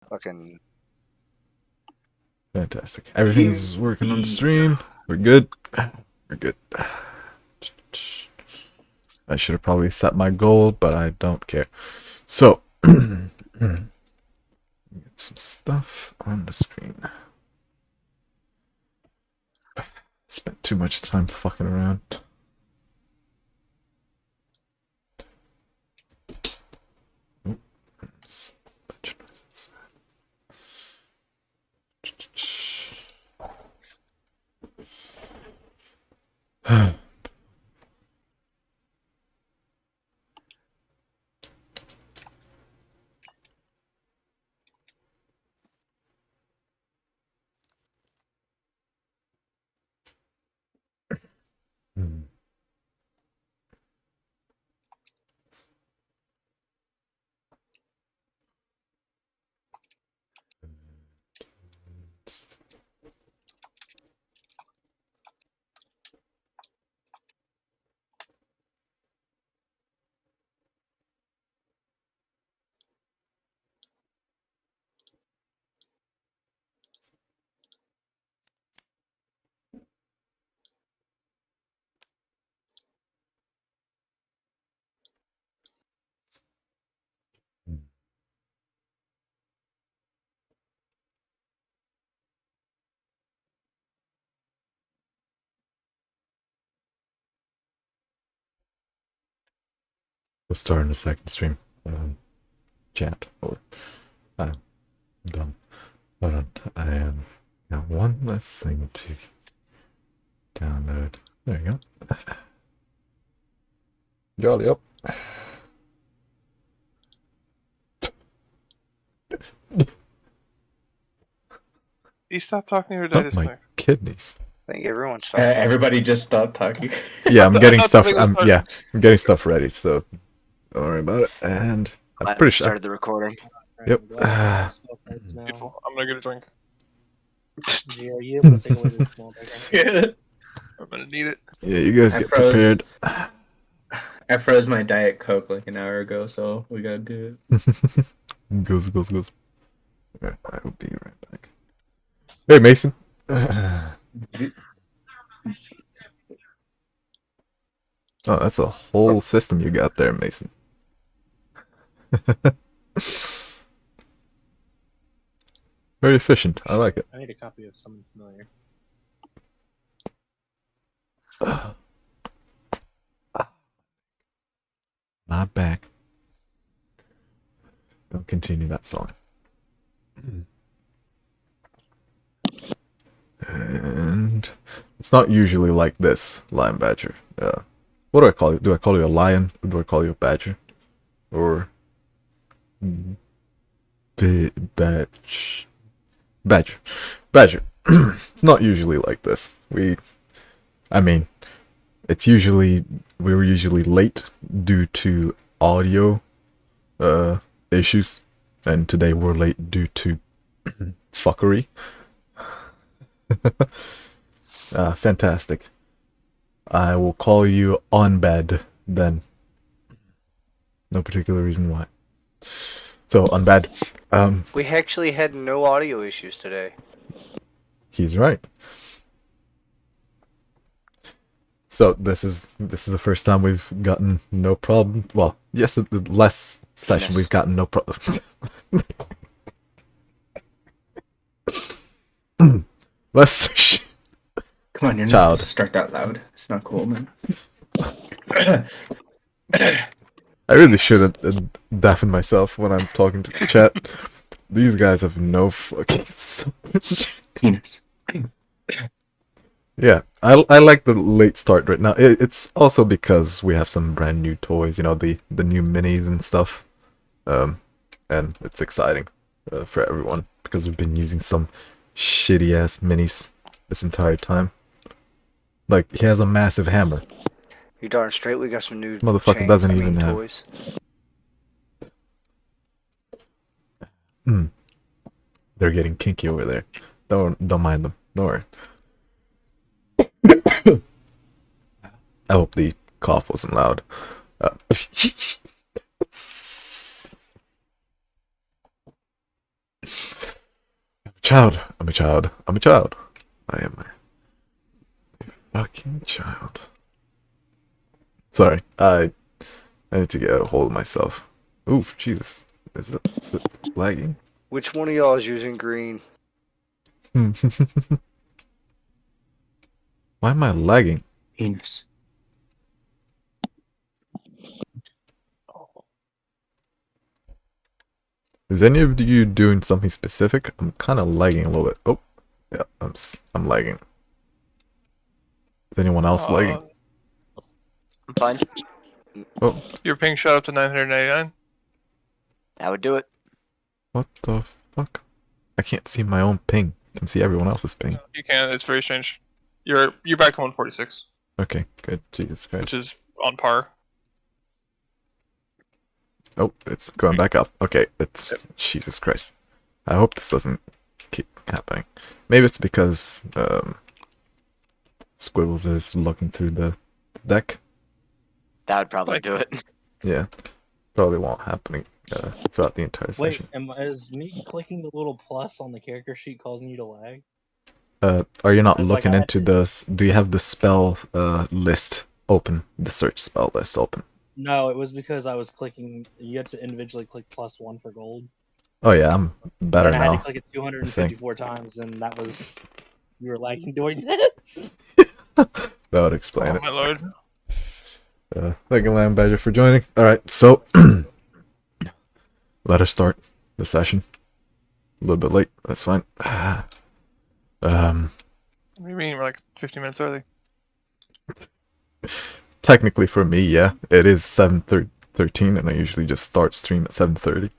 Fucking Fantastic. Everything's working on the stream. We're good. We're good. I should have probably set my goal, but I don't care. So, get some stuff on the screen. Spent too much time fucking around. Oops. Hmm. We'll start in the second stream. Chat or I'm dumb. Hold on. I am now one less thing to download. There you go. Jolly up. You stop talking or did I Oh, my disconnect? kidneys. I think everyone stopped. Everybody just stopped talking. Yeah, I'm getting I thought stuff. something was I'm getting stuff ready. So don't worry about it. And I'm pretty sure. Started the recording. Yep. Beautiful. I'm gonna get a drink. Yeah, are you able to take away the small bag? I'm gonna need it. Yeah, you guys I get froze. prepared. I froze my Diet Coke like an hour ago, so we got good. Goes. Alright, I will be right back. Hey, Mason. Oh, that's a whole system you got there, Mason. Very efficient. I like it. I need a copy of Someone Familiar. My back. Don't continue that song. And it's not usually like this, Lion Badger. What do I call you? Do I call you a lion? Or do I call you a badger? Or badger. It's not usually like this. I mean, we're usually late due to audio issues, and today we're late due to fuckery. Fantastic. I will call you on bed then. No particular reason why. So on bed. We actually had no audio issues today. He's right. So this is the first time we've gotten no problem. Well, yes, the last session we've gotten no problem. Last session. Come on, you're not Child. supposed to start that loud. It's not cool, man. I really should have deafened myself when I'm talking to the chat. These guys have no fucking Penis. Yeah, I like the late start right now. It's also because we have some brand new toys, you know, the new minis and stuff. And it's exciting for everyone because we've been using some shitty ass minis this entire time. Like, he has a massive hammer. You darn straight. We got some new Motherfucker doesn't even have toys. They're getting kinky over there. Don't mind them. Don't worry. I hope the cough wasn't loud. child. I'm a child. I'm a child. I am a fucking child. Sorry, I need to get a hold of myself. Oof, Jesus. Is it lagging? Which one of y'all is using green? Why am I lagging? Penis. Is any of you doing something specific? I'm kind of lagging a little bit. Oh, yeah, I'm lagging. Is anyone else lagging? I'm fine. Oh, Your ping shot up to 999. That would do it. what the fuck? I can't see my own ping. I can see everyone else's ping. You can. It's very strange. You're back to 146, Okay, good. Jesus Christ. which is on par. Oh, it's going back up. Okay, it's Jesus Christ. I hope this doesn't keep happening. Maybe it's because Squibbles is looking through the deck. That would probably do it. Yeah, probably won't happen throughout the entire Wait, session. is me clicking the little plus on the character sheet causing you to lag? Are you not It's like looking I had into to- this? Do you have the spell list open? The search spell list open? No, it was because I was clicking. You had to individually click +1 for gold. Oh yeah, I'm better And I had now. to click it 254 times, and that was you were lagging doing this. That would explain Oh it. my lord. Thank you, Lamb Badger, for joining. Alright, so let us start the session. A little bit late, that's fine. What do you mean? We're like 15 minutes early. Technically for me, yeah, it is 7:13, and I usually just start stream at 7:30.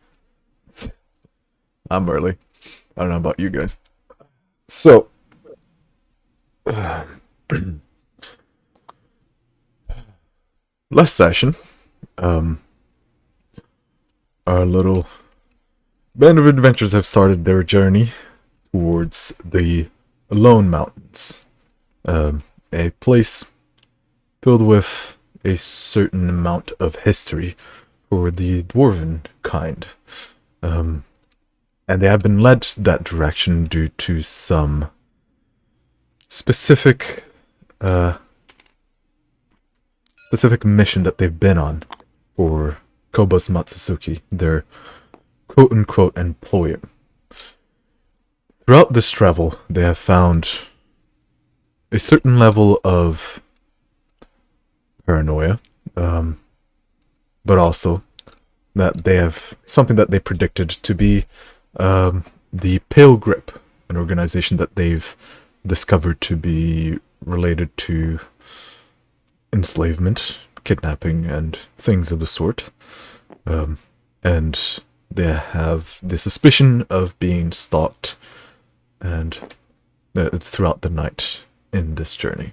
I'm early. I don't know about you guys. So, last session, our little band of adventurers have started their journey towards the Lone Mountains, a place filled with a certain amount of history for the dwarven kind. And they have been led that direction due to some specific mission that they've been on for Kobo's Matsusuki, their quote-unquote employer. Throughout this travel, they have found a certain level of paranoia, but also that they have something that they predicted to be the Pale Grip, an organization that they've discovered to be related to enslavement, kidnapping, and things of the sort. And they have the suspicion of being stalked and throughout the night in this journey.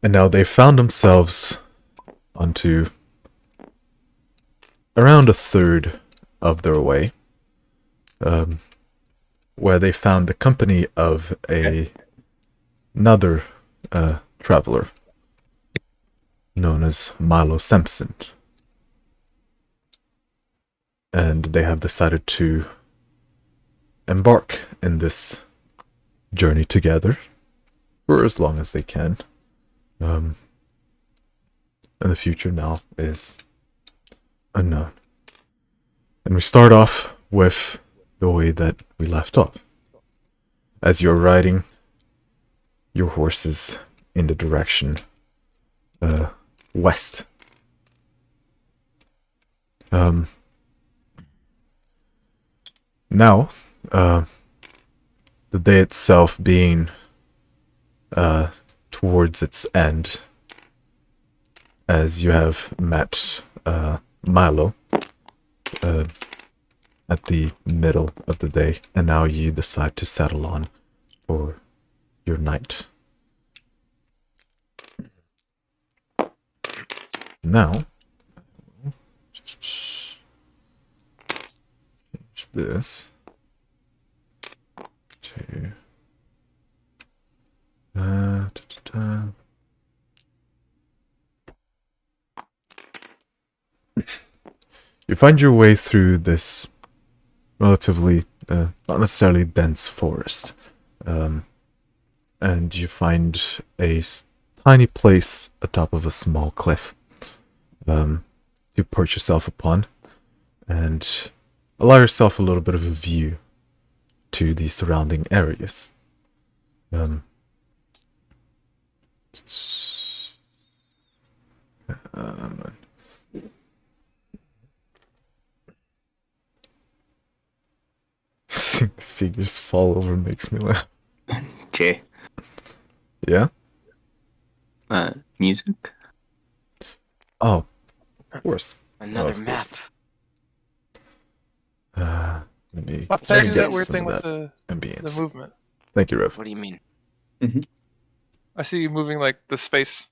And now they found themselves onto around a third of their way, where they found the company of another traveler known as Milo Simpson. And they have decided to embark in this journey together for as long as they can. And the future now is unknown. And we start off with the way that we left off. As you're riding your horses in the direction west. Now, the day itself being towards its end, as you have met Milo at the middle of the day, and now you decide to settle on for your night. Now, just change this to you find your way through this relatively not necessarily dense forest. And you find a tiny place atop of a small cliff to perch yourself upon and allow yourself a little bit of a view to the surrounding areas. Seeing the figures fall over makes me laugh. Jay. Yeah? Music? Oh, of course. Another of map. course. Let me What's that set weird some thing of with that the ambience. movement? Thank you, Rev. What do you mean? I see you moving like the space.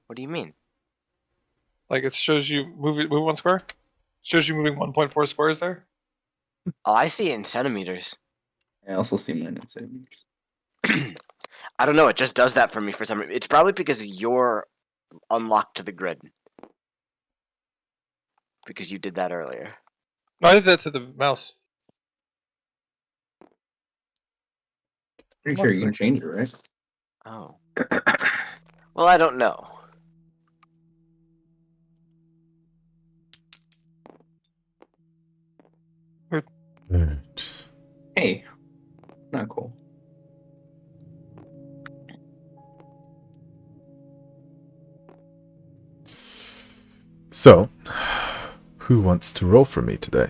What do you mean? Like it shows you move 1 square. Shows you moving 1.4 squares there. Oh, I see it in centimeters. I also see mine in centimeters. I don't know. It just does that for me for some reason. It's probably because you're unlocked to the grid. Because you did that earlier. No, I did that to the mouse. Pretty sure you can change it, right? Oh. Well, I don't know. Right. Hey. Not cool. So, who wants to roll for me today?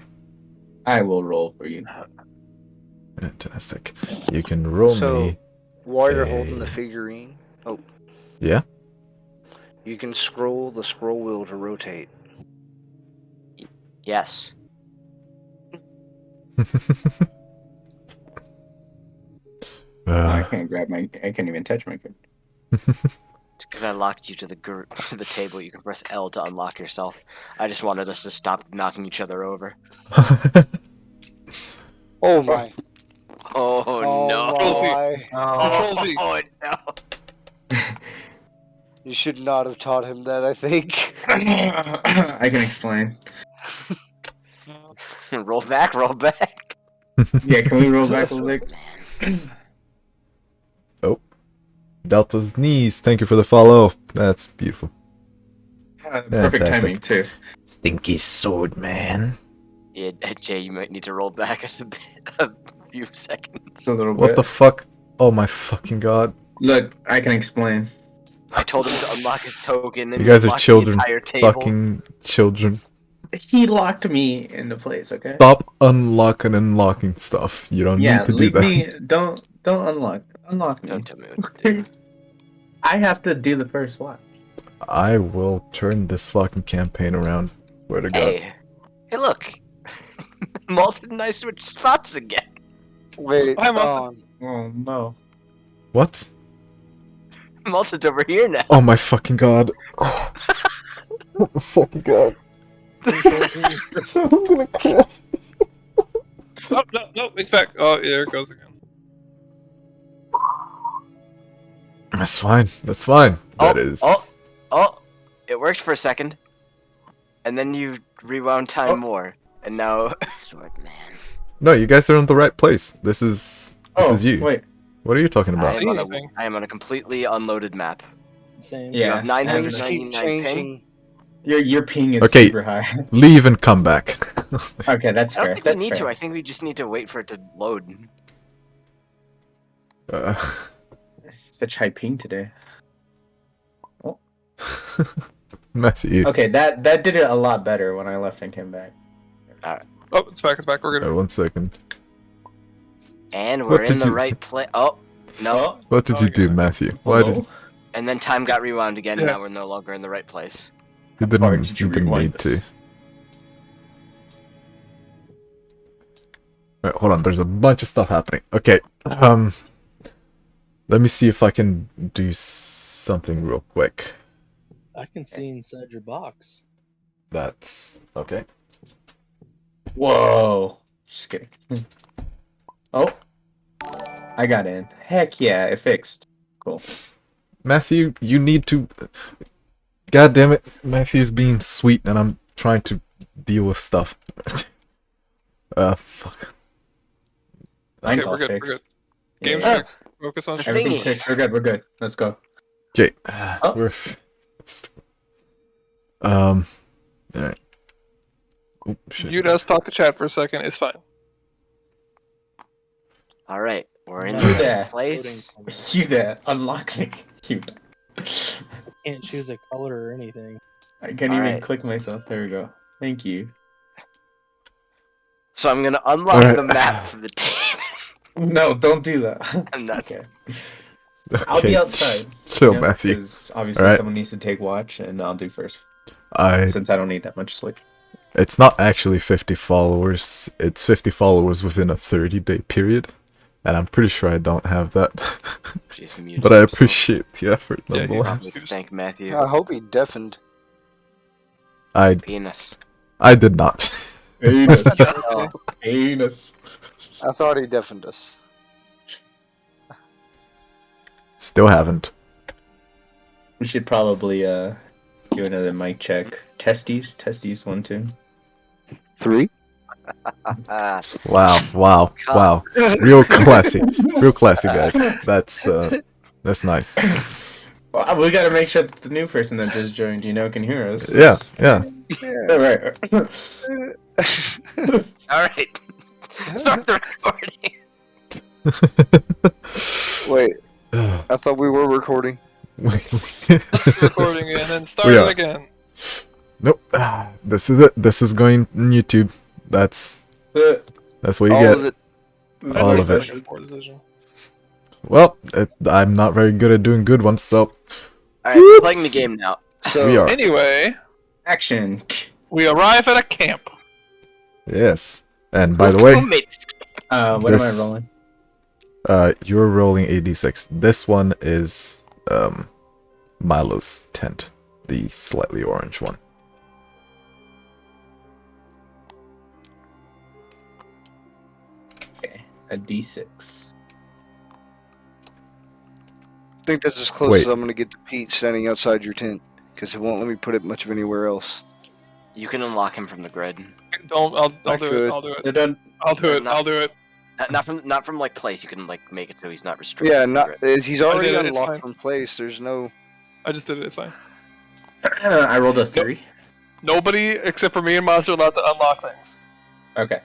I will roll for you. Fantastic. You can roll So, me. while you're holding the a- figurine, Yeah? you can scroll the scroll wheel to rotate. Yes. I can't grab my. I can't even touch my card. It's because I locked you to the table. You can press L to unlock yourself. I just wanted us to stop knocking each other over. Oh my! Oh, no. my. Control Z. Oh no. You should not have taught him that, I think. I can explain. Roll back, roll back. Yeah, can we roll back a little bit? Oh. Delta's knees. Thank you for the follow. That's beautiful. Perfect timing, too. Stinky sword, man. Yeah, Jay, you might need to roll back a few seconds. Just a little What bit. the fuck? Oh my fucking god. Look, I can explain. I told him to unlock his token and You guys are unlock children. the entire table. Fucking children. He locked me into place, okay? Stop unlocking stuff. You don't Yeah, need to do leave that. me. Don't unlock me. Don't tell me what to do. I have to do the first one. I will turn this fucking campaign around. Swear to God. Hey, look. Malton and I switched spots again. Wait, I'm on. Oh no. What? Malton's over here now. Oh my fucking god. Oh my fucking god. I'm gonna cry. Oh, no, he's back. Oh, yeah, there it goes again. That's fine. That's fine. That is. Oh, it worked for a second. And then you rewound time more. And now, sword man. No, you guys are in the right place. This is you. Wait. What are you talking about? See anything. I am on a completely unloaded map. Same. You Yeah. have things keep 999 ping. changing. Your ping is Okay. super high. Leave and come back. Okay, that's I don't fair. think That's we need fair. to. I think we just need to wait for it to load. Such high ping today. Matthew. Okay, that did it a lot better when I left and came back. Oh, it's back. We're good. 1 second. And What we're in did the you- right place. Oh, no. What did you do, Matthew? Why did Hello? And then time got rewound again, and Yeah. now we're no longer in the right place. you far didn't? did you You didn't rewind need this? to. Right, hold on. There's a bunch of stuff happening. Okay. Let me see if I can do something real quick. I can see inside your box. That's okay. Whoa. Just kidding. Oh. I got in. Heck yeah, it fixed. Cool. Matthew, you need to. God damn it, Matthew's being sweet, and I'm trying to deal with stuff. Fuck. Mine's Okay, all we're good. We're fixed. good. Game's Yeah. fixed. Focus on The stream. Everything's thingy. fixed. We're good. Let's go. Okay, Oh. we're alright. Oh shit. Mute us. Talk to chat for a second. It's fine. All right, we're in No, You the there. place. You there. Unlock me. You. I can't choose a color or anything. I can't even Alright. click myself. There we go. Thank you. So I'm gonna unlock Alright. the map for the team. No, don't do that. I'm not. Okay. I'll be Okay, outside. Chill, you know, Matthew. 'cause obviously Alright. someone needs to take watch, and I'll do first I. since I don't need that much sleep. It's not actually 50 followers. It's 50 followers within a 30-day period, and I'm pretty sure I don't have that. She's muted But I himself. appreciate the effort Yeah, he nonetheless. Probably thank Matthew. I hope he deafened. Penis. I did not. Anus. Oh, Anus. I thought he deafened us. Still haven't. We should probably do another mic check. Testes, 1, 2. 3. ah, Wow. Real classy, guys. That's nice. Well, we gotta make sure that the new person that just joined, can hear us. Yeah. All right. all right. Start the recording. Wait, I thought we were recording. Recording and then start We it are. again. Nope. This is it. This is going on YouTube. That's what you All get. of it. All of it. Second poor decision. Well, I'm not very good at doing good ones, so Alright, we're playing the game now. So we are. Anyway, Action. we arrive at a camp. Yes. And by the Who way, made this game? What This- am I rolling? you're rolling a d6. This one is Milo's tent, the slightly orange one. Okay, a D6. I think that's as close Wait. as I'm gonna get to Pete standing outside your tent, because it won't let me put it much of anywhere else. You can unlock him from the grid. Don't. I'll I do it. could. I'll do it. They're done. I'll do it. I'll do it. Not from like place. You can like make it so he's not restricted. Yeah, from the not grid. he's already did it, it's unlocked fine. from place. There's no. I just did it. It's fine. I rolled a 3. Nobody except for me and Monster are allowed to unlock things. Okay.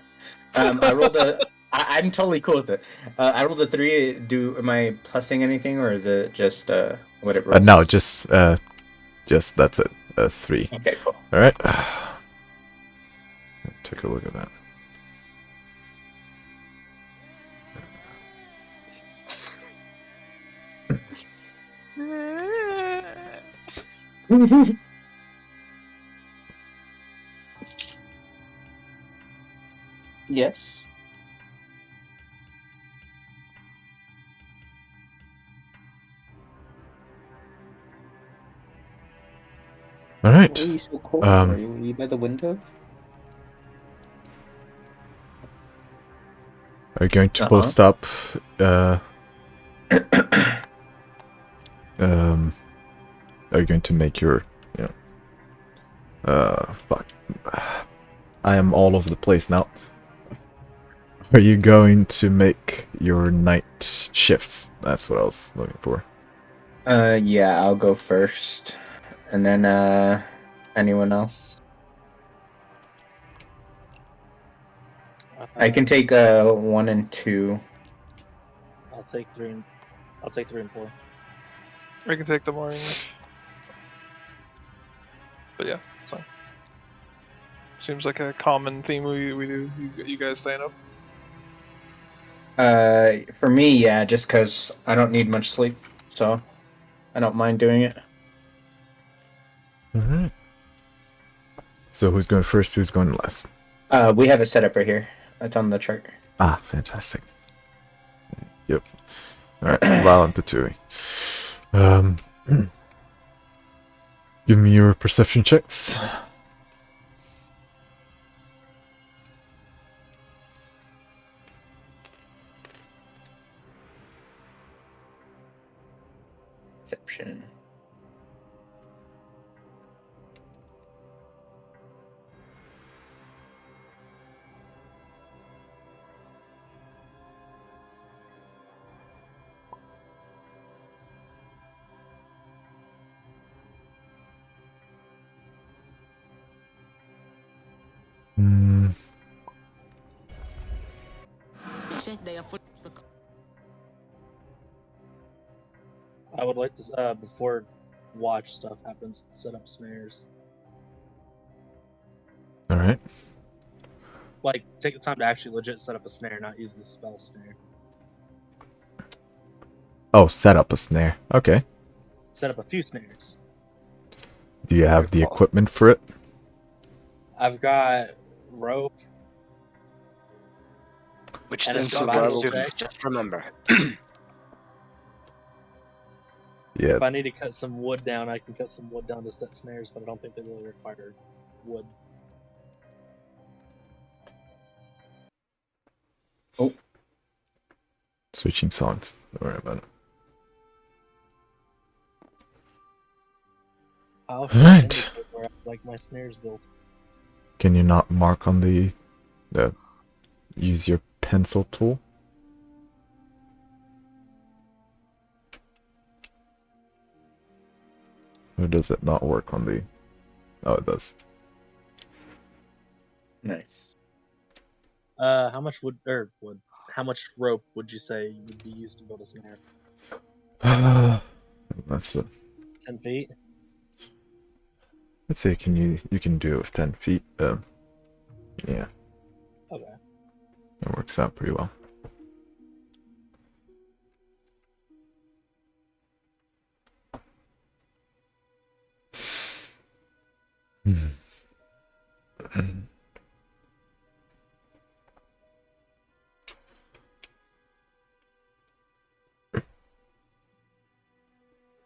I rolled a. I'm totally cool with it. I rolled a 3. Am I plussing anything, or is it just what it rolls? No, just that's it. 3. Okay, cool. All right. Take a look at that. Yes. All right. Why are you so cold? Um, Are you by the window? Are you going to Uh-huh. post up? Are you going to make your, fuck. I am all over the place now. Are you going to make your night shifts? That's what I was looking for. Yeah, I'll go first, and then anyone else. I can take 1 and 2. I'll take 3 and 4. We can take the morning. But yeah, it's fine. Seems like a common theme we do. You guys staying up. For me, yeah, just because I don't need much sleep, so I don't mind doing it. Alright. So who's going first? Who's going last? We have it set up right here. It's on the chart. Ah, fantastic. Yep. Alright, Val and Patui. Give me your perception checks. Perception. I would like to, before watch stuff happens, set up snares. All right. Like, take the time to actually legit set up a snare, not use the spell snare. Oh, set up a snare. Okay. Set up a few snares. Do you have the equipment for it? I've got rope. Which And the then spell can survival assume. check. Just remember. Yeah. If I need to cut some wood down, I can cut some wood down to set snares, but I don't think they really require wood. Switching songs. Don't worry about it. How should I Alright. indicate where I like my snares built? Can you not mark on the use your pencil tool? Or does it not work on the... Oh, it does. Nice. How much how much rope would you say would be used to build a snare? That's it. 10 feet? Let's say you can do it with 10 feet. Yeah, Okay. that works out pretty well.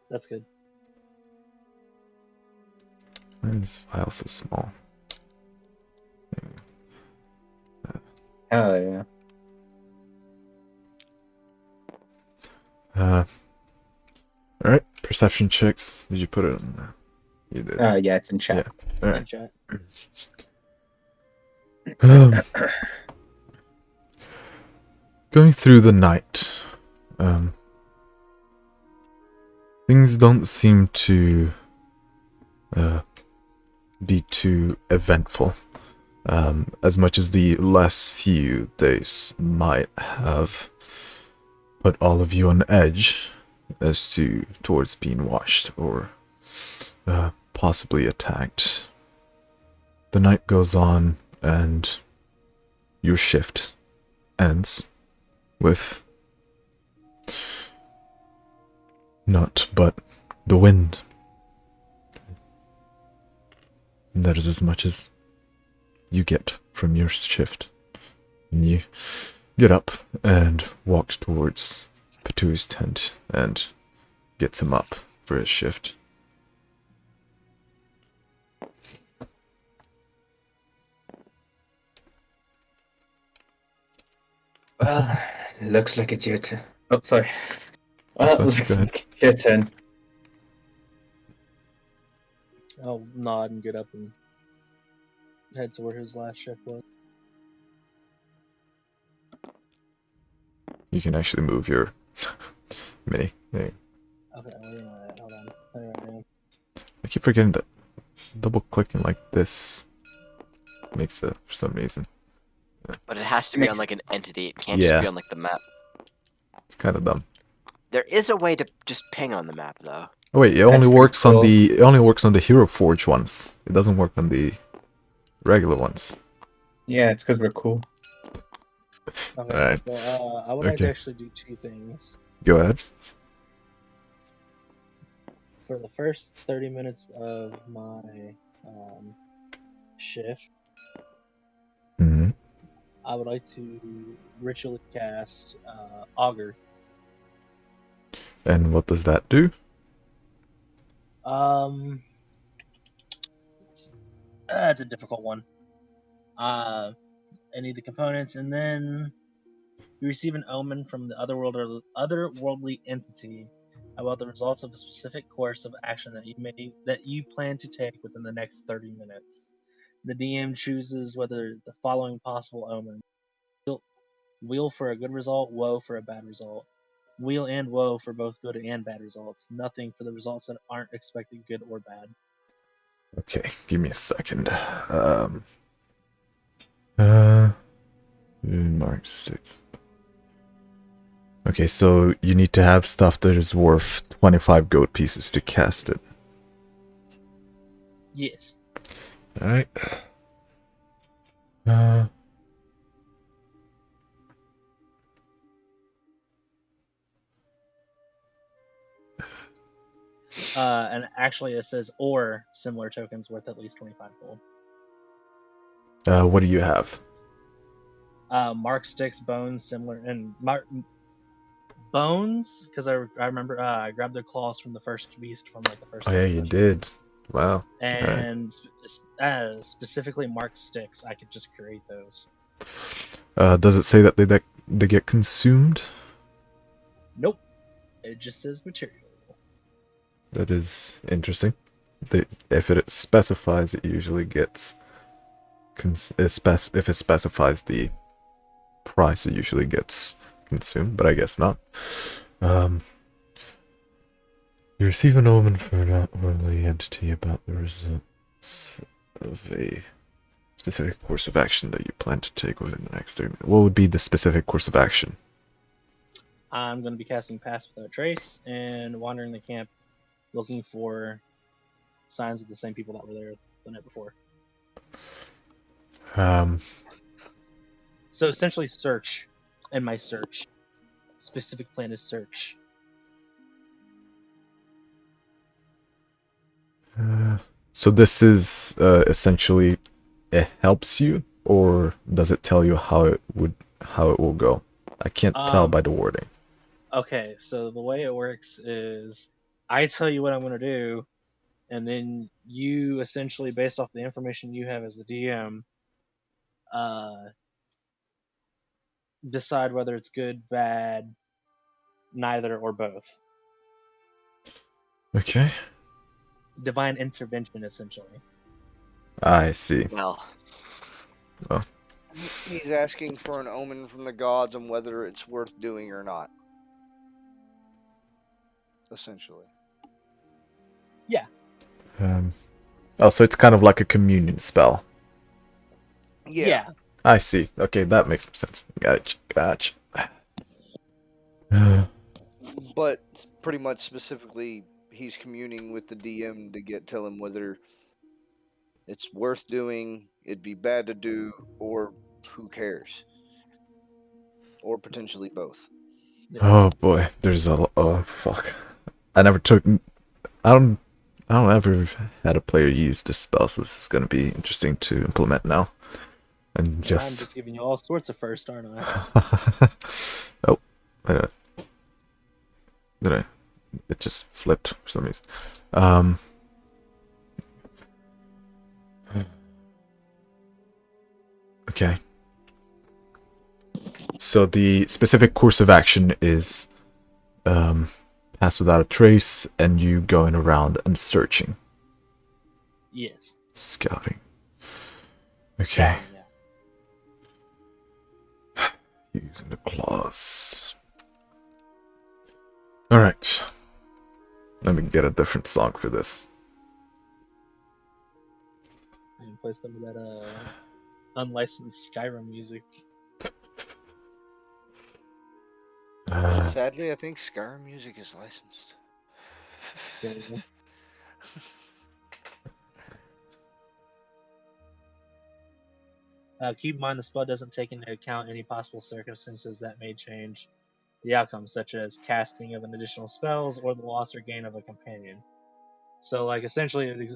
That's good. Why is this file so small? Oh yeah. Alright, perception checks. Did you put it in? You did. Yeah, it's in chat. Yeah. Alright. Chat. Going through the night, things don't seem to be too eventful, as much as the last few days might have put all of you on edge as to towards being watched or possibly attacked. The night goes on and your shift ends with naught but the wind. And that is as much as you get from your shift. And you get up and walk towards Patu's tent and gets him up for his shift. Well, looks like it's your turn. Oh, sorry. Sorry, Looks go ahead. like it's your turn. I'll nod and get up and head to where his last shift was. You can actually move your mini. There. Okay, where am I at? Hold on. There I am. I keep forgetting that double clicking like this makes it for some reason. But it has to be on like an entity. It can't Yeah. just be on like the map. It's kind of dumb. There is a way to just ping on the map though. Oh wait, it That's only pretty works on cool. the Hero Forge ones. It doesn't work on the regular ones. Yeah, it's because we're cool. Okay, Alright. well, I would like to Okay. actually do two things. Go ahead. For the first 30 minutes of my shift, Hmm. I would like to ritually cast Augur. And what does that do? It's a difficult one. I need the components, and then you receive an omen from the otherworldly entity about the results of a specific course of action that you plan to take within the next 30 minutes. The DM chooses whether the following possible omen: wheel for a good result, woe for a bad result. Wheel and woe for both good and bad results. Nothing for the results that aren't expected good or bad. Okay, give me a second. Mark 6. Okay, so you need to have stuff that is worth 25 gold pieces to cast it. Yes. Alright. Uh, And actually, it says or similar tokens worth at least 25 gold. what do you have? Mark sticks, bones, similar, and bones because I remember I grabbed their claws from the first beast from like the first Oh yeah, couple you sessions. did. Wow. Alright. And specifically marked sticks, I could just create those. Does it say that they get consumed? Nope, it just says material. That is interesting. If it specifies, it usually gets. If it specifies the price, it usually gets consumed, but I guess not. You receive an omen for an outwardly entity about the results of a specific course of action that you plan to take within the next 3 minutes. What would be the specific course of action? I'm going to be casting Pass Without Trace and wandering the camp looking for signs of the same people that were there the night before. So essentially search, and my search. Specific plan is search. So this is essentially it helps you, or does it tell you how it will go? I can't tell by the wording. Okay, so the way it works is I tell you what I'm going to do, and then you essentially, based off the information you have as the DM, decide whether it's good, bad, neither, or both. Okay. Divine intervention, essentially. I see. Well, He's asking for an omen from the gods on whether it's worth doing or not. Essentially. Yeah. Oh, so it's kind of like a communion spell. Yeah. I see. Okay, that makes sense. Gotcha. But pretty much specifically, he's communing with the DM to tell him whether it's worth doing, it'd be bad to do, or who cares, or potentially both. Oh boy, there's a oh fuck. I never took. I don't ever had a player use this spell, so this is gonna be interesting to implement now. And I'm just giving you all sorts of first, aren't I? Oh, did I? It just flipped for some reason. Okay. So the specific course of action is pass without a trace, and you going around and searching. Yes. Scouting. Okay. Scouting, yeah. Using the claws. Alright. Let me get a different song for this. I can play some of that unlicensed Skyrim music. Sadly, I think Skyrim music is licensed. Keep in mind the spell doesn't take into account any possible circumstances that may change the outcome, such as casting of an additional spells or the loss or gain of a companion. So, like, essentially,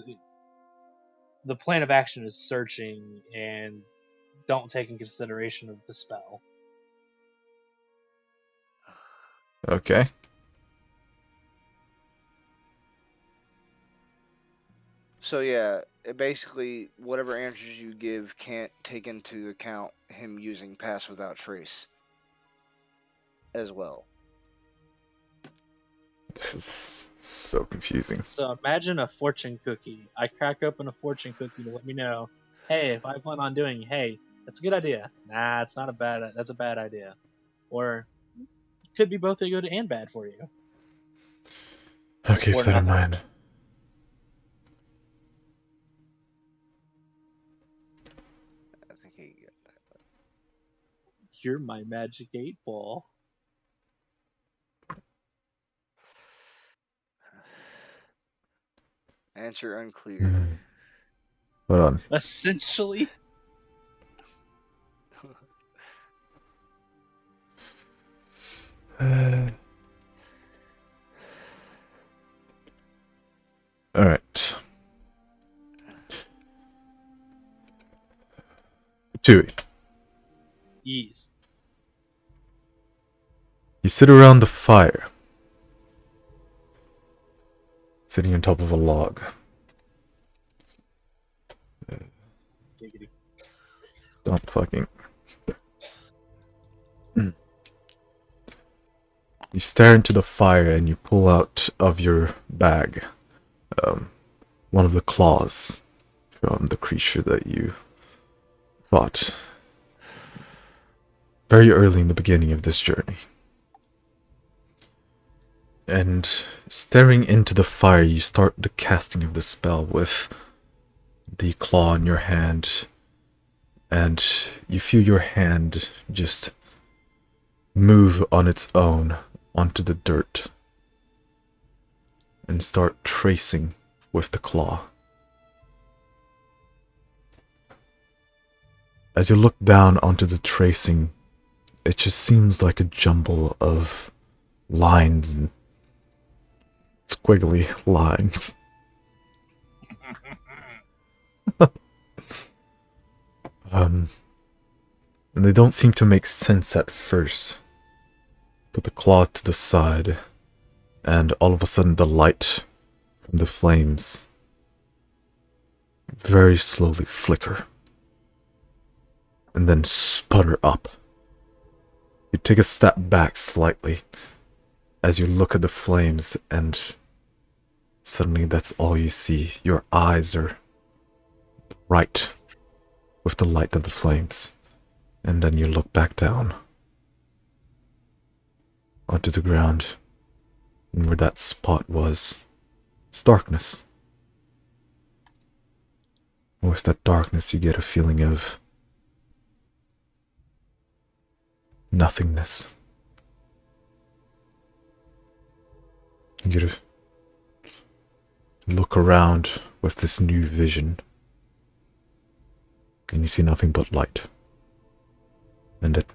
the plan of action is searching and don't take in consideration of the spell. Okay. So yeah, basically whatever answers you give can't take into account him using Pass Without Trace as well. This is so confusing. So imagine a fortune cookie. I crack open a fortune cookie to let me know, hey, if I plan on doing, hey, that's a good idea. Nah, it's not a bad. That's a bad idea. Or it could be both a good and bad for you. Okay, Or keep that in nothing. mind. I think he got that. You're my magic 8 ball. Answer unclear. Hold on. Essentially. Alright. Tui, Yes. you sit around the fire, sitting on top of a log. Giggity. Don't fucking. You stare into the fire and you pull out of your bag one of the claws from the creature that you fought very early in the beginning of this journey. And staring into the fire, you start the casting of the spell with the claw in your hand, and you feel your hand just move on its own onto the dirt and start tracing with the claw. As you look down onto the tracing, it just seems like a jumble of lines and squiggly lines. And they don't seem to make sense at first. Put the claw to the side, and all of a sudden the light from the flames very slowly flicker and then sputter up. You take a step back slightly as you look at the flames, and suddenly that's all you see. Your eyes are bright with the light of the flames, and then you look back down onto the ground, and where that spot was, it's darkness. And with that darkness, you get a feeling of nothingness. You get to look around with this new vision, and you see nothing but light. And it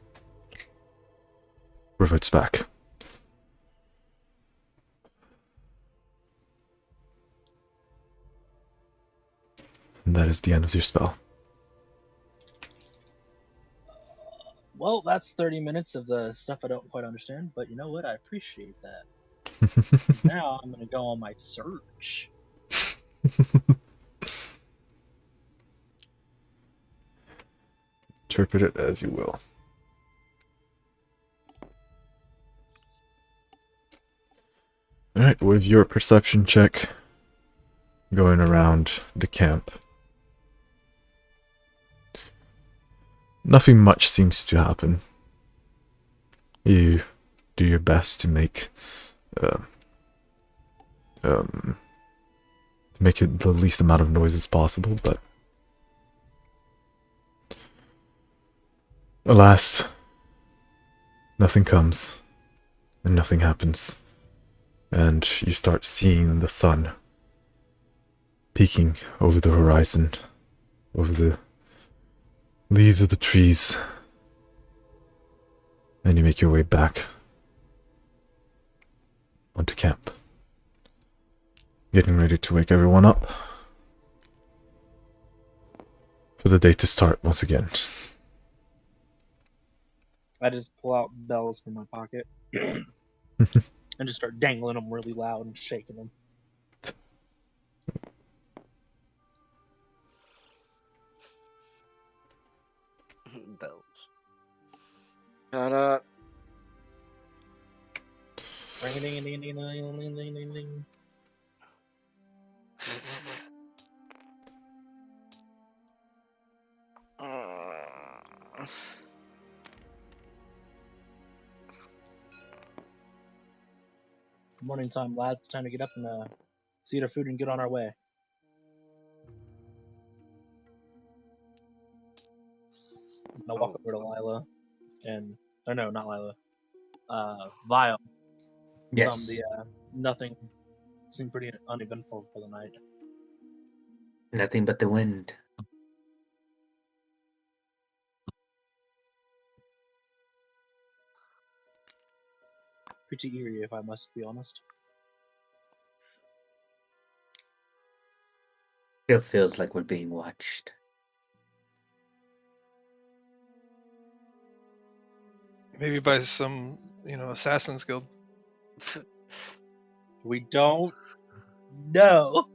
reverts back. And that is the end of your spell. Well, that's 30 minutes of the stuff I don't quite understand, but you know what? I appreciate that. 'Cause now I'm going to go on my search. Interpret it as you will. Alright, with your perception check going around the camp, nothing much seems to happen. You do your best to make it the least amount of noise as possible, but alas, nothing comes and nothing happens, and you start seeing the sun peeking over the horizon, over the leaves of the trees, and you make your way back onto camp, getting ready to wake everyone up for the day to start once again. I just pull out bells from my pocket and just start dangling them really loud and shaking them. Bells. Shut up. Ring a ding a ding ding ding ding ding ding ding. Morning time, lads. It's time to get up and see our food and get on our way. I'll walk over to Lila and, or no, not Lila. Vile. Yes. Tell them nothing seemed pretty uneventful for the night. Nothing but the wind. Pretty eerie, if I must be honest. Still feels like we're being watched. Maybe by some, Assassin's Guild. We don't know.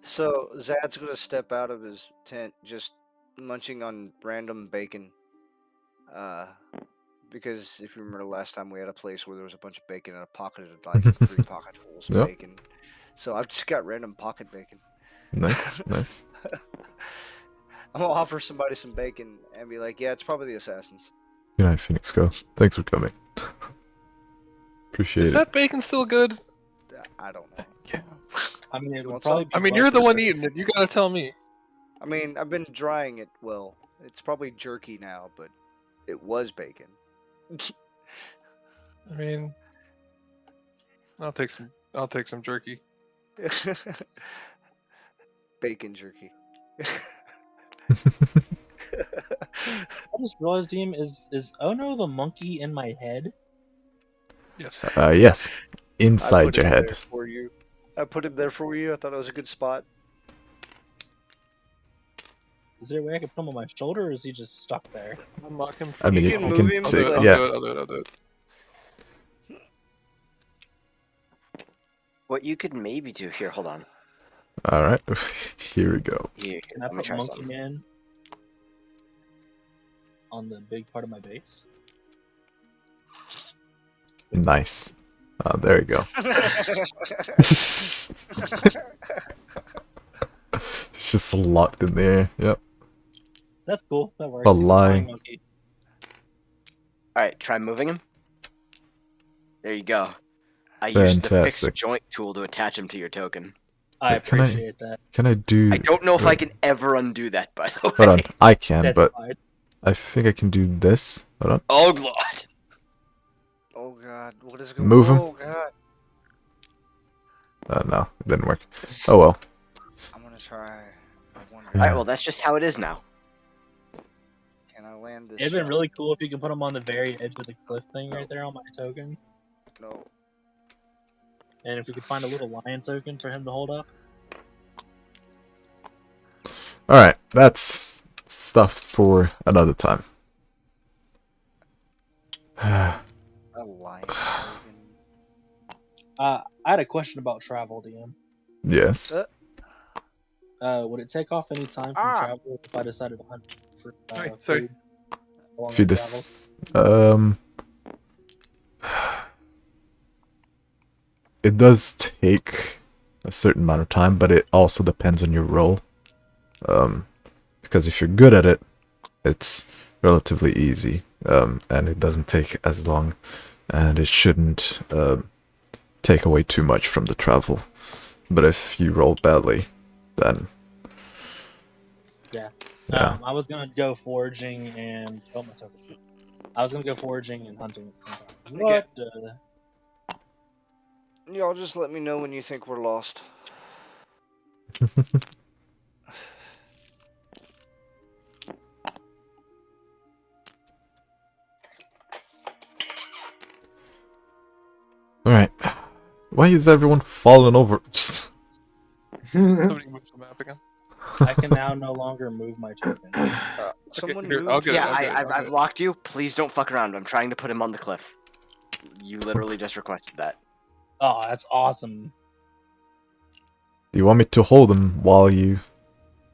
So Zad's gonna step out of his tent, just munching on random bacon. Because if you remember last time, we had a place where there was a bunch of bacon and a pocket of like 3 pocketfuls of Yep. bacon. So I've just got random pocket bacon. Nice, nice. I'm gonna offer somebody some bacon and be like, "Yeah, it's probably the assassins." Good night, Phoenix Go. Thanks for coming. Appreciate Is it. that bacon still good? I don't know. Yeah. I mean, it You would want probably some? be. I mean, you're the worth one it. eating it. You gotta tell me. I mean, I've been drying it. Well, it's probably jerky now, but it was bacon. I mean, I'll take some jerky. Bacon jerky. I just realized, DM, is Ono the monkey in my head? Yes. Yes. I Inside put your him head. there for you. I put him there for you. I thought it was a good spot. Is there a way I could put him on my shoulder, or is he just stuck there? Unlock him. I mean, You you can can move him, take, but- I'll yeah. do it. I'll do it. What you could maybe do here, hold on. All right. Here we go. Here, Can I let me put try Monkey something. Man on the big part of my base? Nice. Oh, there you go. It's just locked in there. Yep. That's cool. That works. But He's a flying lying. monkey. Alright, try moving him. There you go. I used the fixed Fantastic. joint tool to attach him to your token. I Wait, can I- appreciate that. Can I do? I don't know if I wait, can ever undo that, by the way. Hold on. I can, That's but fine. I think I can do this. Hold on. Oh, Lord. Oh God, what is going? Move him. Oh God, No, it didn't work. Oh well. I'm gonna try. I wonder. Alright, well, that's just how it is now. Can I land this? It'd been shot? really cool if you could put him on the very edge of the cliff thing right there on my token. No. And if we could find a little lion token for him to hold up. All right. That's stuff for another time. A lion. token. I had a question about travel, DM. Yes. Would it take off any time from travel if I decided to hunt for Sorry, sorry. food while If you I travel? It does take a certain amount of time, but it also depends on your role. Because if you're good at it, it's relatively easy, and it doesn't take as long, and it shouldn't take away too much from the travel. But if you roll badly, then yeah. I was gonna go foraging and oh my token. I was gonna go foraging and hunting at the same time. Okay. What? Y'all just let me know when you think we're lost. All right. Why is everyone falling over? Just Somebody move the map again. I can now no longer move my token. Someone here, moved. I'll get it, Yeah, I'll get it, I'll get I've it. locked you. Please don't fuck around. I'm trying to put him on the cliff. You literally just requested that. Oh, that's awesome. do you want me to hold them while you?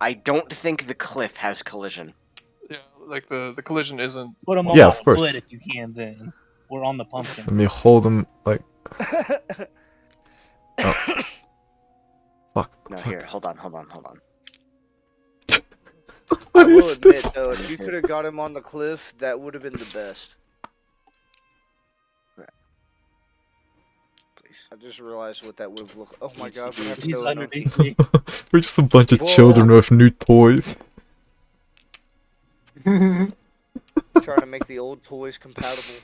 I don't think the cliff has collision. Yeah, like the collision isn't. Put them on Yeah, my of course. foot if you can. Then we're on the Let pumpkin. me hold them like. Fuck. No, fuck. here, hold on. I What will is admit this? though, if you could have got him on the cliff, that would have been the best. Please. I just realized what that would have looked. Oh my God, we have to He's go. underneath me. We're just a bunch of Whoa. children with new toys. Trying to make the old toys compatible.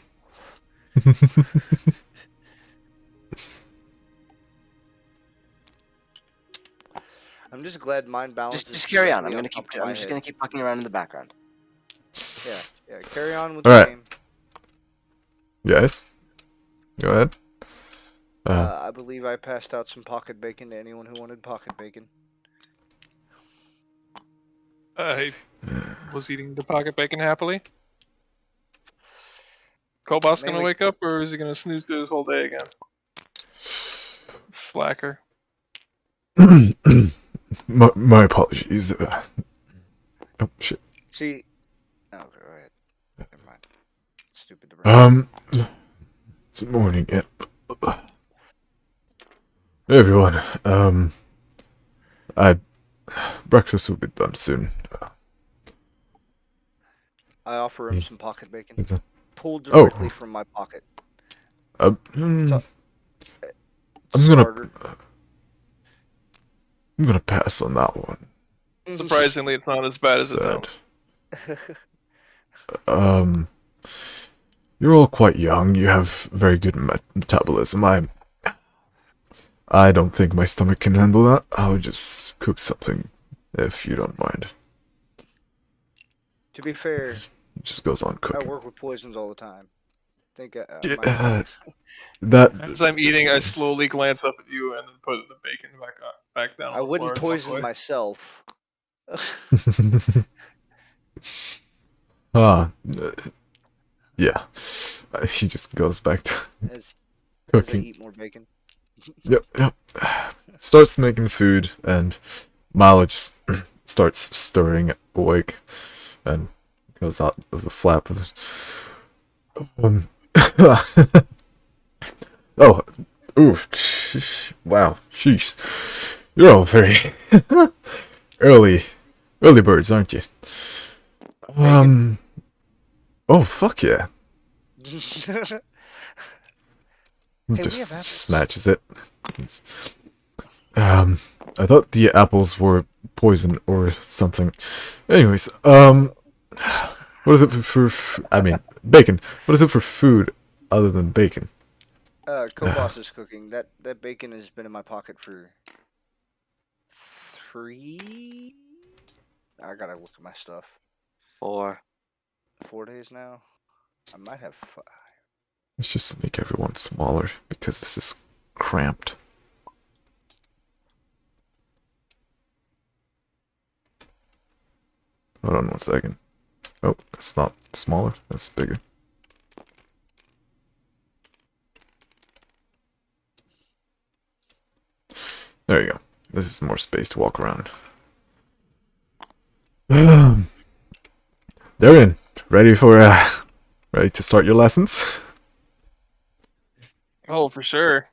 I'm I'm just glad mind balance. Just carry on. I'm directly gonna keep. top of my I'm just head. gonna keep fucking around in the background. Yeah, carry on with All the right. game. Guys, go ahead. I believe I passed out some pocket bacon to anyone who wanted pocket bacon. I was eating the pocket bacon happily. Cobot's gonna Mainly- wake up, or is he gonna snooze through his whole day again? Slacker. my apologies. Oh shit. See, oh, go ahead. Never mind. Stupid. To bring up. It's morning. Yep. Hey everyone. Breakfast will be done soon. I offer him some pocket bacon, Is it- pulled Oh. directly from my pocket. I'm It's gonna starter. I'm gonna pass on that one. Surprisingly, it's not as bad as it Sad. sounds. You're all quite young. You have very good metabolism. I don't think my stomach can handle that. I'll just cook something, if you don't mind. To be fair, It just goes on I cooking. work with poisons all the time. Think Yeah, that As I'm eating, I slowly glance up at you and then put the bacon back down. I on the wouldn't floor and walk poison away. myself. yeah. He just goes back to as I cooking. eat more bacon. Yep. Starts making food, and Milo just starts stirring awake, and goes out of the flap of it. Oh, oof! Wow, sheesh! You're all very early birds, aren't you? Oh fuck yeah! we have Just apples. snatches it. I thought the apples were poison or something. Anyways, what is it I mean, bacon. What is it for food other than bacon? Kobos is cooking. That bacon has been in my pocket for 3. I gotta look at my stuff. 4. 4 days now. I might have 5. Let's just make everyone smaller because this is cramped. Hold on 1 second. Oh, it's not smaller. That's bigger. There you go. This is more space to walk around. They're in. Ready to start your lessons? Oh, for sure.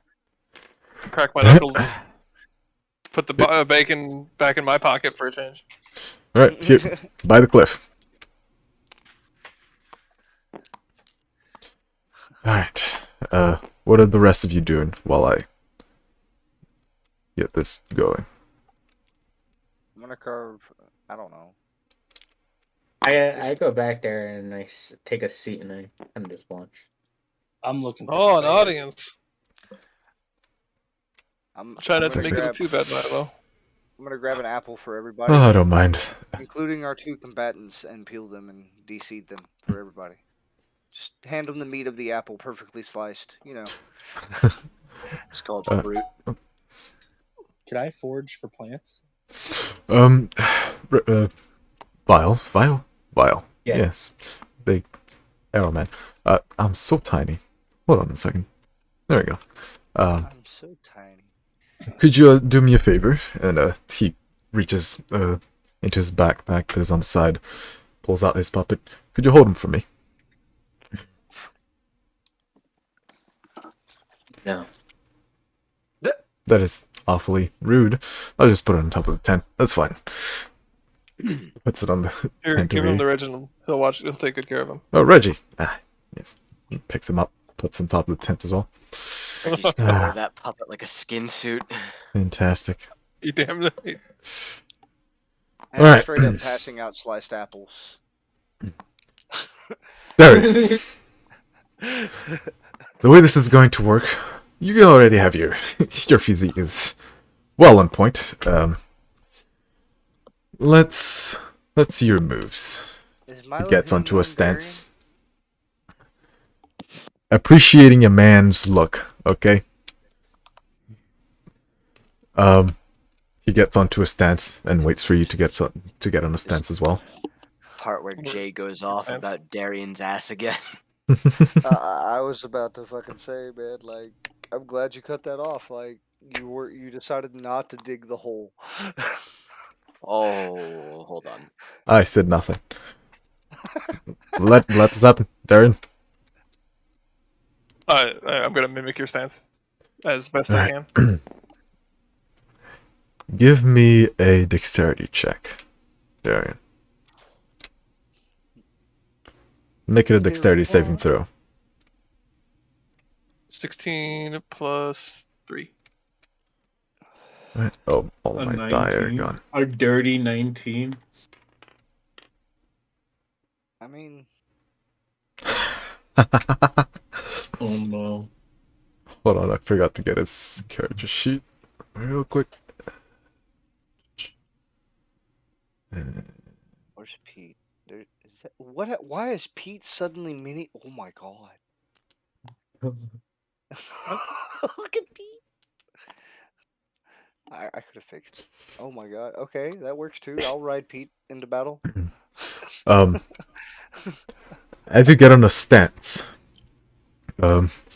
Crack my knuckles. Put the bacon back in my pocket for a change. Alright, here, by the cliff. Alright, what are the rest of you doing while I get this going? I'm gonna carve. I don't know. I go back there and take a seat and I kind of just watch. I'm looking. For Oh, an the audience. I'm Try not to gonna make it grab, too bad, Milo. I'm gonna grab an apple for everybody, Oh, I don't mind. including our 2 combatants, and peel them and de-seed them for everybody. Just hand them the meat of the apple, perfectly sliced. You know. It's called Uh, fruit. Can I forge for plants? Vial. Yeah. Yes, big arrow man. I'm so tiny. Hold on a second. There we go. I'm so tiny. Could you do me a favor? And he reaches into his backpack that is on the side, pulls out his puppet. Could you hold him for me? No. That is awfully rude. I'll just put it on top of the tent. That's fine. Puts it on the Here, tent. give him the Reginald. He'll watch. He'll take good care of him. Oh, Reggie. Yes. He picks him up, puts him on top of the tent as well. Reggie's gonna wear that puppet like a skin suit. Fantastic. You damn right. And All right. straight up passing out sliced apples. There it is. The way this is going to work, you already have your physique is well on point. let's see your moves. Is He Milo gets hitting onto a on stance. Appreciating a man's look, okay? He gets onto a stance and waits for you to get on a stance as well. Part where Jay goes off Sense. about Darian's ass again. I was about to fucking say, man, like, I'm glad you cut that off. Like, you decided not to dig the hole. Oh, hold on. I said nothing. Let this happen, Darren. I'm gonna mimic your stance as best I Alright. can. Give me a dexterity check, Darren. Make it a dexterity saving throw. 16 plus 3. Right. Oh, all A of my die are 19. gone. A dirty 19. I mean, Oh no. Hold on, I forgot to get his character sheet real quick. where's Pete? There is that. What? Why is Pete suddenly mini? Oh my god! Look at Pete. I could have fixed it. Oh my god. Okay, that works too. I'll ride Pete into battle. As you get on a stance,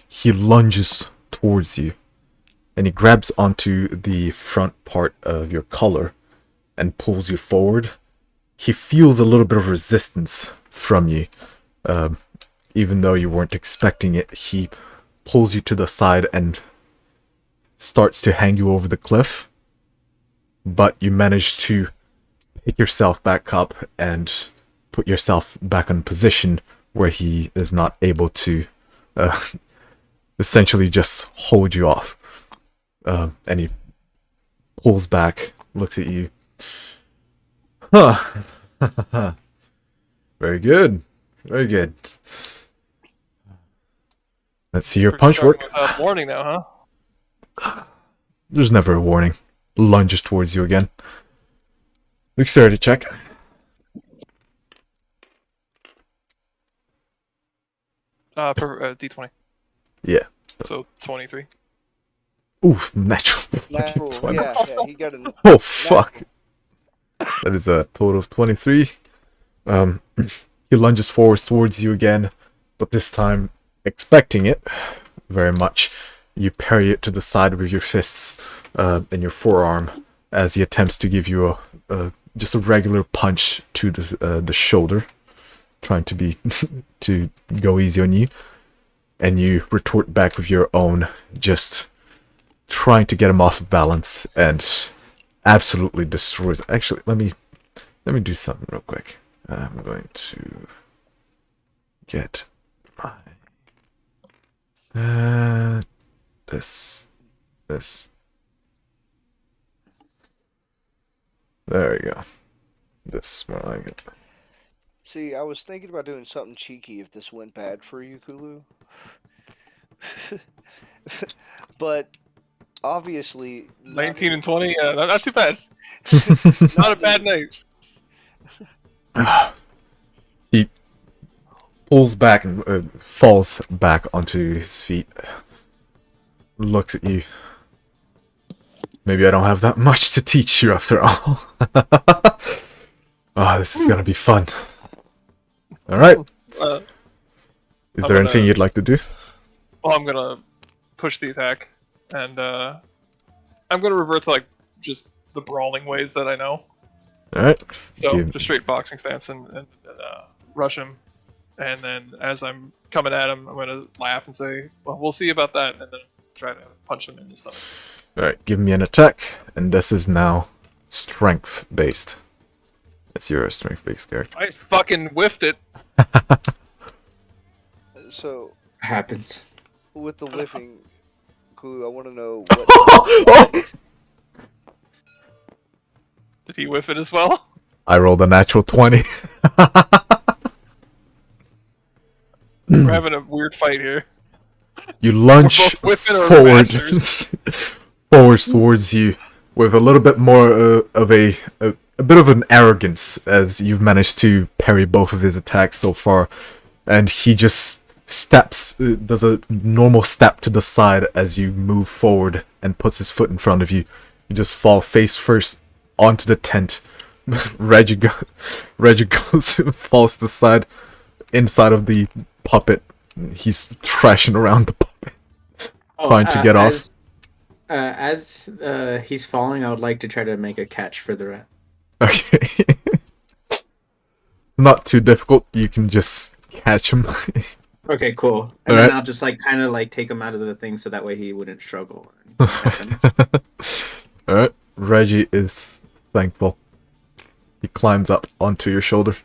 he lunges towards you, and he grabs onto the front part of your collar and pulls you forward. He feels a little bit of resistance from you, even though you weren't expecting it. He pulls you to the side and starts to hang you over the cliff, but you manage to pick yourself back up and put yourself back in position where he is not able to essentially just hold you off. And he pulls back, looks at you. Huh. Very good. Very good. Let's see your We're punch starting work. without warning now, huh? There's never a warning. Lunges towards you again. Dexterity check. D20. Yeah. So 23. Oof, natural. Natural. 20. Yeah, he got an. Oh, fuck. That is a total of 23. He lunges forward towards you again, but this time, expecting it very much, you parry it to the side with your fists and your forearm as he attempts to give you just a regular punch to the shoulder, trying to be to go easy on you, and you retort back with your own, just trying to get him off of balance, and absolutely destroys. Actually, let me do something real quick. I'm going to get my this. There we go. This is more like it. See, I was thinking about doing something cheeky if this went bad for you, Kulu. But obviously, 19 and 20. Not too bad. Not a bad night. He pulls back and falls back onto his feet. Looks at you. Maybe I don't have that much to teach you after all. Oh, this is gonna be fun. Alright. Is there anything you'd like to do? Well, I'm gonna push the attack, and I'm gonna revert to like just the brawling ways that I know. Alright. So just straight boxing stance and rush him, and then as I'm coming at him, I'm gonna laugh and say, "Well, we'll see about that," and then try to punch him in the stomach. Alright, give me an attack, and this is now strength based. It's your strength based character. I fucking whiffed it. So Happens. with the whiffing, Kulu, I want to know what. Did he whiff it as well? I rolled a natural 20. We're having a weird fight here. You lunge We're both whipping our forward, forwards towards you with a little bit more of a a bit of an arrogance as you've managed to parry both of his attacks so far, and he just does a normal step to the side as you move forward and puts his foot in front of you. You just fall face first onto the tent. Reggie goes and falls to the side inside of the puppet. He's thrashing around the puppet, trying to get off. As he's falling, I would like to try to make a catch for the rat. Okay. Not too difficult. You can just catch him. Okay, cool. And then I'll just kind of take him out of the thing so that way he wouldn't struggle. Alright. Reggie is thankful. He climbs up onto your shoulder.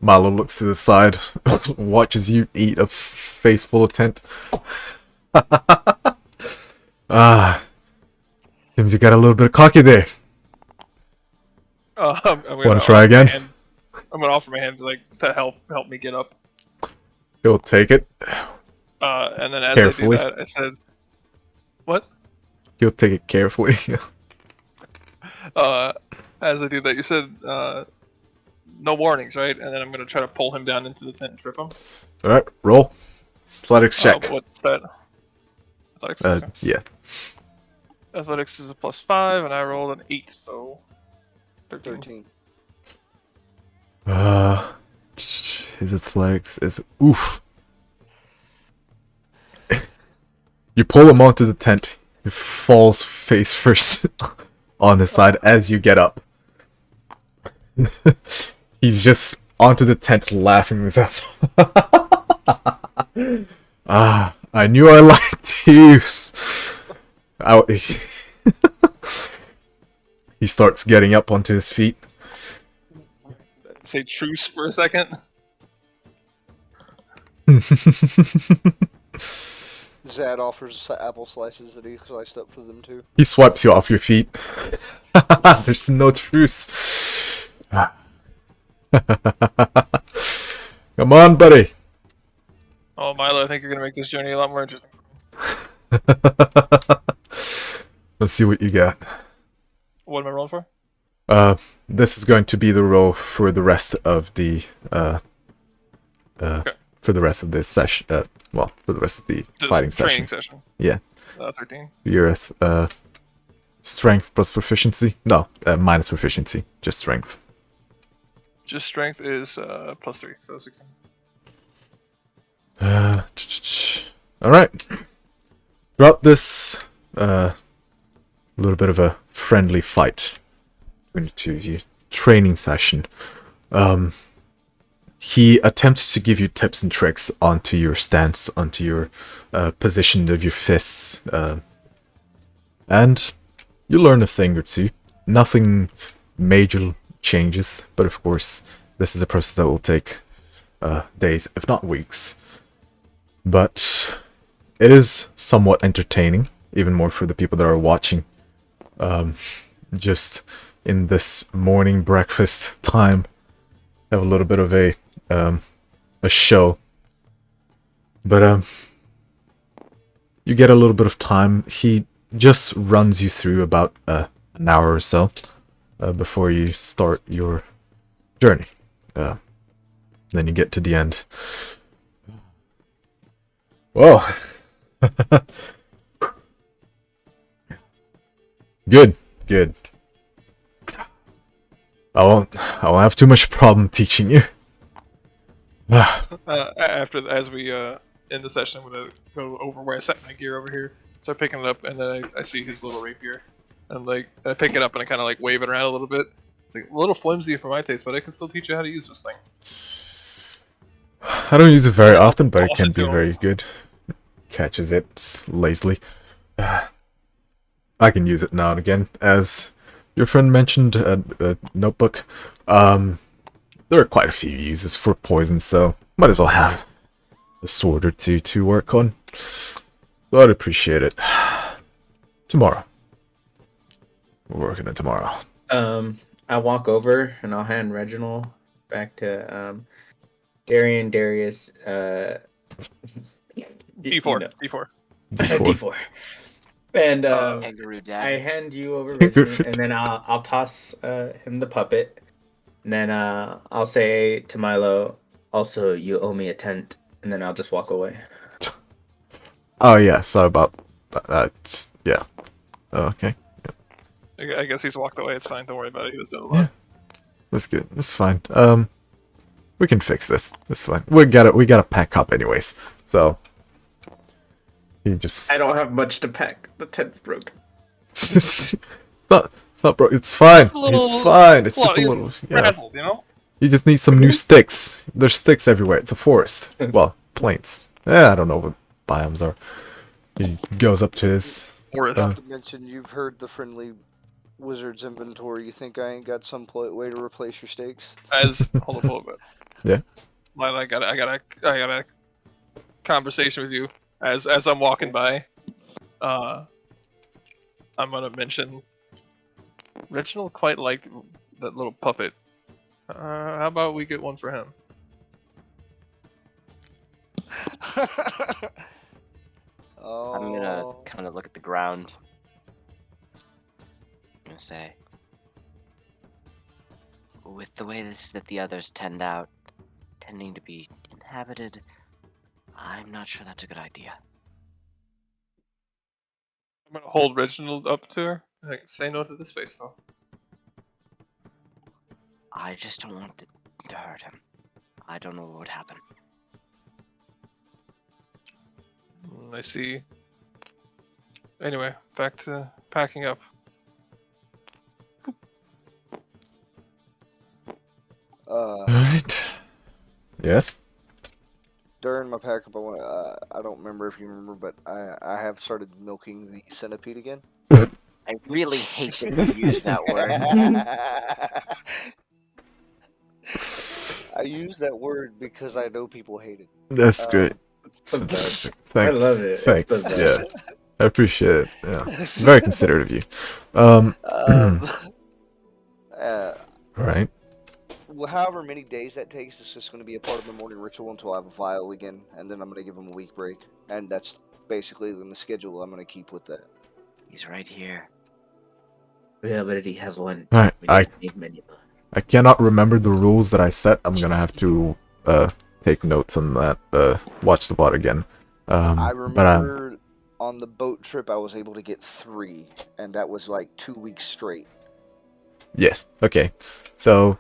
Milo looks to the side, watches you eat a face full of tent. Seems you got a little bit of cocky there. Want to try again? I'm gonna offer my hand to help me get up. He'll take it. And then as carefully. I do that, I said, "What?" He'll take it carefully. As I do that, you said, "No warnings, right?" And then I'm gonna try to pull him down into the tent and trip him. All right, roll. Athletics check. What's that? Athletics. Okay. Yeah. Athletics is a +5, and I rolled an 8, so 13. His athletics is oof. You pull him onto the tent. He falls face first on his side as you get up. He's just onto the tent laughing his ass off. I knew I liked you. He starts getting up onto his feet. Say truce for a second. Zad offers apple slices that he sliced up for them too. He swipes you off your feet. There's no truce. Come on, buddy. Oh, Milo, I think you're gonna make this journey a lot more interesting. Let's see what you got. What am I rolling for? This is going to be the roll for the rest of the Okay. for the rest of this session. Well, for the rest of the fighting training session. session. Yeah. 13. You're at strength plus proficiency. No, minus proficiency. Just strength. Just strength is +3, so 16. All right. Throughout this little bit of a friendly fight between the two of you, training session, he attempts to give you tips and tricks onto your stance, onto your position of your fists, and you learn a thing or two. Nothing major changes, but of course, this is a process that will take days, if not weeks. But it is somewhat entertaining, even more for the people that are watching. Just in this morning breakfast time, have a little bit of a show. But you get a little bit of time. He just runs you through about an hour or so before you start your journey. Then you get to the end. Whoa. Good. I won't have too much problem teaching you. As we end the session, I'm gonna go over where I set my gear over here. Start picking it up, and then I see his little rapier. And I pick it up and I kind of wave it around a little bit. It's a little flimsy for my taste, but I can still teach you how to use this thing. I don't use it very often, but it can be very good. Catches it lazily. I can use it now and again. As your friend mentioned, a notebook. There are quite a few uses for poison, so might as well have a sword or two to work on. So I'd appreciate it. Tomorrow. We're working it tomorrow. I walk over and I'll hand Reginald back to Darius. D4. D4. And Kangaroo I dad. hand you over Reginald, and then I'll toss him the puppet. And then I'll say to Milo, also, you owe me a tent. And then I'll just walk away. Oh yeah, sorry about that. Yeah. Okay. I guess he's walked away. It's fine. Don't worry about it. He was in a lot. Yeah. That's good. That's fine. We can fix this. It's fine. We gotta pack up anyways. So you just I don't have much to pack. The tent's broken. it's not bro. It's fine. Just a little- It's fine. It's just a Well, little. Yeah. Frazzled, you know? You just need some new sticks. There's sticks everywhere. It's a forest. Well, plains. I don't know what biomes are. He goes up to his. Or Uh, Not to mention, you've heard the friendly wizard's inventory. You think I ain't got some way to replace your steaks? hold up a little bit. Yeah. Lila, I got a conversation with you as I'm walking by. I'm gonna mention Reginald quite liked that little puppet. How about we get one for him? Oh. I'm gonna kind of look at the ground. I'm gonna say, with the way that the others tending to be inhabited, I'm not sure that's a good idea. I'm gonna hold Reginald up to her. Like, say no to the space though. I just don't want to hurt him. I don't know what would happen. I see. Anyway, back to packing up. Alright. Yes? During my pack up, I don't remember if you remember, but I have started milking the centipede again. I really hate that you use that word. I use that word because I know people hate it. That's Um, great. It's the best. fantastic. Thanks. I love it. It's Thanks. the Yeah. best. I appreciate it. Yeah. Very considerate of you. Right. Well, however many days that takes, it's just going to be a part of the morning ritual until I have a vial again, and then I'm going to give him a week break, and that's basically then the schedule I'm going to keep with that. He's right here. We already have one. Alright. We don't need many more. I cannot remember the rules that I set. I'm gonna have to take notes on that. Watch the bot again. I But remember on the boat trip I was able to get 3, and that was like 2 weeks straight. yes. Okay. So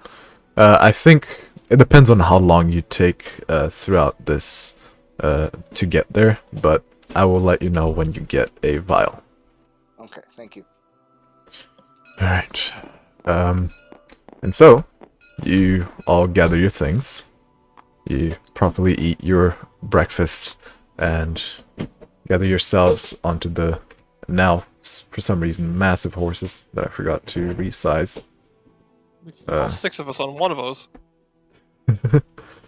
I think it depends on how long you take throughout this to get there. But I will let you know when you get a vial. Okay, thank you. All right. And so you all gather your things. You properly eat your breakfast and gather yourselves onto the now, for some reason, massive horses that I forgot to resize. All 6 of us on one of those.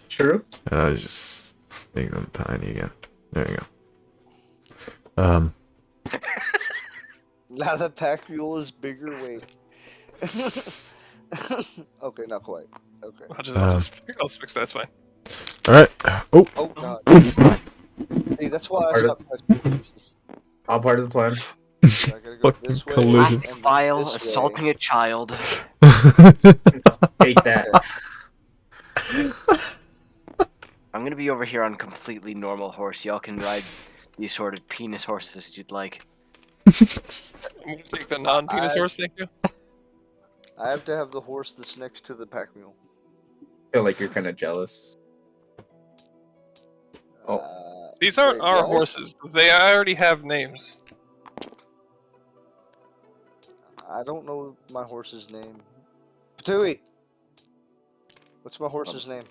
True. And I was just make them tiny again. There you go. Now the pack mule is bigger, wait. Okay, not quite. Okay. I'll just fix that. It's fine. All right. Oh. Oh god. Hey, that's why I Part of- stopped touching pieces. All part of the plan. I gotta go Fucking this way. collision. Plastic and vial, this way. assaulting a child. Take that. I'm gonna be over here on completely normal horse. Y'all can ride these sort of penis horses you'd like. I'm gonna take the non-penis I- horse, thank you. I have to have the horse that's next to the pack mule. I feel like you're kind of jealous. Oh. These aren't wait, our what? horses. They already have names. I don't know my horse's name. Patooey! What's my horse's name?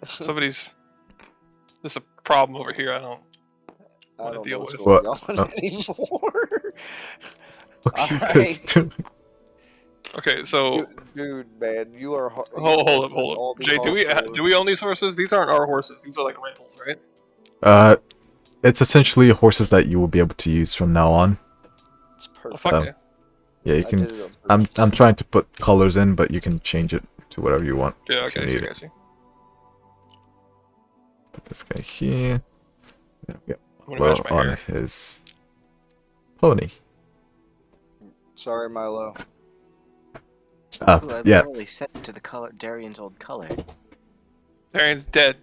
Somebody's... There's a problem over here. I don't I don't deal know what's with. going on anymore. What you Alright. guys doing? Okay, so Dude, man, you are. hold up. Jay, do we own these horses? These aren't our horses. These are like rentals, right? It's essentially horses that you will be able to use from now on. It's Oh, perfect. fuck yeah. Yeah, you I can. did it on purpose. I'm trying to put colors in, but you can change it to whatever you want. Yeah, if you okay, need I it. got you. Put this guy here. Yeah. I'm gonna match Well, my on hair. his pony. Sorry, Milo. Ooh, I Yeah. barely set to the color Darian's old color. Darian's dead.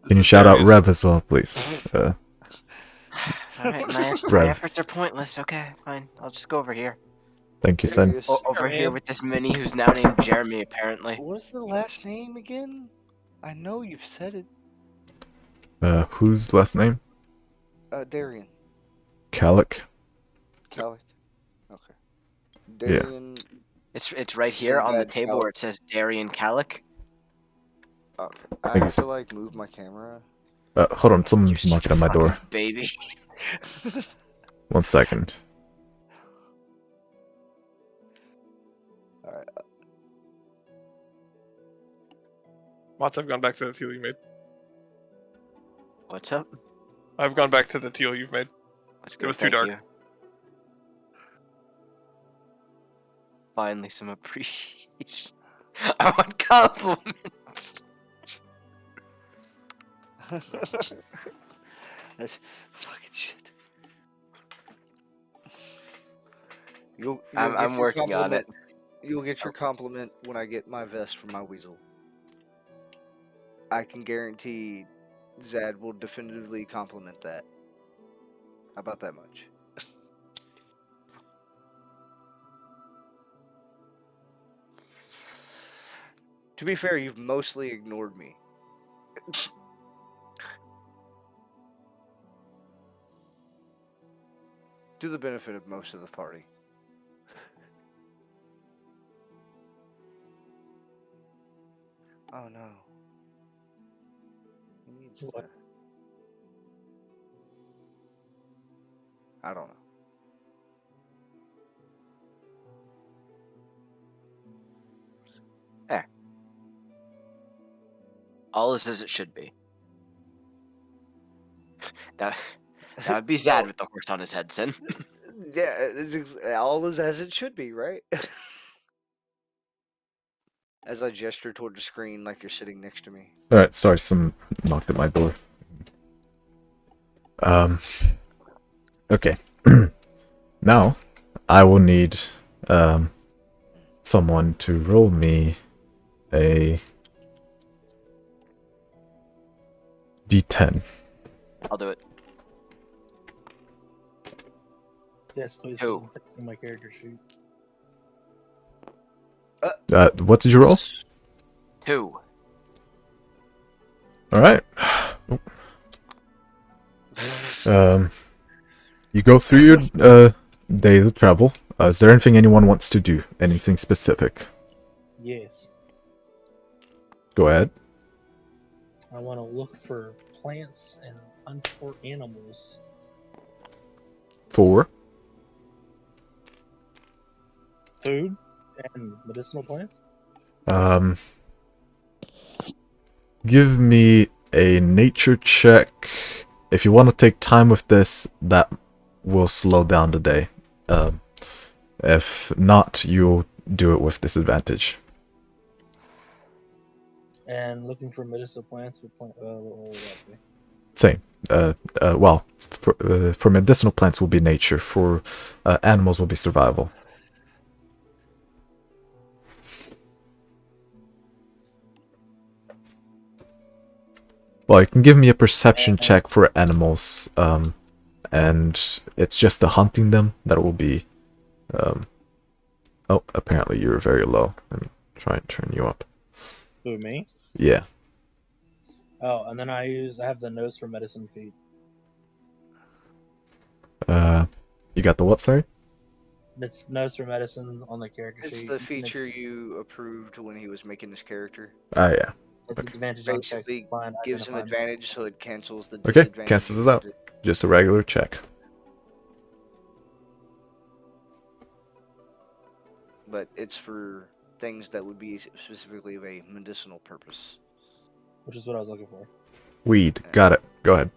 This Can you is shout out Darius. Rev as well, please? Alright, my Rev. efforts are pointless. Okay, fine. I'll just go over here. Thank you, son. Darius, Over here man. with this mini who's now named Jeremy, apparently. what's the last name again? I know you've said it. Whose last name? Darian. Calic. Calic. Okay. Yeah. Darian. It's right here on the Sinbad table where Calic. it says Darian Calic. Okay. I Thank have you, to like move my camera. Hold on, You someone's knocking on my door. fucking baby. 1 second. Alright. Mots, I've gone back to the teal you made. What's up? I've gone back to the teal you've made. That's It good. was too Thank dark. you. Finally, some appreciation. I want compliments. That's fucking shit. You'll I'm get your working on it. You'll get your compliment when I get my vest for my weasel. I can guarantee Zad will definitively compliment that. How about that much? To be fair, you've mostly ignored me. To the benefit of most of the party. Oh no. He needs What? to... I don't know. All is as it should be. That would be Zad with the horse on his head, Sin. Yeah, all is as it should be, right? As I gesture toward the screen like you're sitting next to me. Alright, sorry, someone knocked at my door. Okay. Now, I will need, someone to roll me a D10. I'll do it. Yes, please. Who? I'm fixing my character sheet. What did you roll? 2. Alright. You go through your days of travel. Is there anything anyone wants to do? Anything specific? Yes. Go ahead. I want to look for plants and hunt for animals. 4. Food and medicinal plants. Give me a nature check. If you want to take time with this, that will slow down the day. If not, you'll do it with disadvantage. And looking for medicinal plants with plant. What will that be? Same. Well, for medicinal plants will be nature. For animals will be survival. Well, you can give me a perception check for animals, and it's just the hunting them that will be. Oh, apparently you're very low. Let me try and turn you up. Who, me? Yeah. Oh, and then I have the nose for medicine feet. You got the what, sorry? It's nose for medicine on the character It's sheet. the feature you approved when he was making his character. Ah, yeah. It's advantage on checks. Basically Fine, gives him identify. advantage, so it cancels the Okay, disadvantage. cancels it out. Just a regular check. But it's for things that would be specifically of a medicinal purpose. Which is what I was looking for. Weed. Got it. Go ahead.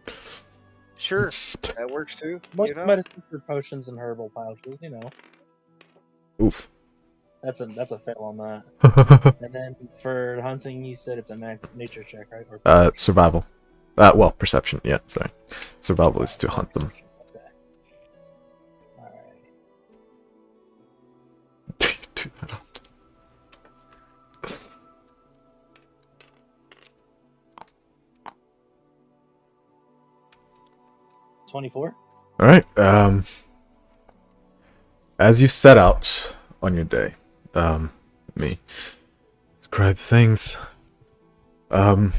Sure, that works too. What You know? medicine for potions and herbal pouches, you know. Oof. That's a fail on that. And then for hunting, you said it's a nature check, right? Or perception? Survival. Well, perception. Yeah, sorry. Survival is to hunt them. Okay. Alright. Do that often. 24. All right. As you set out on your day, let me describe things. The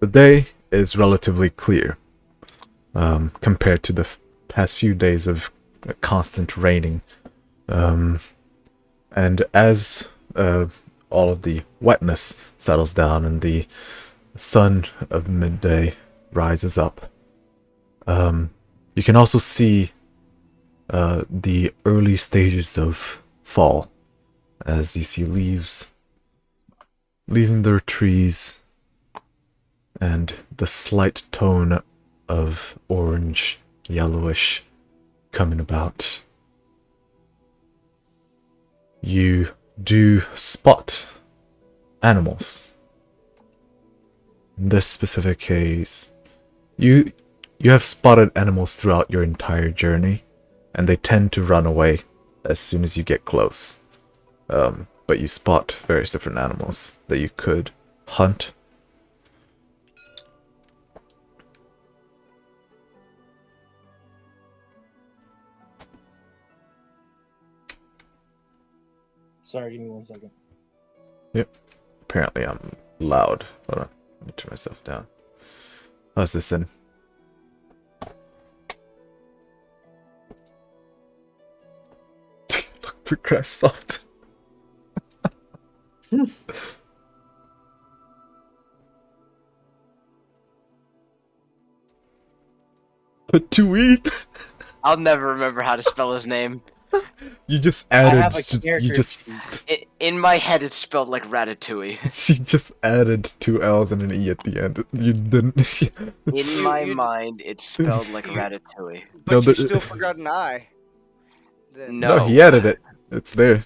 day is relatively clear, compared to the past few days of constant raining. And as all of the wetness settles down and the sun of the midday rises up, you can also see the early stages of fall, as you see leaves leaving their trees and the slight tone of orange, yellowish coming about. You do spot animals. In this specific case, you have spotted animals throughout your entire journey, and they tend to run away as soon as you get close. But you spot various different animals that you could hunt. Sorry, give me 1 second. Yep. Apparently I'm loud. Hold on. Let me turn myself down. How's this in? Look for grass soft. But to eat. I'll never remember how to spell his name. You just have a added. You character just. In my head, it's spelled like Ratatouille. She just added 2 L's and an E at the end. You didn't. In my mind, it's spelled like Ratatouille. But No, you the- still forgot an I. Then No. No, he added it. It's there.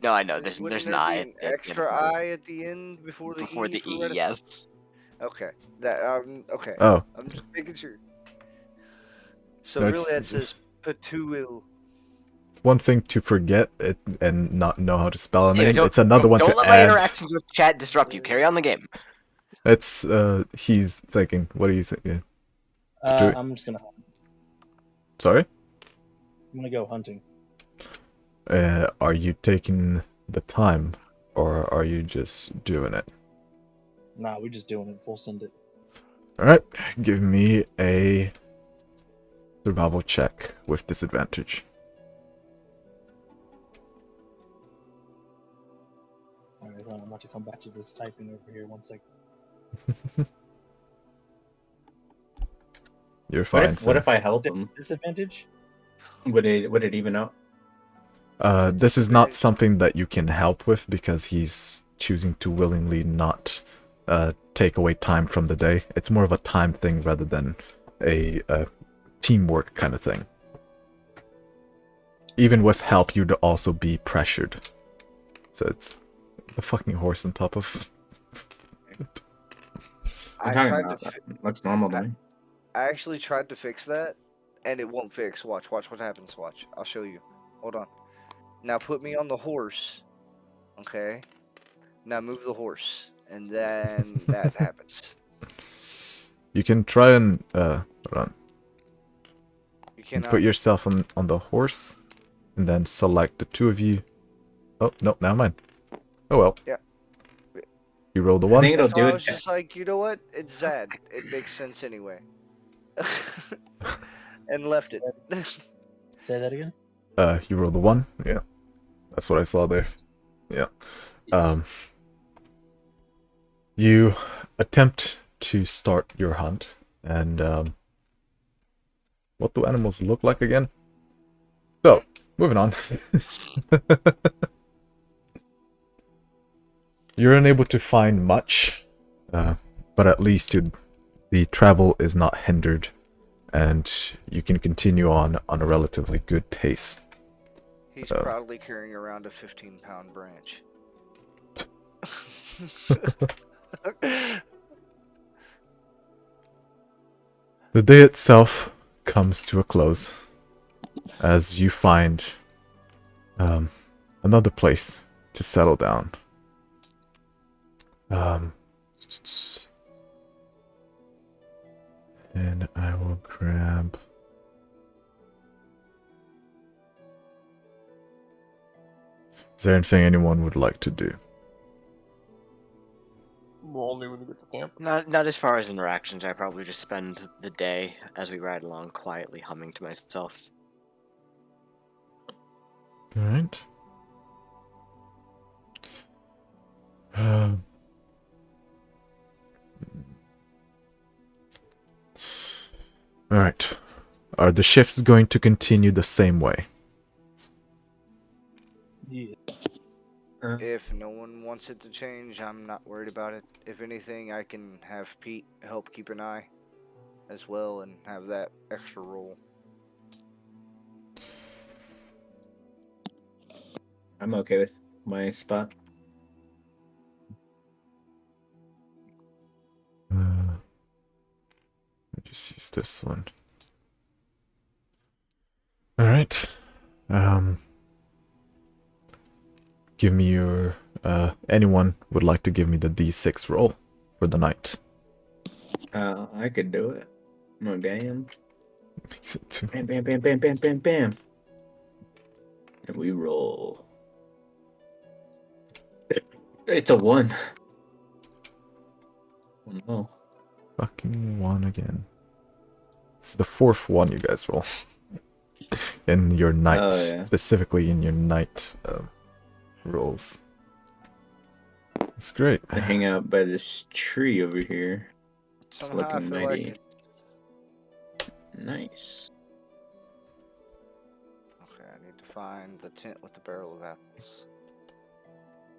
No, I know. There's wouldn't an there I. be an extra I at the end before the Before E? the for E, Ratatouille? yes. Okay. Okay. Oh, I'm just making sure. So No, really, it's- that says Patuil. it's one thing to forget it and not know how to spell a Anyway, name. It's another one don't to let my add. interactions with chat disrupt you. Carry on the game. It's he's thinking. What are you thinking? Do it. I'm just gonna hunt. Sorry. I'm gonna go hunting. Are you taking the time, or are you just doing it? Nah, we're just doing it. Full send it. All right. Give me a survival check with disadvantage. Alright, hold on, I'm about to come back to this typing over here. 1 second. You're What fine. if, what if I help him? Disadvantage? Would it even out? This is not something that you can help with because he's choosing to willingly not take away time from the day. It's more of a time thing rather than a teamwork kind of thing. Even with help, you'd also be pressured. So it's the fucking horse on top of... I I'm talking tried about to. that. Looks normal to me. I actually tried to fix that, and it won't fix. Watch what happens. Watch. I'll show you. Hold on. Now put me on the horse. Okay. Now move the horse, and then that happens. You can try and... hold on. You You can cannot. put yourself on the horse, and then select the 2 of you. Oh, no, never mind. Oh well. Yeah. You rolled a I 1. think it'll That's do why I it. was just like, you know what? It's Zad. It makes sense anyway. And left it. Say that again? You rolled a 1? Yeah. That's what I saw there. Yeah. Yes. You attempt to start your hunt, and what do animals look like again? So, moving on. You're unable to find much, but at least the travel is not hindered, and you can continue on a relatively good pace. He's proudly carrying around a 15-pound branch. The day itself comes to a close as you find another place to settle down. And I will grab. Is there anything anyone would like to do? Well, only when we get to camp. Not as far as interactions. I probably just spend the day as we ride along, quietly humming to myself. All right. All right. Are the shifts going to continue the same way? Yeah. If no one wants it to change, I'm not worried about it. If anything, I can have Pete help keep an eye as well and have that extra role. I'm okay with my spot. Let me just use this one. All right. Give me your. Anyone would like to give me the D6 roll for the night? I could do it. No damn. Makes it two. Bam, bam, bam, bam, bam, bam, bam. And we roll. It's a 1. Oh no. Fucking one again. It's the 4th one you guys roll. In your night, Oh, yeah. specifically in your night rolls. It's great. I hang out by this tree over here. Somehow I looking feel mighty. like it's... Nice. Okay, I need to find the tent with the barrel of apples.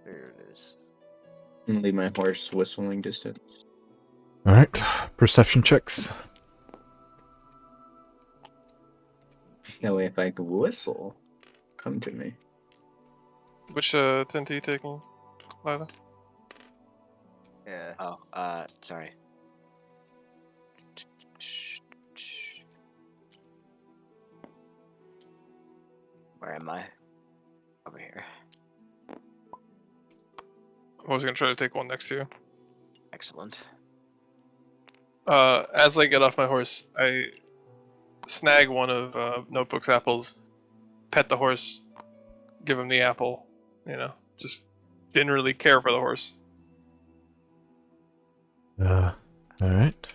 There it is. And leave my horse whistling distance. All right, perception checks. That way, if I could whistle, come to me. Which tent are you taking, Lila? Yeah. Oh, sorry. Where am I? Over here. I was gonna try to take one next to you. Excellent. As I get off my horse, I snag one of Notebook's apples, pet the horse, give him the apple. You know, just didn't really care for the horse. All right.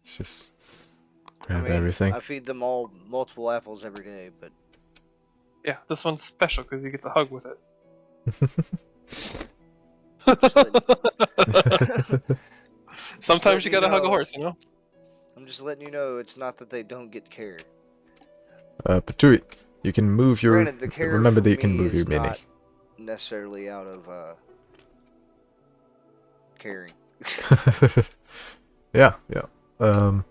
Just grab everything. I feed them all multiple apples every day, but Yeah, this one's special because he gets a hug with it. Sometimes you letting you gotta hug a know. horse, you know? I'm just letting you know it's not that they don't get care. Patui, you can move your. Granted, the care Remember for that you can me move your is mini. not necessarily out of caring. Yeah. All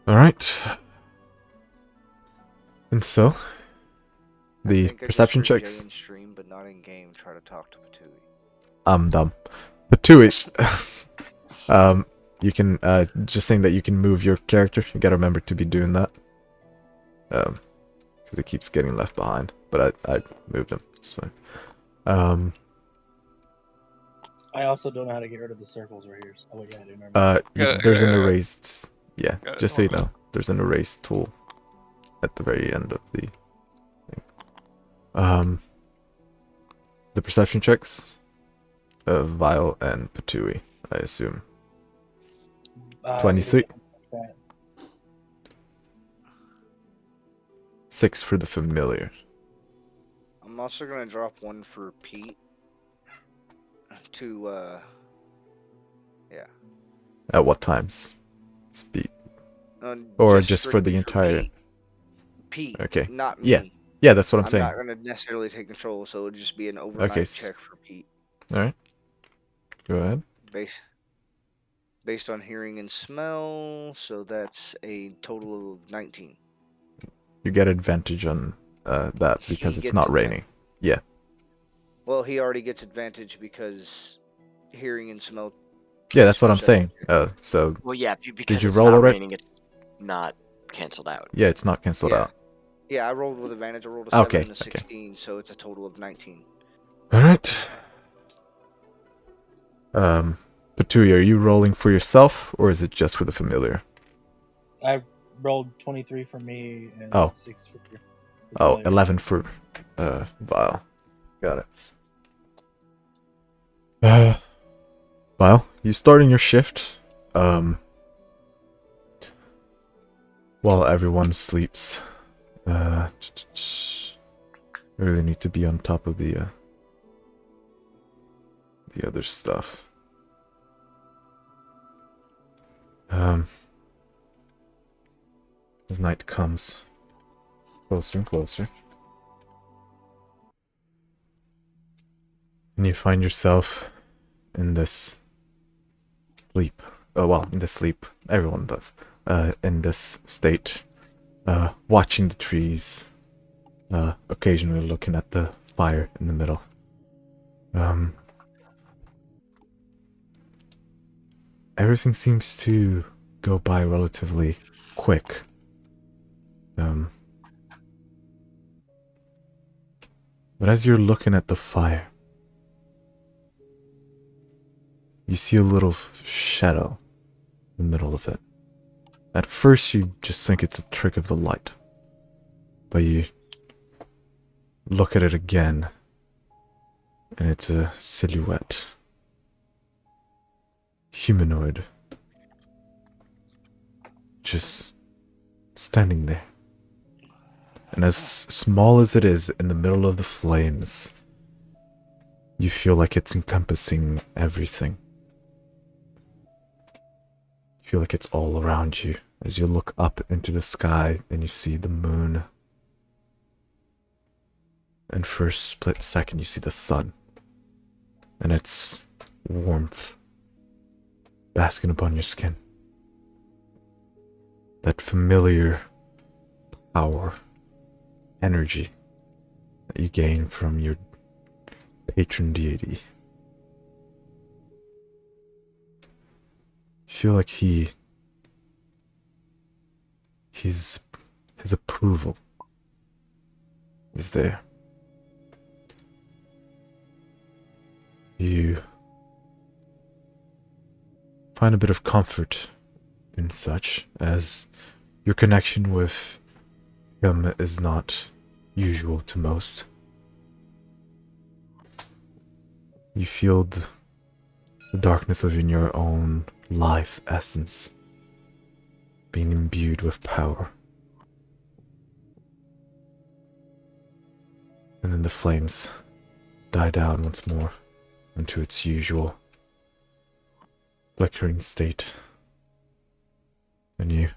right. And so, the perception checks. In stream, but not in game. Try to talk to Patui. I'm dumb. Patui, you can just saying that you can move your character. You gotta remember to be doing that. Because it keeps getting left behind. But I moved him. It's fine. I also don't know how to get rid of the circles right here. Oh, yeah, I do remember. There's an erased. Yeah, Got it, just so you hold on. know, there's an erase tool at the very end of the thing. The perception checks of Vile and Patui, I assume. 23. 6 for the familiar. I'm also gonna drop one for Pete. To yeah. At what times? Speed. Or just for the strictly entire. Pete. Okay. Not me. Yeah. Yeah, that's what I'm I'm saying. not gonna necessarily take control, so it'll just be an overnight Okay, check for Pete. Alright. Go ahead. Based on hearing and smell, so that's a total of 19. You get advantage on that because He it's gets not advantage. raining. Yeah. Well, he already gets advantage because hearing and smell. Yeah, that's what I'm perception. saying. So Well, yeah, because you it's roll not already? raining, it's not canceled out. yeah, it's not cancelled Yeah. out. Yeah, I rolled with advantage. I rolled a 7 Okay, and a okay. 16, so it's a total of 19. All right. Patui, are you rolling for yourself or is it just for the familiar? I rolled 23 for me and Oh. 6 for the Oh, familiar. 11 for Vile. Got it. Vile, you starting your shift. While everyone sleeps. I really need to be on top of the other stuff. As night comes closer and closer, and you find yourself in this sleep. Oh well, in this sleep, everyone does. In this state, watching the trees, occasionally looking at the fire in the middle. Everything seems to go by relatively quick. But as you're looking at the fire, you see a little shadow in the middle of it. At first, you just think it's a trick of the light. But you look at it again, and it's a silhouette. Humanoid. Just standing there. And as small as it is in the middle of the flames, you feel like it's encompassing everything. You feel like it's all around you as you look up into the sky and you see the moon. And for a split second, you see the sun. And its warmth basking upon your skin. That familiar power, energy that you gain from your patron deity. You feel like his approval is there. You find a bit of comfort in such, as your connection with him is not usual to most. You feel the darkness of your own life's essence being imbued with power. And then the flames die down once more into its usual flickering state. And you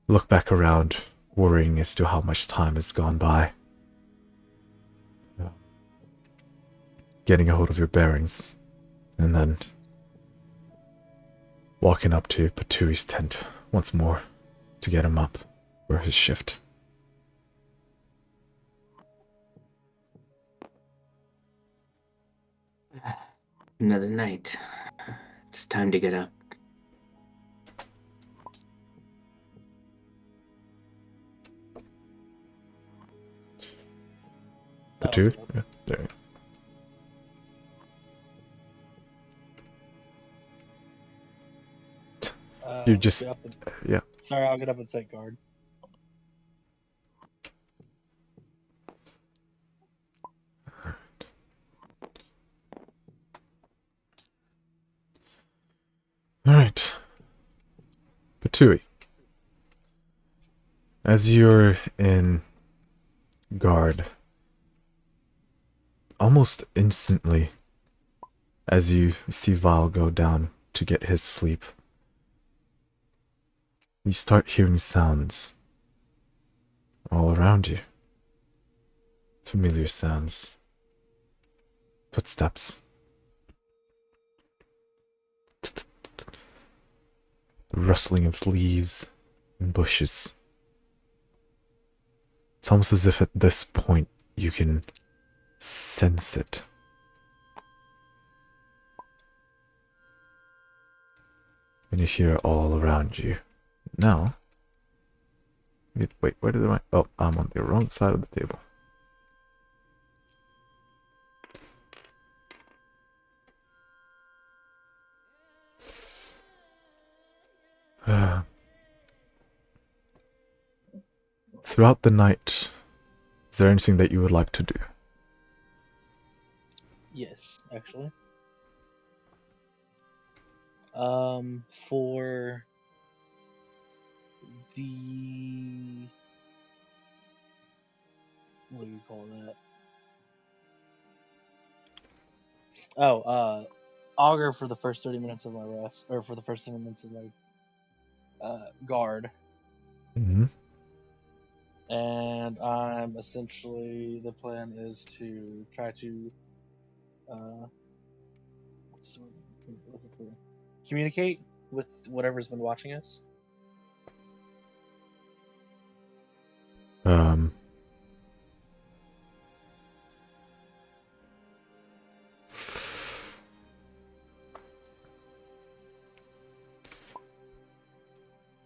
look back around, worrying as to how much time has gone by. Getting a hold of your bearings, and then walking up to Patui's tent once more to get him up for his shift. Another night. It's time to get up. Patui? Yeah, there. You just... get up and- yeah. Sorry, I'll get up and set guard. Alright. Patui. As you're in guard, almost instantly, as you see Val go down to get his sleep, you start hearing sounds all around you. Familiar sounds. Footsteps. Rustling of leaves and bushes. It's almost as if at this point you can sense it And you hear all around you. Now, wait, where did I? Oh, I'm on the wrong side of the table. Throughout the night, is there anything that you would like to do? Yes, actually. For the what do you call that? Oh, auger for the first 30 minutes of my rest, or for the first 30 minutes of my guard. Mm-hmm. And I'm essentially, the plan is to try to what's the word I'm looking for? Communicate with whatever's been watching us.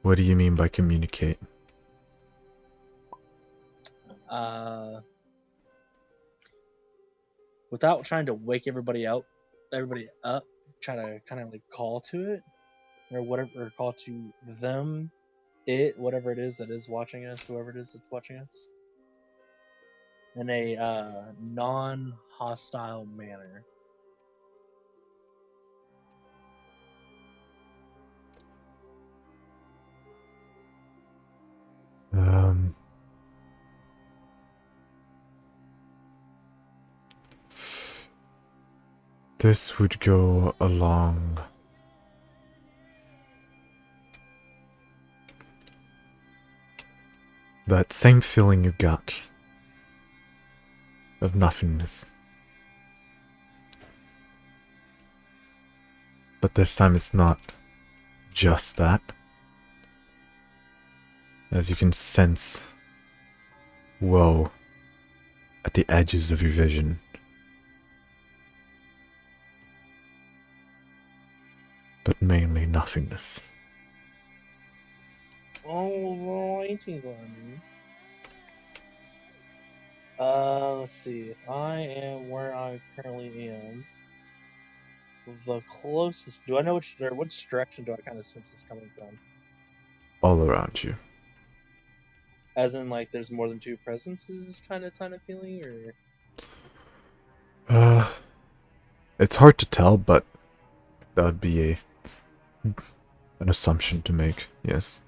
What do you mean by communicate? Without trying to wake everybody up, try to kind of like call to it, or whatever, or call to them, whatever it is that is watching us, whoever it is that's watching us, in a non-hostile manner. This would go along that same feeling you got of nothingness. But this time it's not just that. As you can sense woe at the edges of your vision. But mainly nothingness. Alrighty then. Let's see. If I am where I currently am, the closest. Do I know which direction do I kind of sense this coming from? All around you. As in, like, there's more than two presences, kind of feeling, or It's hard to tell, but that would be an assumption to make, yes.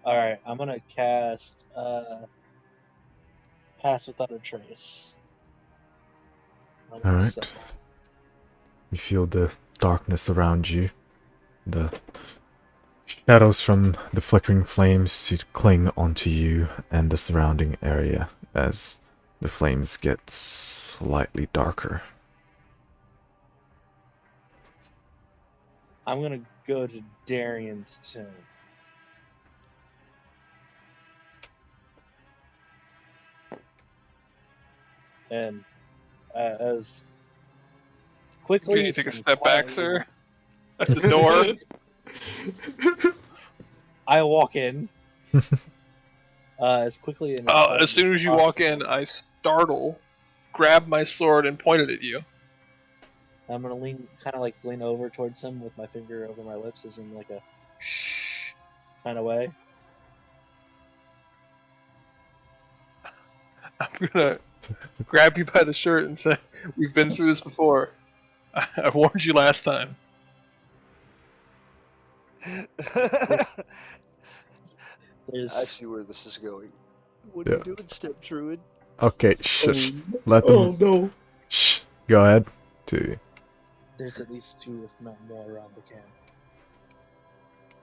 Alright, I'm gonna cast Pass Without a Trace. Alright. You feel the darkness around you. The shadows from the flickering flames cling onto you and the surrounding area as the flames get slightly darker. I'm gonna go to Darian's tomb. And as quickly, You need to take a and step back, quietly, sir. That's a door. I walk in. As quickly and quietly As soon as you possible. walk in, I startle, grab my sword, and point it at you. I'm gonna lean over towards him with my finger over my lips, as in like a shh kind of way. I'm gonna grab you by the shirt and say, "We've been through this before. I warned you last time." I There's see where this is going. What are Yeah. you doing, Step Druid? Okay, shush. Let them... no. Shh. Go ahead. there's at least two, if not more, around the camp.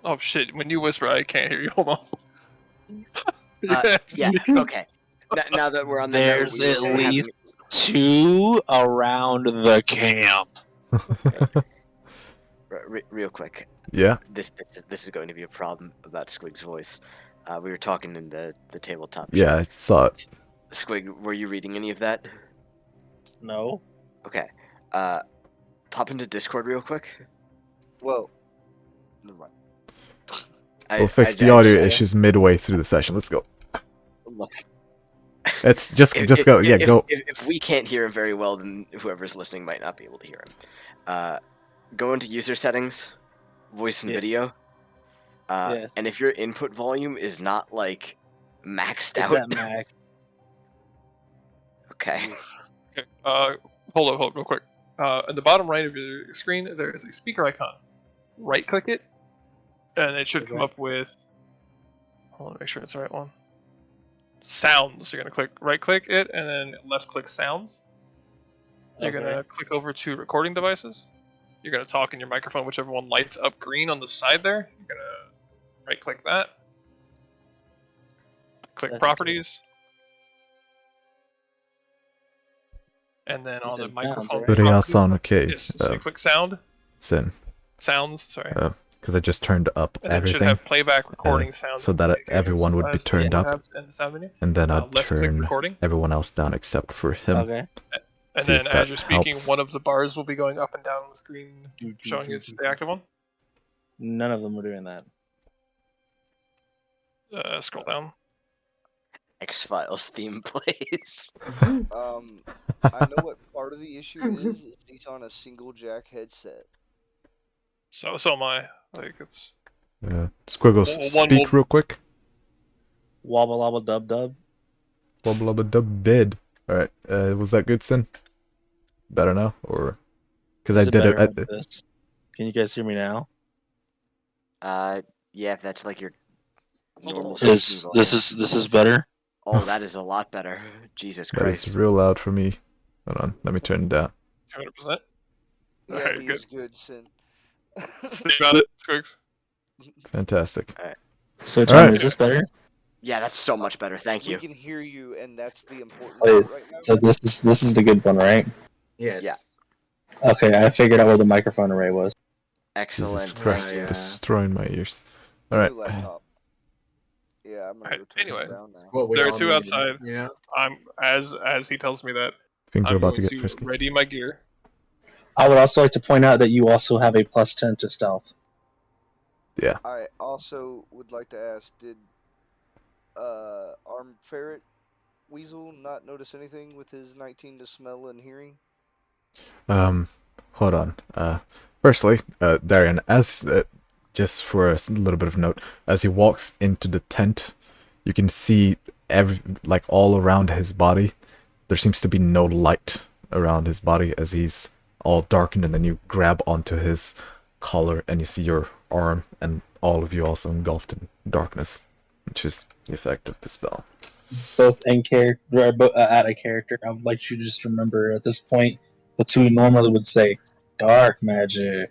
Oh shit! When you whisper, I can't hear you. Hold on. Yeah, Speak. okay. Now that we're on the note, There's we at will have least two around the camp. real quick. Yeah? This is going to be a problem about Squig's voice. We were talking in the tabletop Yeah, chat. I saw it. Squig, were you reading any of that? No. Okay. Pop into Discord real quick. Well, never mind. We'll fix the audio issues midway through the session. Let's go. Look, It's just go. Yeah, go. If we can't hear him very well, then whoever's listening might not be able to hear him. Go into user settings, voice and Yeah. video. Yes. And if your input volume is not like maxed It's out, at max. okay. Okay. Hold up, real quick. At the bottom right of your screen, there is a speaker icon. Right-click it, and it should come Okay. up with. Hold on, make sure it's the right one. Sounds. You're gonna right-click it, and then left-click sounds. You're gonna click over to recording devices. You're gonna talk in your microphone, whichever one lights up green on the side there. You're gonna right-click that. Click That's properties. And then You on the said sounds, microphone right? Video properties, sound okay. yes, so you click sound, It's in. sounds, sorry. Because I just turned up And then it should everything have playback recording sounds. so that everyone would be turned up, in the sound menu. and then I'd Left click turn recording. everyone else down except for him. Okay. And See then if as that you're speaking, helps. one of the bars will be going up and down on the screen, showing it's the active one. None of them are doing that. Scroll down. X-Files theme plays. I know what part of the issue is he's on a single jack headset. So am I. Like it's. Squiggles, One speak will- real quick. Wobble wobble dub dub. Blah blah dub dead. All right. Was that good, Sin? Better now, or because I Is it did better it? like this? Can you guys hear me now? Yeah, if that's like your normal. This is better. Oh, that is a lot better. Jesus That is Christ. real loud for me. Hold on, let me turn it down. 200%. Yeah, Alright, he's good, Sin. Think about it, Squigs. Fantastic. So Tom, Alright. is this better? Yeah, that's so much better. Thank you. We can hear you, and that's the important Wait, part right now. So this is the good one, right? Yes. Yeah. Okay, I figured out where the microphone array was. Excellent. Jesus Christ, Thank you. destroying my ears. New All right. laptop. Yeah, I'm gonna go turn Anyway. this down now. What we There are all two needed, outside. You know? I'm as he tells me that. Things are I'm about to going get to frisky. ready my gear. I would also like to point out that you also have a +10 to stealth. Yeah. I also would like to ask, did Armed Ferret Weasel not notice anything with his 19 to smell and hearing? Hold on. Firstly, Darian, as just for a little bit of note, as he walks into the tent, you can see all around his body. There seems to be no light around his body as he's all darkened, and then you grab onto his collar and you see your arm, and all of you also engulfed in darkness, which is the effect of the spell. Both in character, out of character. I would like you to just remember at this point, what we normally would say, dark magic.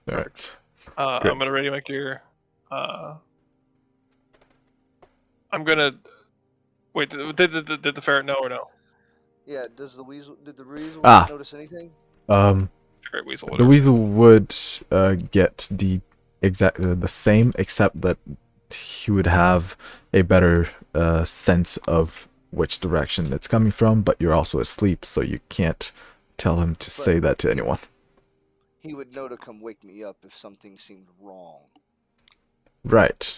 Alright. I'm gonna ready my gear. I'm gonna wait. Did the ferret know or no? Yeah, did the weasel Ah. notice anything? Ferret weasel. The Whatever. weasel would get the the same, except that he would have a better sense of which direction it's coming from, but you're also asleep, so you can't tell him to say that to anyone. He would know to come wake me up if something seemed wrong. Right.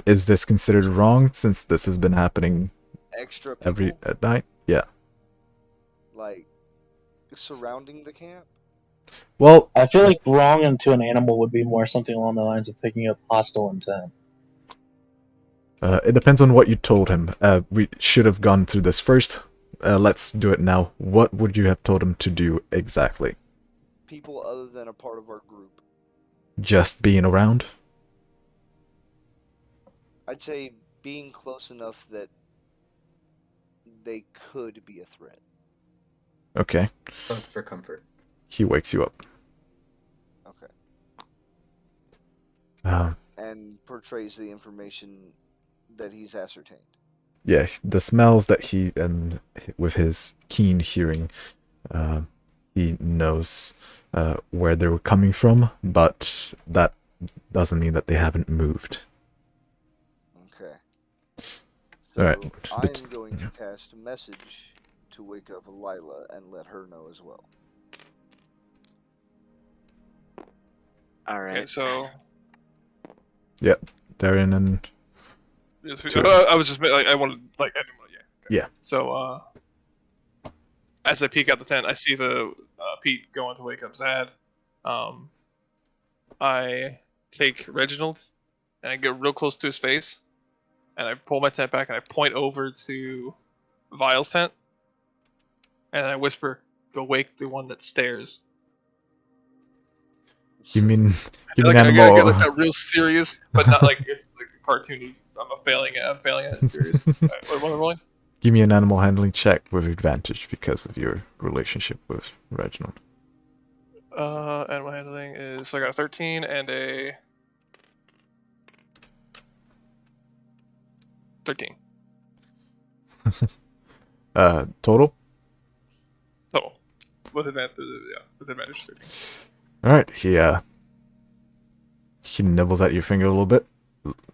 Is this considered wrong since this has been happening Extra people, at night? Yeah. like, surrounding the camp? Well, I feel like wrong into an animal would be more something along the lines of picking up hostile intent. it depends on what you told him. We should have gone through this first. Let's do it now. What would you have told him to do exactly? People other than a part of our group. Just being around? I'd say being close enough that they could be a threat. Okay. Close for comfort. He wakes you up. Okay. Um, And portrays the information that he's ascertained. yeah, the smells that and with his keen hearing, he knows where they were coming from, but that doesn't mean that they haven't moved. Okay. So Alright, I'm but- going to cast a message to wake up Lila and let her know as well. All Okay, right. so Darren and Sure. I was just like I wanted like I didn't want okay. Yeah. So as I peek out the tent, I see the Pete going to wake up Zad. I take Reginald and I get real close to his face, and I pull my tent back and I point over to Vile's tent, and I whisper, "Go wake the one that stares." you mean I animal? get like that real serious, but not like it's like cartoony. I'm failing at it serious. What am I rolling? Give me an animal handling check with advantage because of your relationship with Reginald. Animal handling is so I got a 13 and a 13 Total. total with advantage. Yeah, with advantage 13. All right. He nibbles at your finger a little bit,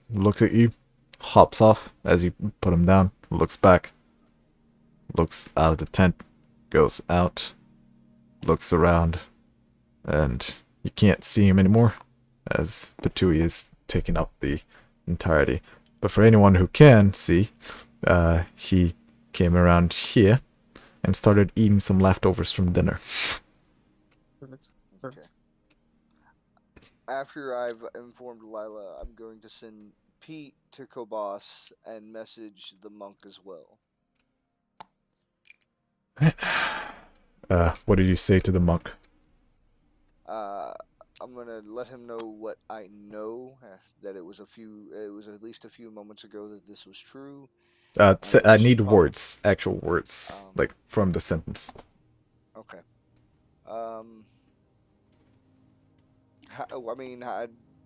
looks at you, hops off as you put him down, looks back, looks out of the tent, goes out, looks around, and you can't see him anymore as Patui is taking up the entirety. But for anyone who can see, he came around here and started eating some leftovers from dinner. Perfect. Okay. After I've informed Lila, I'm going to send Pete to Kobas and message the monk as well. What did you say to the monk? I'm gonna let him know what I know. That it was at least a few moments ago that this was true. I need words, actual words, like from the sentence. Okay.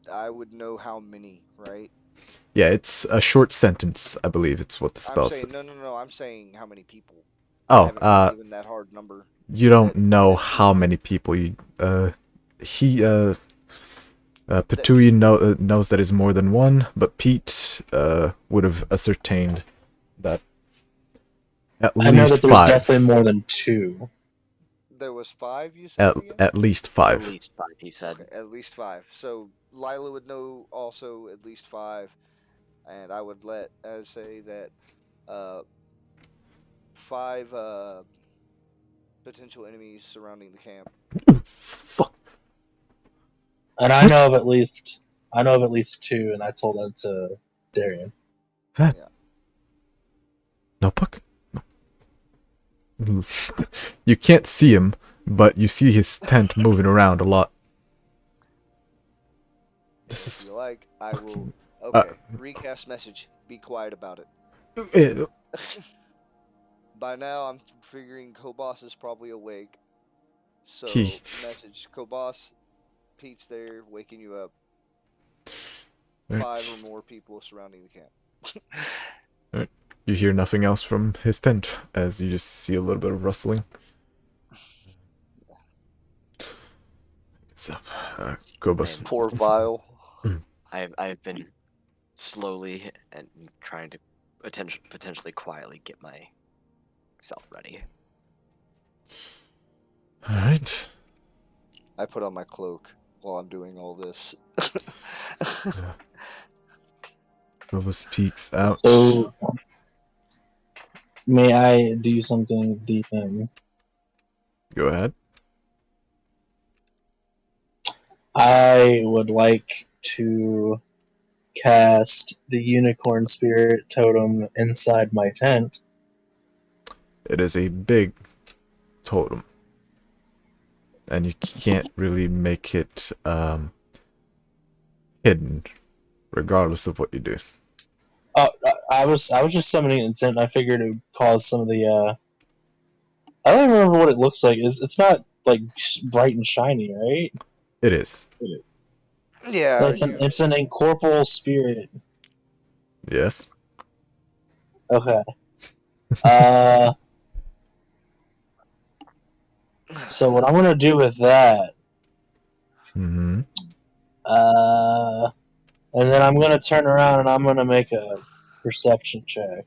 I would know how many, right? Yeah, it's a short sentence, I believe it's what the spell I'm saying says. no. I'm saying how many people. Oh, I haven't been given that hard number. You don't that- know that's how true. many people you Patui knows that is more than one, but Pete would have ascertained that at I know least that there's five. definitely more than 2. There was 5, you said? again? At least five. At least 5, he said. Okay, at least 5. So Lila would know also at least 5, and I would say that 5 potential enemies surrounding the camp. Fuck. And I What? know of at least 2, and I told that to Darian. That? Yeah. Notebook? No. You can't see him, but you see his tent moving around a lot. This If is you like, I will. Okay, recast message. Be quiet about it. By now, I'm figuring Kobas is probably awake. So, message Kobas, Pete's there, waking you up. 5 or more people surrounding the camp. You hear nothing else from his tent, as you just see a little bit of rustling. What's up? Kobas. Poor Vile. I've been slowly and trying to potentially quietly get myself ready. Alright. I put on my cloak while I'm doing all this. Kobas peeks out. So, may I do something deep in? Go ahead. I would like to cast the unicorn spirit totem inside my tent. It is a big totem. And you can't really make it hidden, regardless of what you do. Oh, I was just summoning intent. I figured it would cause some of the. I don't even remember what it looks like. It's not like bright and shiny, right? It is. Yeah, It's an incorporeal spirit. Yes. Okay. So what I'm gonna do with that, Mm-hmm. and then I'm gonna turn around and I'm gonna make a perception check.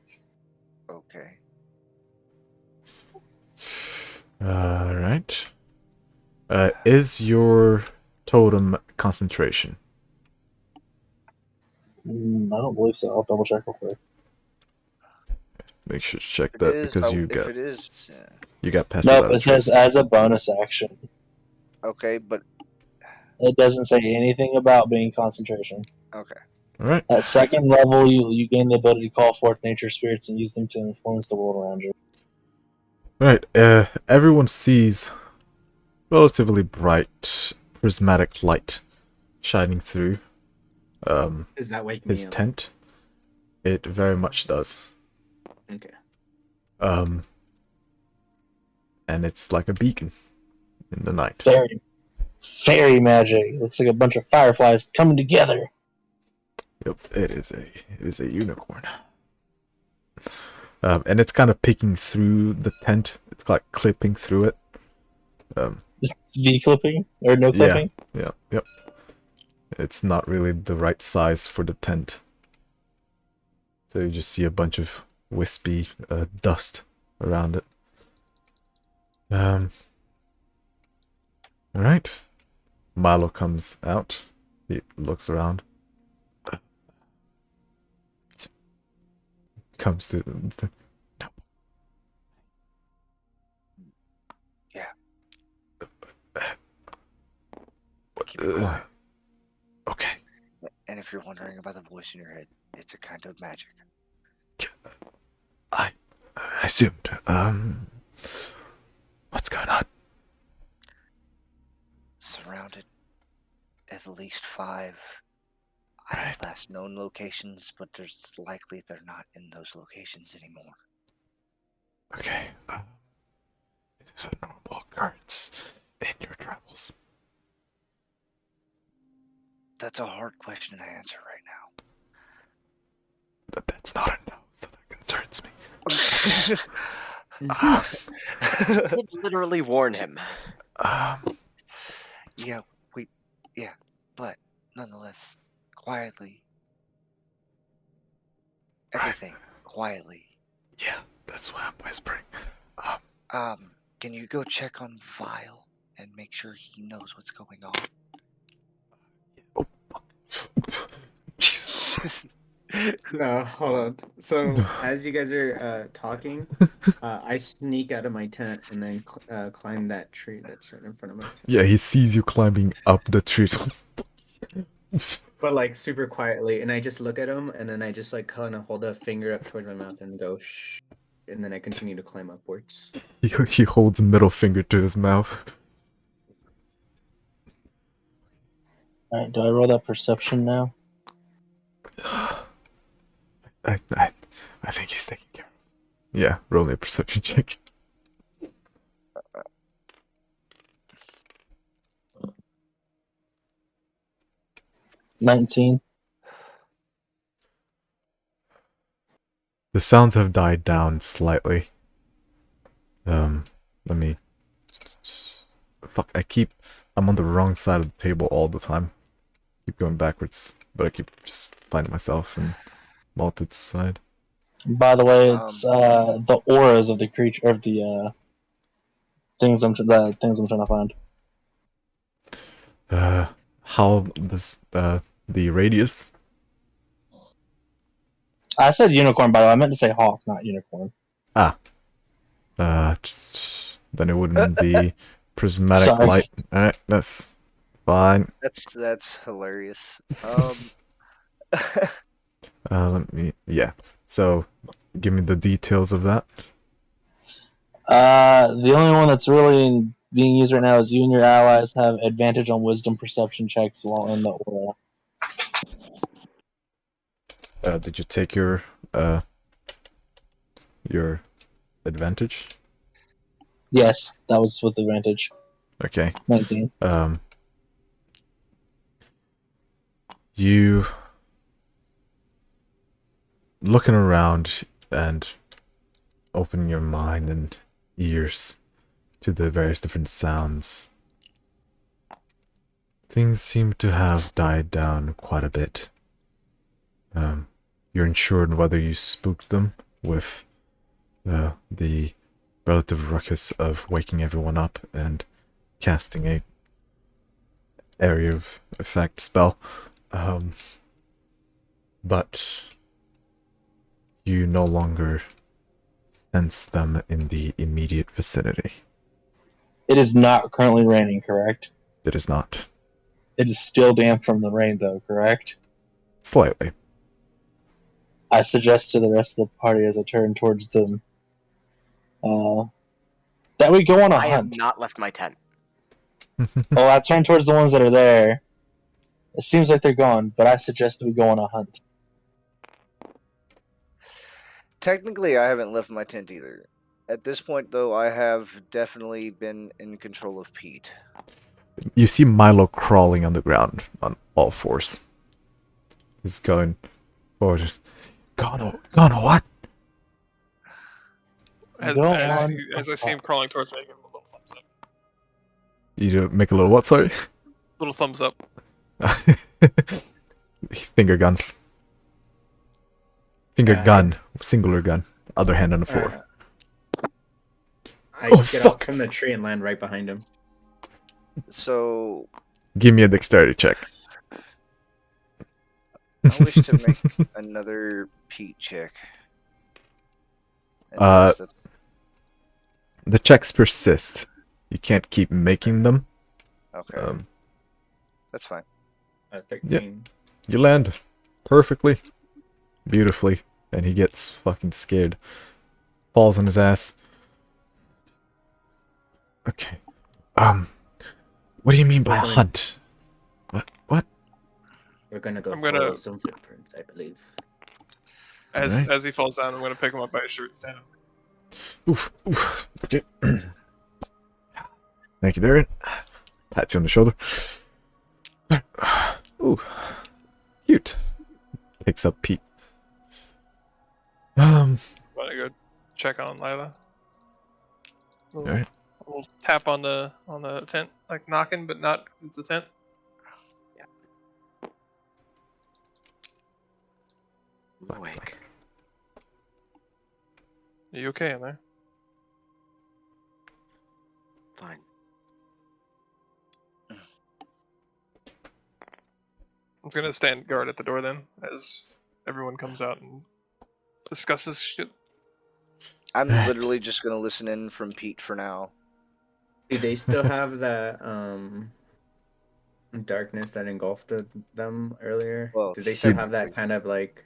Alright. Is your totem concentration? I don't believe so. I'll double check real quick. Make sure to check If that it is, because if it is, you got passed Nope, without a it says trace. as a bonus action. okay, but It doesn't say anything about being concentration. okay. Alright. At second level, you gain the ability to call forth nature spirits and use them to influence the world around you. Alright, everyone sees relatively bright prismatic light shining through Does that wake me his up? tent. It very much does. Okay. And it's like a beacon in the night. Fairy magic. Looks like a bunch of fireflies coming together. Yep, it is a unicorn. And it's kind of peeking through the tent. It's like clipping through it. V clipping or no Yeah. clipping? Yep. It's not really the right size for the tent. So you just see a bunch of wispy dust around it. Alright. Milo comes out. He looks around. Comes to no. Yeah. What, Keep it quiet. okay. And if you're wondering about the voice in your head, it's a kind of magic. I assumed. What's going on? Surrounded at least 5. I have last known locations, but there's likely they're not in those locations anymore. Okay. Is this a normal occurrence in your travels? That's a hard question to answer right now. But that's not a no, so that concerns me. I did literally warn him. Yeah, but nonetheless, quietly. Everything quietly. Yeah, that's why I'm whispering. Can you go check on Vile and make sure he knows what's going on? Oh, fuck. Jesus. No, hold on. So as you guys are talking, I sneak out of my tent and then climb that tree that's right in front of my tent. Yeah, he sees you climbing up the tree. But like super quietly, and I just look at him, and then I just like kind of hold a finger up towards my mouth and go shh, and then I continue to climb upwards. He holds a middle finger to his mouth. Alright, do I roll that perception now? I think he's taking care of it. Yeah, roll me a perception check. $19. The sounds have died down slightly. Let me... Fuck, I'm on the wrong side of the table all the time. Keep going backwards, but I keep just finding myself in Malted's side. By the way, it's the auras of the creature, of the things I'm trying to find. How does the radius? I said unicorn, by the way. I meant to say hawk, not unicorn. Then it wouldn't be prismatic Sorry. light. Alright, that's fine. That's hilarious. Yeah. So, give me the details of that. The only one that's really being used right now is you and your allies have advantage on wisdom perception checks while in the aura. Did you take your advantage? Yes, that was with advantage. Okay. 19. You looking around and opening your mind and ears to the various different sounds. Things seem to have died down quite a bit. You're unsure on whether you spooked them with the relative ruckus of waking everyone up and casting a area of effect spell. But you no longer sense them in the immediate vicinity. It is not currently raining, correct? It is not. It is still damp from the rain, though, correct? Slightly. I suggest to the rest of the party as I turn towards them that we go on a I have hunt. not left my tent. Well, I turn towards the ones that are there. It seems like they're gone, but I suggest we go on a hunt. Technically, I haven't left my tent either. At this point, though, I have definitely been in control of Pete. You see Milo crawling on the ground on all fours. He's going forward. Gono, what? As I see him crawling towards me, I give him a little thumbs up. You do make a little what, sorry? Little thumbs up. Finger guns. Finger gun. Singular gun. Other hand on the floor. I Oh, get fuck. up from the tree and land right behind him. So, Give me a dexterity check. I wish to make another Pete check. And that's- The checks persist. You can't keep making them. okay, that's fine. 13. You land perfectly, beautifully, and he gets fucking scared. Falls on his ass. Okay. What do you mean by We're going- hunt? What? We're gonna go I'm gonna- follow some footprints, I believe. As Alright. as he falls down, I'm gonna pick him up by his shirt and stand him. Oof. Okay. Thank you, Darren. Pats you on the shoulder. Ooh. Cute. Picks up Pete. Want to go check on Lila? Alright. A little tap on the tent, like knocking, but not the tent. I'm awake. Are you okay in there? Fine. I'm gonna stand guard at the door then, as everyone comes out and discusses shit. I'm Alright. literally just gonna listen in from Pete for now. Do they still have that darkness that engulfed them earlier? Well, Do they still he- have that kind of like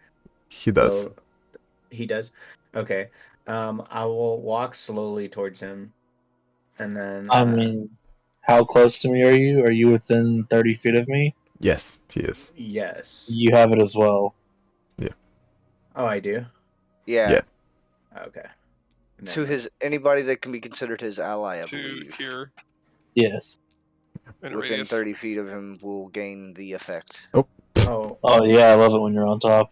He does. glow- He does? Okay. I will walk slowly towards him. And then I mean, how close to me are you? Are you within 30 feet of me? Yes, he is. yes. You have it as well. Oh, I do? Yeah. Yeah. Okay. And To then- his anybody that can be considered his ally, I To believe. here Yes. in a Within radius. 30 feet of him will gain the effect. Oh, Oh yeah, I love it when you're on top.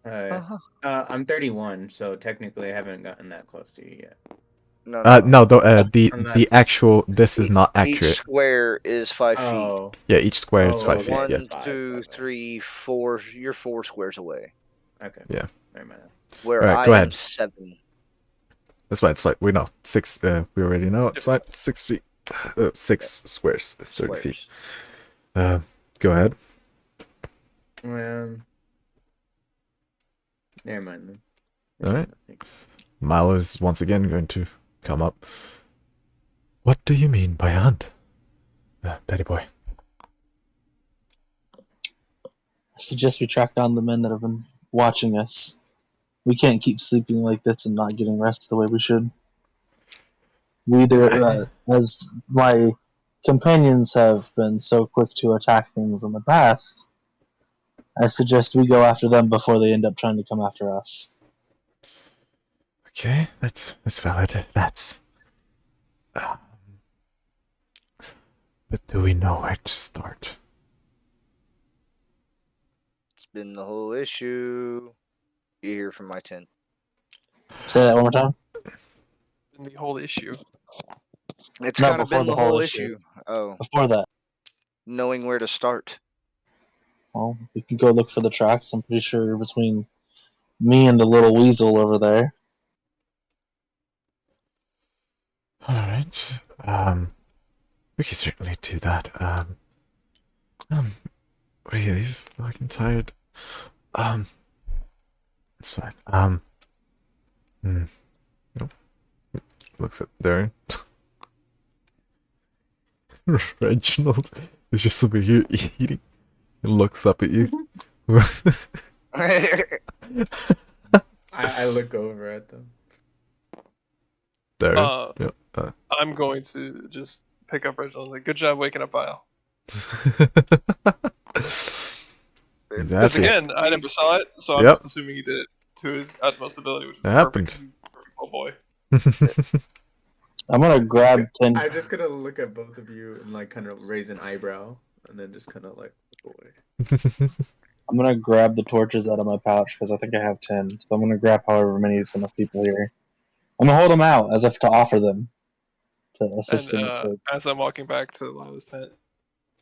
Uh-huh. I'm 31, so technically I haven't gotten that close to you yet. No, No, the And the that's- actual. This is not Each accurate. square is 5 feet. Oh, Yeah, each square is Oh, 5 okay. feet. Yeah. 1, Five, 2, okay. 3, 4. You're 4 squares away. okay. Yeah. Never mind. Where Alright, I go am ahead. 7. That's fine. It's fine. We know 6. We already know it's fine. 6 feet. 6 squares. It's 30 feet. Squares. Go ahead. Never mind then. Alright. Milo is once again going to come up. What do you mean by hunt, Betty boy? I suggest we track down the men that have been watching us. We can't keep sleeping like this and not getting rest the way we should. We either, as my companions have been so quick to attack things in the past, I suggest we go after them before they end up trying to come after us. Okay, that's valid. That's. But do we know where to start? It's been the whole issue. You hear from my tent. Say that one more time. And the whole issue. It's No, kind of before been the the whole whole issue. Oh, Before that, knowing where to start. well, we can go look for the tracks. I'm pretty sure between me and the little weasel over there. Alright. We can certainly do that. Really fucking tired. It's fine. Nope. Looks at Darren. Reginald is just over here eating and looks up at you. I look over at them. Darren. Yep. I'm going to just pick up Reginald. Like, good job waking up, Bile. He's Because happy. again, I never saw it, so I'm Yep. just assuming he did it to his utmost ability, which is It happened. perfect. He's a perfect little boy. I'm gonna grab 10. I'm just gonna look at both of you and like kind of raise an eyebrow, and then just kind of like look away. I'm gonna grab the torches out of my pouch because I think I have 10. So I'm gonna grab however many is enough people here. I'm gonna hold them out as if to offer them to assist And in the as I'm walking back to Lila's tent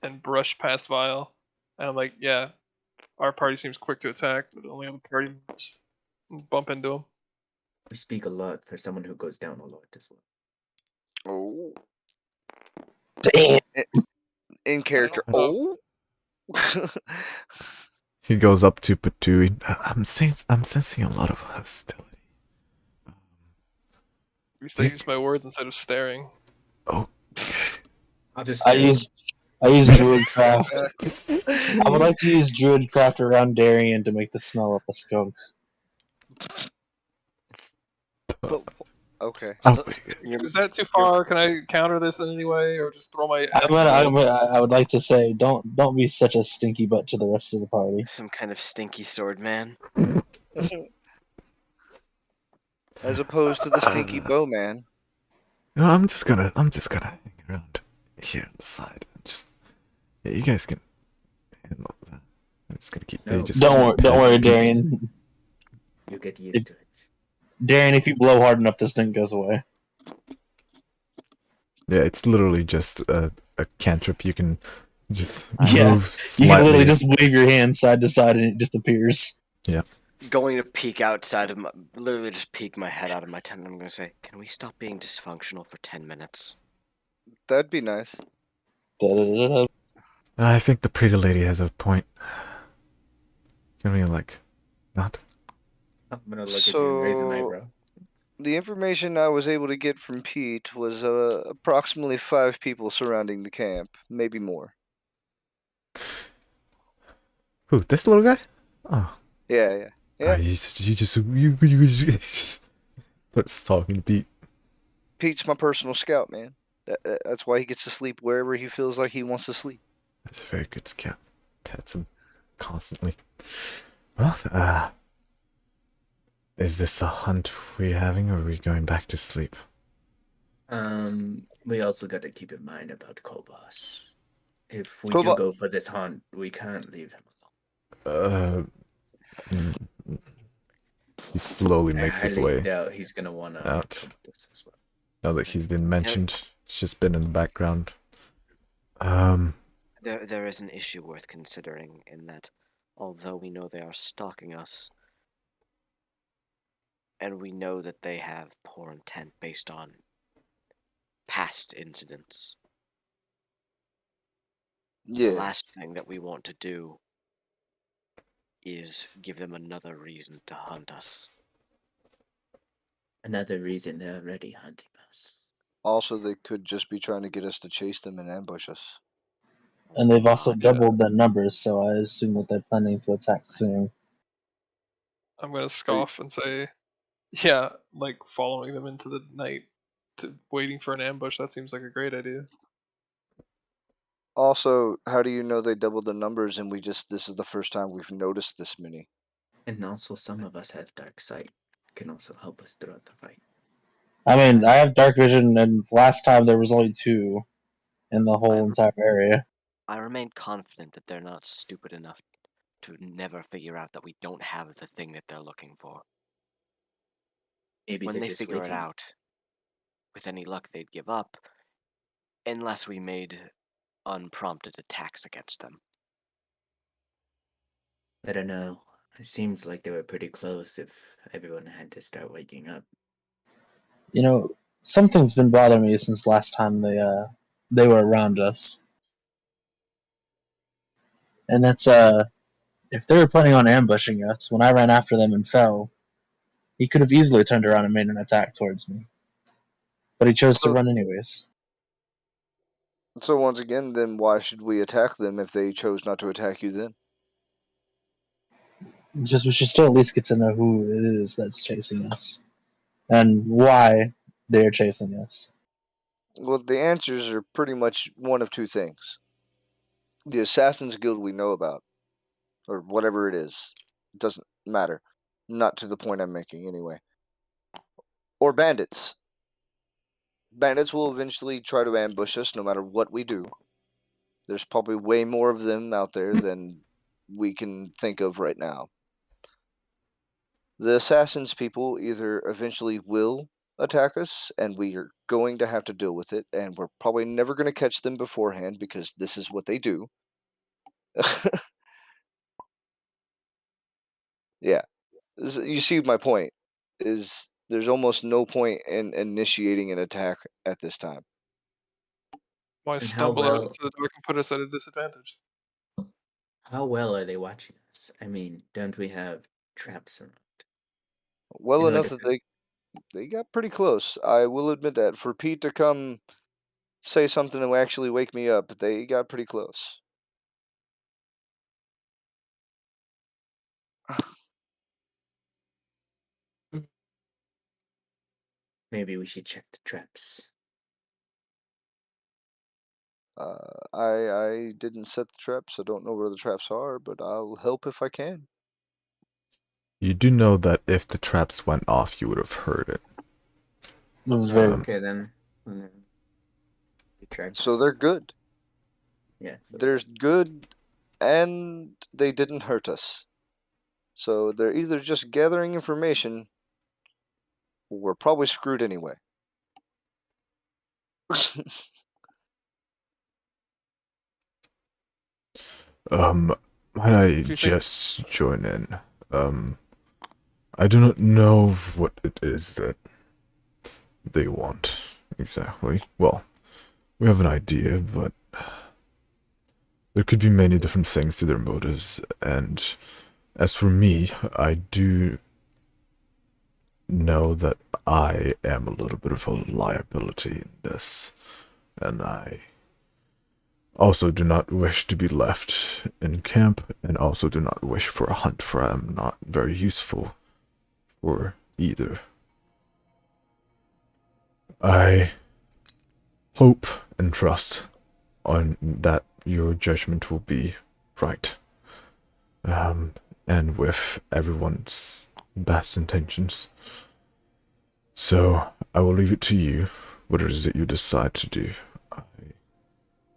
and brush past Vile, and I'm like, yeah, our party seems quick to attack, but the only other party members bump into him. You speak a lot for someone who goes down a lot as well. Oh, Damn. in character. Oh. Oh. He goes up to Patui. I'm sensing a lot of hostility. We still use my words instead of staring. Oh. I'll just. I use Druidcraft. I would like to use Druidcraft around Darien to make the smell of a skunk. But, okay. Is that too far? Can I counter this in any way, or just throw my? I would like to say, don't be such a stinky butt to the rest of the party. Some kind of stinky sword man. As opposed to the stinky bowman. No, I'm just gonna hang around here on the side. Yeah, you guys can handle that. I'm just gonna keep. No. Don't worry, Darien. You get used to it. Darien, if you blow hard enough, this thing goes away. Yeah, it's literally just a cantrip. You can just Yeah, move You slightly. can literally just wave your hand side to side and it disappears. Yeah. Going to peek outside of literally just peek my head out of my tent. And I'm gonna say, can we stop being dysfunctional for 10 minutes? That'd be nice. Da-da-da-da. I think the pretty lady has a point. Can we not? I'm gonna look at you and raise an eyebrow. The information I was able to get from Pete was approximately 5 people surrounding the camp, maybe more. Who? This little guy? Oh. Yeah. You just starts talking to Pete. Pete's my personal scout, man. That's why he gets to sleep wherever he feels like he wants to sleep. That's a very good scout. Pets him constantly. Well, is this a hunt we're having, or are we going back to sleep? We also got to keep in mind about Kobos. If we Koba- do go for this hunt, we can't leave him alone. He slowly makes his way doubt he's gonna wanna out. come with us as well. Now that he's been mentioned, it's just been in the background. There is an issue worth considering in that, although we know they are stalking us, and we know that they have poor intent based on past incidents. The Yeah. last thing that we want to do is give them another reason to hunt us. Another reason they're already hunting us. Also, they could just be trying to get us to chase them and ambush us. And they've also Yeah. doubled their numbers, so I assume that they're planning to attack soon. I'm gonna scoff and say, yeah, like following them into the night, to waiting for an ambush. That seems like a great idea. Also, how do you know they doubled the numbers and this is the first time we've noticed this many? And also, some of us have dark sight. Can also help us throughout the fight. I mean, I have dark vision, and last time there was only 2 in the whole entire area. I remain confident that they're not stupid enough to never figure out that we don't have the thing that they're looking for. Maybe When they're they just figure waiting. it out, with any luck, they'd give up, unless we made unprompted attacks against them. I don't know. It seems like they were pretty close if everyone had to start waking up. You know, something's been bothering me since last time they were around us, and that's if they were planning on ambushing us when I ran after them and fell, he could have easily turned around and made an attack towards me, but he chose to So, run anyways. so once again, then why should we attack them if they chose not to attack you then? Because we should still at least get to know who it is that's chasing us and why they're chasing us. Well, the answers are pretty much one of two things. The Assassin's Guild we know about, or whatever it is, it doesn't matter. Not to the point I'm making, anyway. Or bandits. Bandits will eventually try to ambush us no matter what we do. There's probably way more of them out there than we can think of right now. The Assassins people either eventually will attack us, and we are going to have to deal with it, and we're probably never going to catch them beforehand because this is what they do. Yeah. You see my point, is there's almost no point in initiating an attack at this time. Why And how stumble out well into the dark and put us at a disadvantage? how well are they watching us? I mean, don't we have traps around? Well In enough order that for they got pretty close. I will admit that. For Pete to come say something and actually wake me up, they got pretty close. maybe we should check the traps. I didn't set the traps. I don't know where the traps are, but I'll help if I can. You do know that if the traps went off, you would have heard it. It was Oh, very okay then. The traps. So they're good. Yeah. So They're good, and they didn't hurt us. So they're either just gathering information, or we're probably screwed anyway. Might I If you think just join in? I do not know what it is that they want exactly. Well, we have an idea, but there could be many different things to their motives, and as for me, I do know that I am a little bit of a liability in this, and I also do not wish to be left in camp, and also do not wish for a hunt, for I am not very useful for either. I hope and trust on that your judgment will be right, and with everyone's best intentions. So I will leave it to you, what it is that you decide to do. I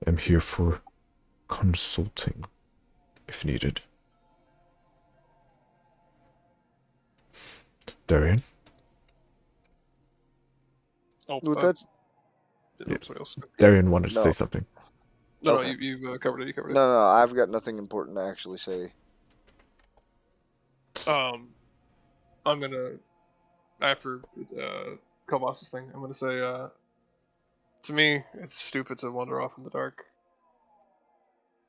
am here for consulting, if needed. Darian? oh, With that, didn't know somebody else. Darian wanted to say no, something. No, Okay. you covered it. You covered it. no, I've got nothing important to actually say. I'm gonna after Kalbas's thing. I'm gonna say to me, it's stupid to wander off in the dark,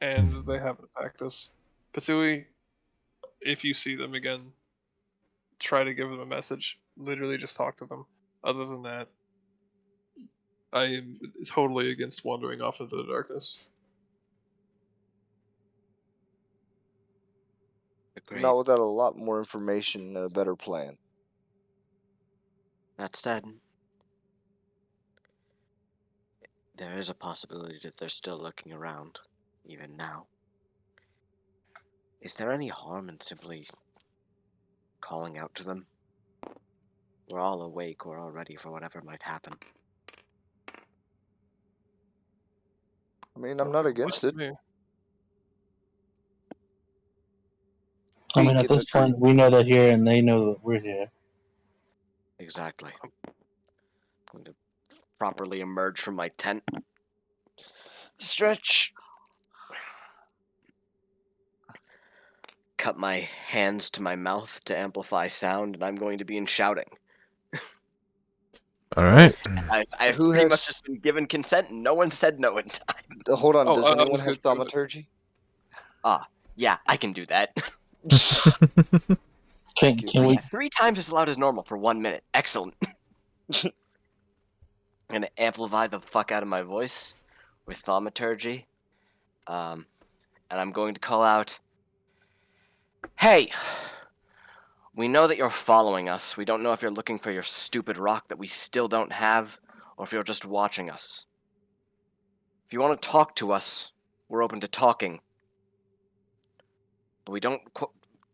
and they haven't attacked us. Patui, if you see them again, try to give them a message. Literally, just talk to them. Other than that, I am totally against wandering off into the darkness. Agreed. Not without a lot more information and a better plan. That said, there is a possibility that they're still looking around, even now. Is there any harm in simply calling out to them? We're all awake, we're all ready for whatever might happen. I mean, I'm Sounds not like a plan against to it. me. I mean, Pete, at get in a this tree. point, we know they're here and they know that we're here. Exactly. I'm going to properly emerge from my tent. Stretch! Cut my hands to my mouth to amplify sound, and I'm going to begin shouting. All right. I've Who pretty has- much just been given consent, and no one said no in time. Hold on. Oh, Does I anyone was have good, I was good. thaumaturgy? Yeah, I can do that. Can we? 3 times as loud as normal for 1 minute. Excellent. I'm gonna amplify the fuck out of my voice with thaumaturgy. And I'm going to call out, "Hey! We know that you're following us. We don't know if you're looking for your stupid rock that we still don't have, or if you're just watching us. If you want to talk to us, we're open to talking. But we don't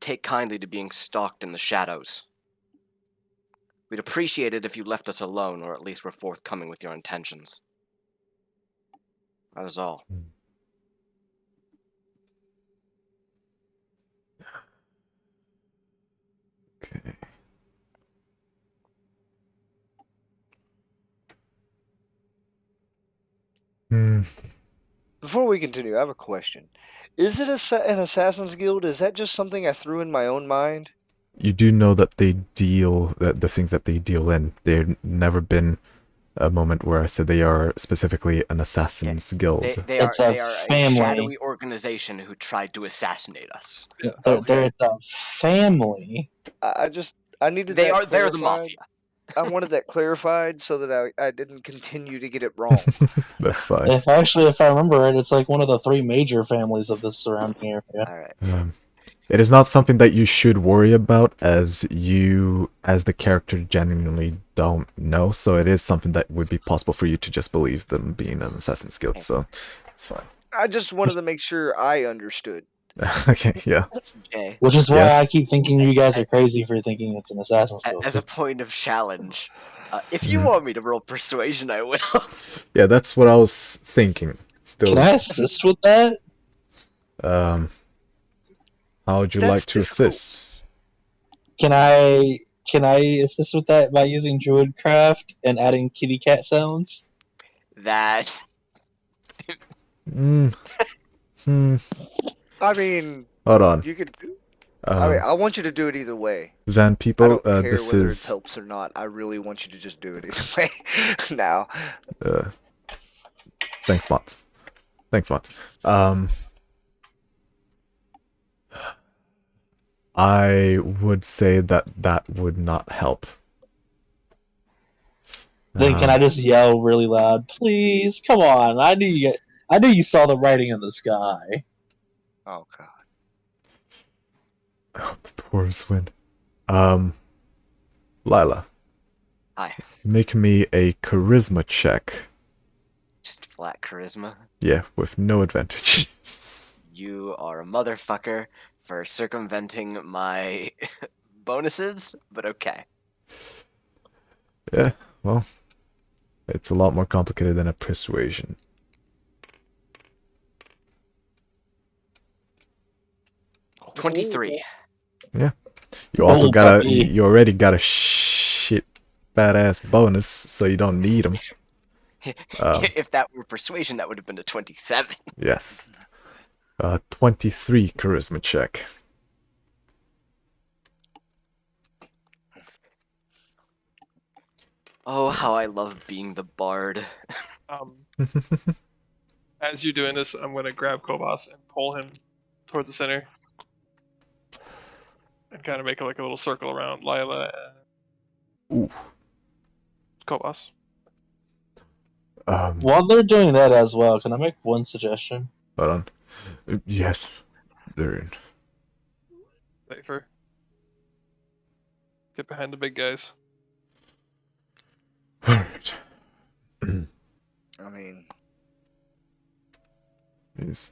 take kindly to being stalked in the shadows. We'd appreciate it if you left us alone, or at least were forthcoming with your intentions. That is all." Okay. Hmm. Before we continue, I have a question. Is it an Assassin's Guild? Is that just something I threw in my own mind? You do know that they deal the things that they deal in. There's never been a moment where I said they are specifically an assassin's guild. They It's are a a family. shadowy organization who tried to assassinate us. They're a family. I needed They're that the clarified. mafia. I wanted that clarified so that I didn't continue to get it wrong. That's fine. If I remember right, it's like one of the 3 major families of this surrounding area. Alright. It is not something that you should worry about, as you, as the character, genuinely don't know. So it is something that would be possible for you to just believe them being an assassin's guild. So it's fine. I just wanted to make sure I understood. Okay, yeah. Okay. Which is why Yes. I keep thinking you guys are crazy for thinking it's an Assassin's Guild. As a point of challenge, if you Mhm. want me to roll persuasion, I will. Yeah, that's what I was thinking. Still, Can I assist with that? how would you That's like to difficult. assist? Can I assist with that by using Druidcraft and adding kitty cat sounds? That Hmm. I mean, Hold on. you could. I mean, Um, I want you to do it either way. Zan I people, don't care this whether it is helps or not. I really want you to just do it either way. Now, thanks, Mott. Thanks, Mott. I would say that would not help. Then can I just yell really loud, please? Come on! I knew you saw the writing in the sky. oh god, I hope the dwarves win. Lila, Hi. make me a charisma check. Just flat charisma. Yeah, with no advantage. You are a motherfucker for circumventing my bonuses, but okay. Yeah, well, it's a lot more complicated than a persuasion. Oh. 23. You also Oh, got puppy. you already got a shit badass bonus, so you don't need them. If that were persuasion, that would have been a 27. Yes. 23 charisma check. Oh, how I love being the bard. As you're doing this, I'm gonna grab Kobas and pull him towards the center, and kind of make like a little circle around Lila and Ooh. Kobas. While they're doing that as well, can I make one suggestion? Hold on. Yes. They're in. Safer. Get behind the big guys. Alright. I mean, Is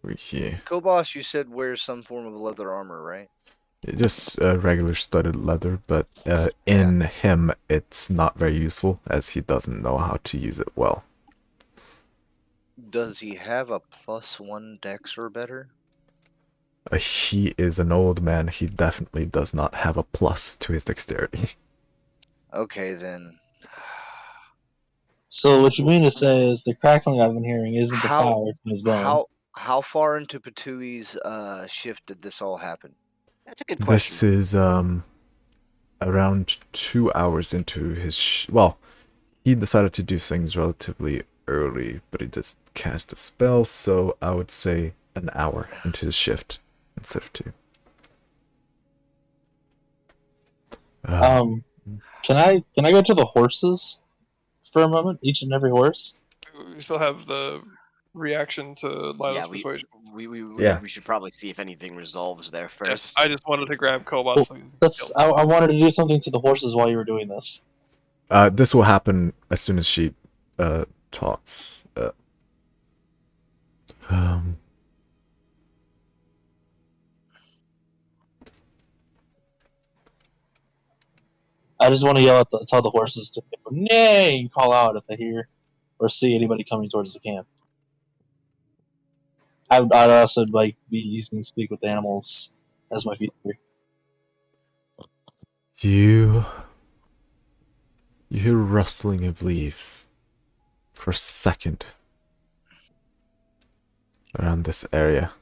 right here. Kobos, you said wears some form of leather armor, right? Just regular studded leather, but in him it's not very useful, as he doesn't know how to use it well. Does he have a +1 dex or better? He is an old man. He definitely does not have a plus to his dexterity. Okay, then. So what you mean to say is the crackling I've been hearing isn't the How- power, it's in his bones. How far into Patui's shift did this all happen? That's a good This question. is around 2 hours into his well, he decided to do things relatively early, but he just cast a spell, so I would say an hour into his shift instead of 2. Can I go to the horses for a moment? Each and every horse. We still have the reaction to Lila's Yeah, persuasion. Yeah. we should probably see if anything resolves there Yes, first. I just wanted to grab Kobas. Well, so he's That's. killed. I wanted to do something to the horses while you were doing this. This will happen as soon as she talks. Um, I just want to yell at tell the horses to go nay and call out if they hear or see anybody coming towards the camp. I'd also like be using speak with animals as my feature. you hear rustling of leaves for a second around this area,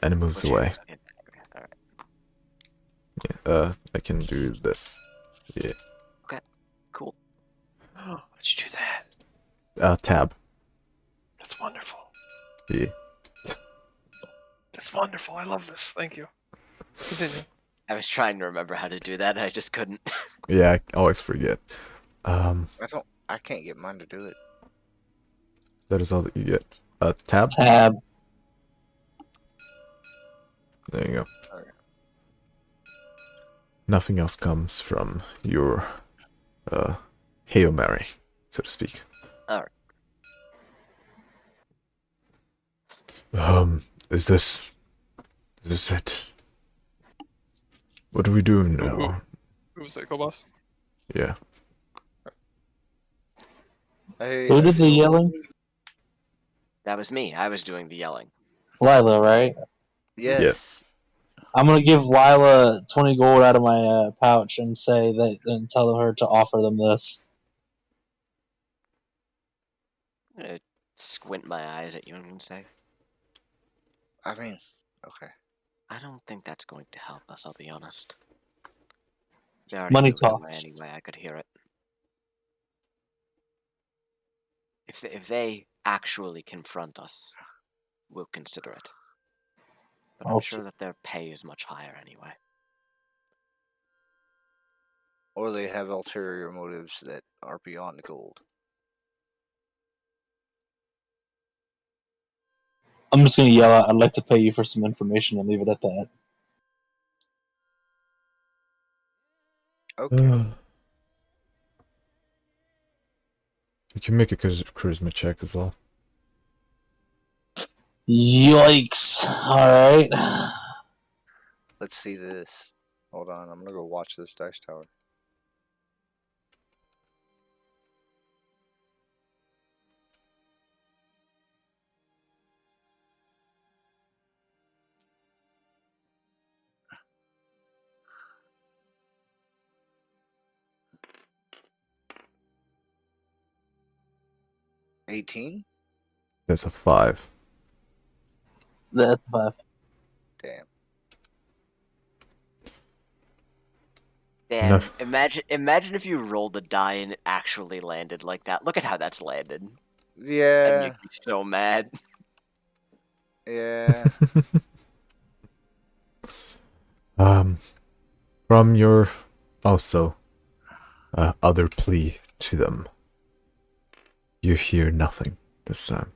and it moves Which away. area? Alright. Yeah, I can do this. Yeah. Cool. How'd you do that? Tab. That's wonderful. Yeah. That's wonderful. I love this. Thank you. Continue. I was trying to remember how to do that, and I just couldn't. Yeah, I always forget. I can't get mine to do it. That is all that you get. Tab. Tab. There you go. Okay. Nothing else comes from your Hail Mary, so to speak. Alright. Is this it? What do we do now? Who was that, Kobas? Yeah. Who did the yelling? That was me. I was doing the yelling. Lila, right? Yes. I'm gonna give Lila 20 gold out of my pouch and say that, and tell her to offer them this. I'm gonna squint my eyes at you and say, I mean, okay. I don't think that's going to help us, I'll be honest. They already Money moved away talks. anyway, I could hear it. If they actually confront us, we'll consider it. But I'm Okay. sure that their pay is much higher anyway. Or they have ulterior motives that are beyond the gold. I'm just gonna yell out, I'd like to pay you for some information and leave it at that. Okay. You can make a charisma check as well. Yikes. Alright. Let's see this. Hold on, I'm gonna go watch this dice tower. $18? That's a 5. That's 5. Damn. Damn, Enough. imagine if you rolled a die and it actually landed like that. Look at how that's landed. And Yeah. you'd be so mad. Yeah. From your also other plea to them, you hear nothing this time.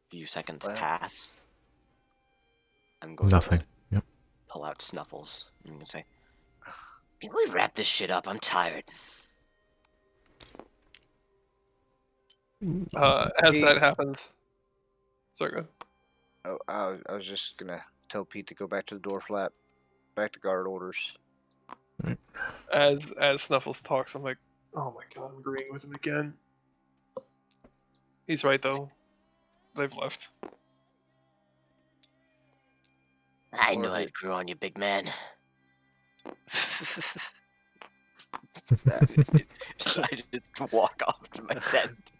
Few seconds What? pass. I'm going Nothing. to Yep. pull out Snuffles. I'm gonna say, can we wrap this shit up? I'm tired. As Pete. that happens. Sorry, go ahead. Oh, I was just gonna tell Pete to go back to the door flap. Back to guard orders. As Snuffles talks, I'm like, oh my god, I'm agreeing with him again. He's right though. They've left. I Or knew they- I'd grow on you, big man. So I just walk off to my tent.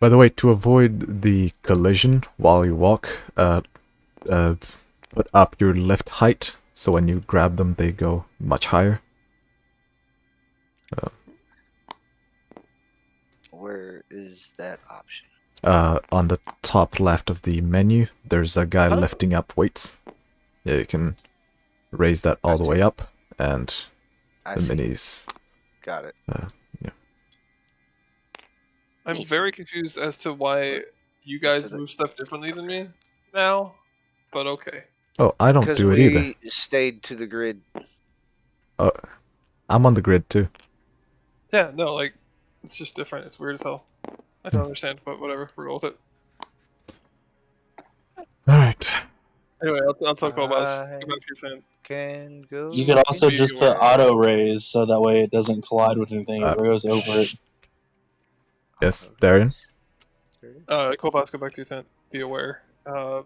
By the way, to avoid the collision while you walk, put up your left height, so when you grab them, they go much higher. Where is that option? On the top left of the menu, there's a guy Oh. lifting up weights. Yeah, you can raise that all the way up, and I the see. minis. Got it. I'm very confused as to why you guys move stuff differently than me now, but okay. Oh, I don't Because do it either. we stayed to the grid. I'm on the grid too. Yeah, no, like, it's just different. It's weird as hell. I don't understand, but whatever. We're going with it. Alright. Anyway, I'll tell Kobos. I Go back to your saying. can go. You could also Be just put aware. auto raise so that way it doesn't collide with anything. It Uh, goes over it. Yes, Darian? Kobos, go back to your tent. Be aware.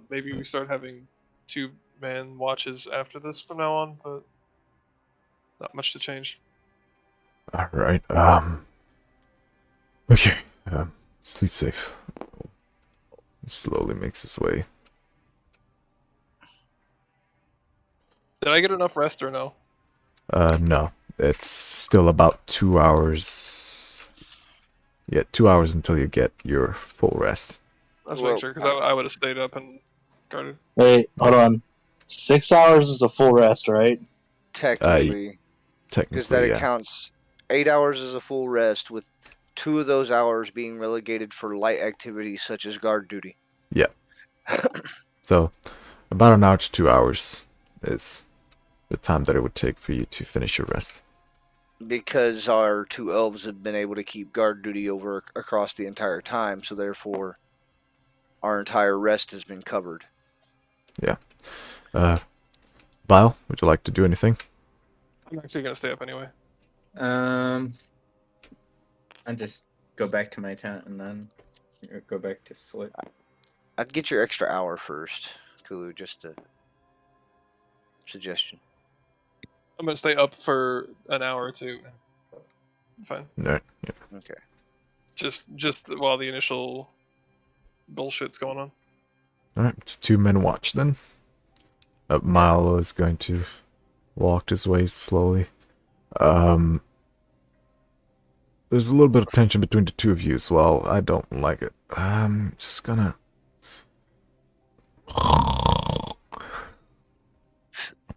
Maybe we start having 2-man watches after this from now on, but not much to change. Alright, okay, sleep safe. Slowly makes his way. Did I get enough rest or no? No. It's still about 2 hours. Yeah, 2 hours until you get your full rest. Let's Well, make sure, because I would have stayed up and guarded. Wait, hold on. 6 hours is a full rest, right? Technically, because that Technically, yeah. accounts 8 hours as a full rest, with 2 of those hours being relegated for light activities such as guard duty. Yeah. So, about an hour to 2 hours is the time that it would take for you to finish your rest. Because our 2 elves have been able to keep guard duty over across the entire time, so therefore our entire rest has been covered. Vile, would you like to do anything? I'm actually going to stay up anyway. I just go back to my tent and then go back to sleep. I'd get your extra hour first, Kulu, just a suggestion. I'm going to stay up for an hour or 2. Fine. No. Yeah. Okay. Just while the initial bullshit's going on. Alright, it's a 2-man watch then. Milo is going to walk his way slowly. There's a little bit of tension between the two of you as well. I don't like it. I'm just gonna...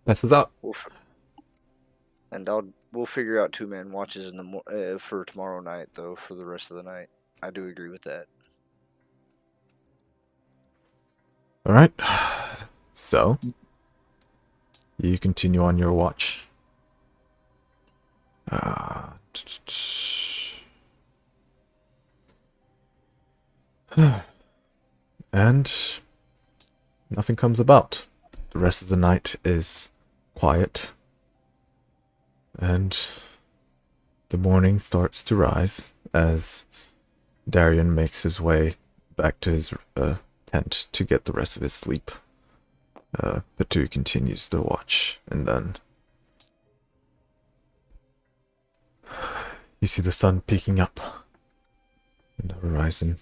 Passes out. We'll figure out 2-man watches in the for tomorrow night, though, for the rest of the night. I do agree with that. Alright. So, you continue on your watch. And nothing comes about. The rest of the night is quiet. And the morning starts to rise as Darian makes his way back to his tent to get the rest of his sleep. Patu continues to watch, and then you see the sun peeking up in the horizon.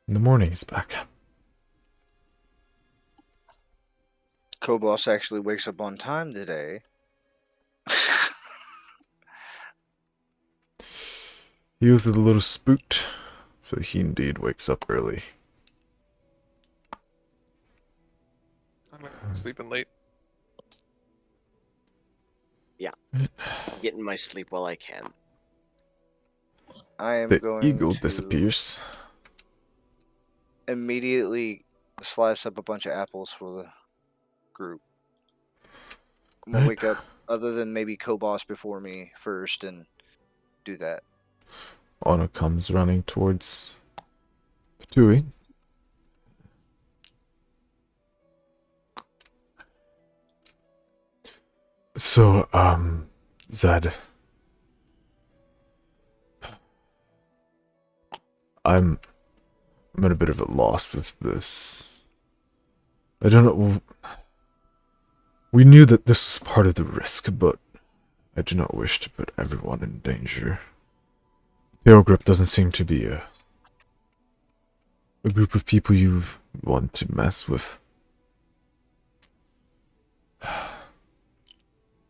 And the morning is back. Kobos actually wakes up on time today. He was a little spooked, so he indeed wakes up early. I'm sleeping late. Getting my sleep while I can. I am The going eagle to disappears. immediately slice up a bunch of apples for the group. I'm gonna wake up, other than maybe Kobos before me first, and do that. Ono comes running towards Patui. So, Zed. I'm in a bit of a loss with this. I don't know. We knew that this was part of the risk, but I do not wish to put everyone in danger. Pale Grip doesn't seem to be a group of people you want to mess with.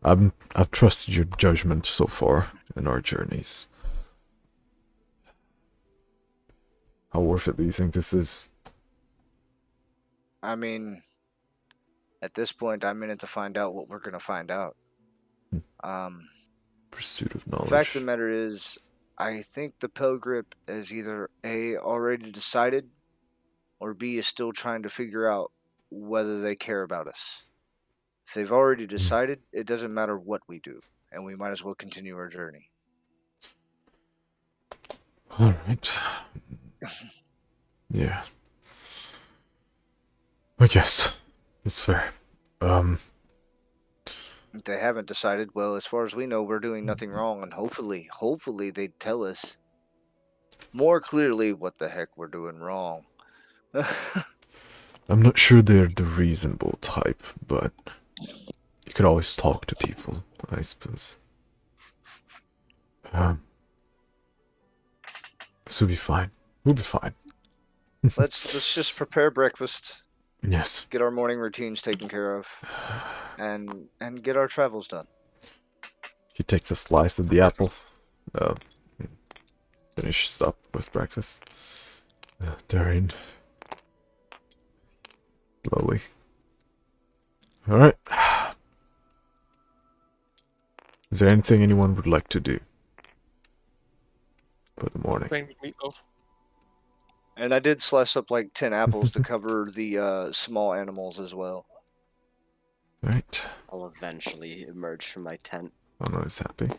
I've trusted your judgment so far in our journeys. How worth it do you think this is? I mean, at this point, I'm in it to find out what we're gonna find out. Pursuit of The knowledge. fact of the matter is, I think the Pilgrip is either A, already decided, or B, is still trying to figure out whether they care about us. If they've already decided, it doesn't matter what we do, and we might as well continue our journey. Alright. Yeah. I guess. It's fair. If they haven't decided, well, as far as we know, we're doing nothing wrong, and hopefully they tell us more clearly what the heck we're doing wrong. I'm not sure they're the reasonable type, but you could always talk to people, I suppose. This will be fine. We'll be fine. Let's just prepare breakfast, Yes. get our morning routines taken care of, and get our travels done. He takes a slice of the apple. Finishes up with breakfast. Darian. Slowly. Alright. Is there anything anyone would like to do for the morning? Plain meatloaf. And I did slice up like 10 apples to cover the small animals as well. Alright. I'll eventually emerge from my tent. Oh no, he's happy.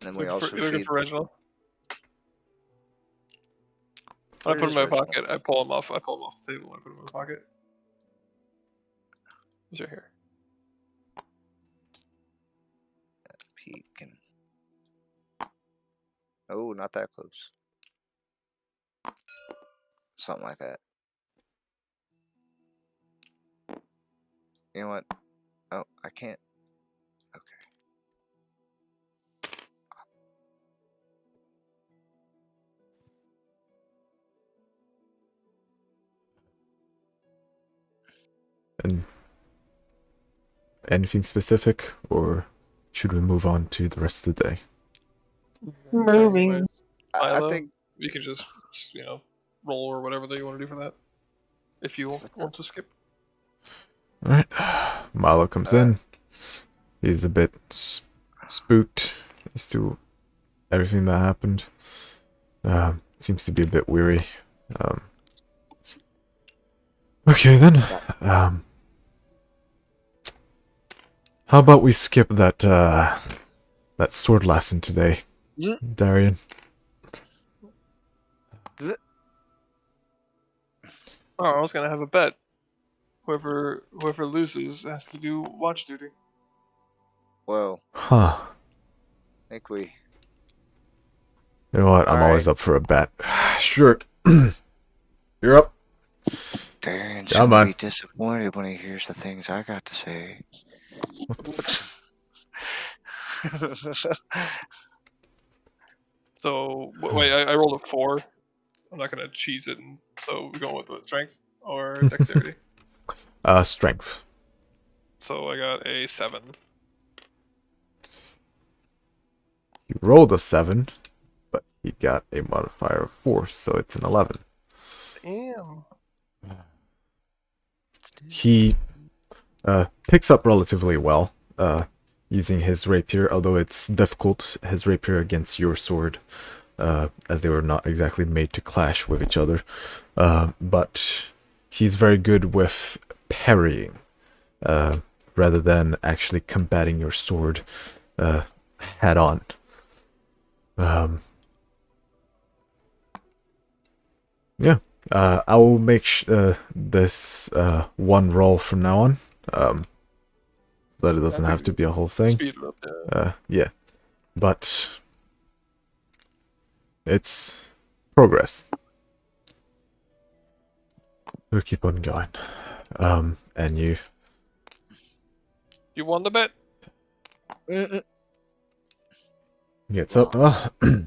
And then we also Looking feed. for Reginald. When I put him in my pocket, I pull him off the table when I put him in my pocket. He's right here. Peek and... Oh, not that close. Something like that. You know what? Oh, I can't. Okay. And anything specific, or should we move on to the rest of the day? Moving. I Milo, think you can just roll or whatever that you want to do for that. If you want to skip. Alright. Milo comes in. He's a bit spooked as to everything that happened. Seems to be a bit weary. Okay then. How about we skip that that sword lesson today, Darian? Oh, I was gonna have a bet. Whoever loses has to do watch duty. Well, Huh. I think we... You know what? I'm always Alright. up for a bet. Sure. You're up. Darren's Come gonna on. be disappointed when he hears the things I got to say. So wait, I rolled a 4. I'm not gonna cheese it, and so we're going with what, strength or dexterity. Strength. So I got a 7. You rolled a 7, but you got a modifier of 4, so it's an 11. Damn. He picks up relatively well using his rapier, although it's difficult, his rapier against your sword, as they were not exactly made to clash with each other. But he's very good with parrying, rather than actually combating your sword head on. Yeah. I will make this one roll from now on, so that it doesn't have to be a whole thing. Speed it up, Yeah. But it's progress. We'll keep on going. And you? You won the bet. Mm-mm. Gets Well, up. Oh.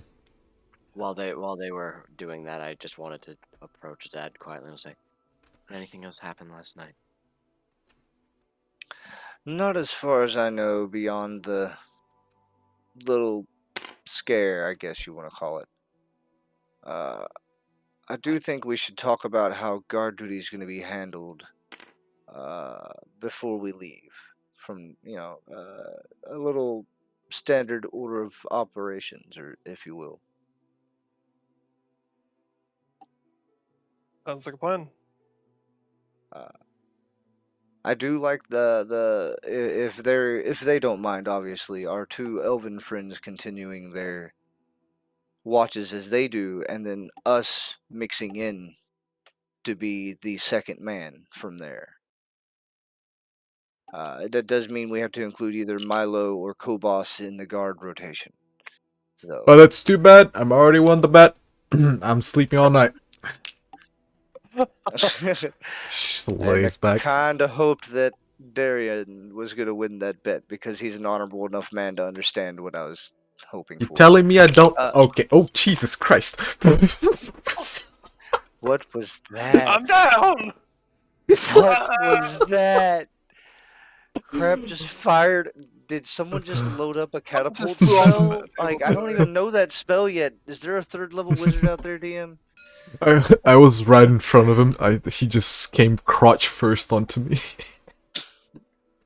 While they were doing that, I just wanted to approach Dad quietly and say, "Anything else happened last night?" Not as far as I know, beyond the little scare, I guess you want to call it. I do think we should talk about how guard duty is going to be handled before we leave. From a little standard order of operations, or if you will. Sounds like a plan. I do like if they don't mind, obviously, our two elven friends continuing their watches as they do, and then us mixing in to be the second man from there. That does mean we have to include either Milo or Kobos in the guard rotation, though. Oh, that's too bad. I'm already won the bet. I'm sleeping all night. Just lays back. Kind of hoped that Darian was going to win that bet because he's an honorable enough man to understand what I was hoping You're for. telling me I don't? Okay. Oh, Jesus Christ. What was that? I'm down. What was that? Crap just fired. Did someone just load up a catapult flew off spell? the Like, I don't even know that spell yet. Is there a third level wizard out there, DM? I was right in front of him. He just came crotch first onto me.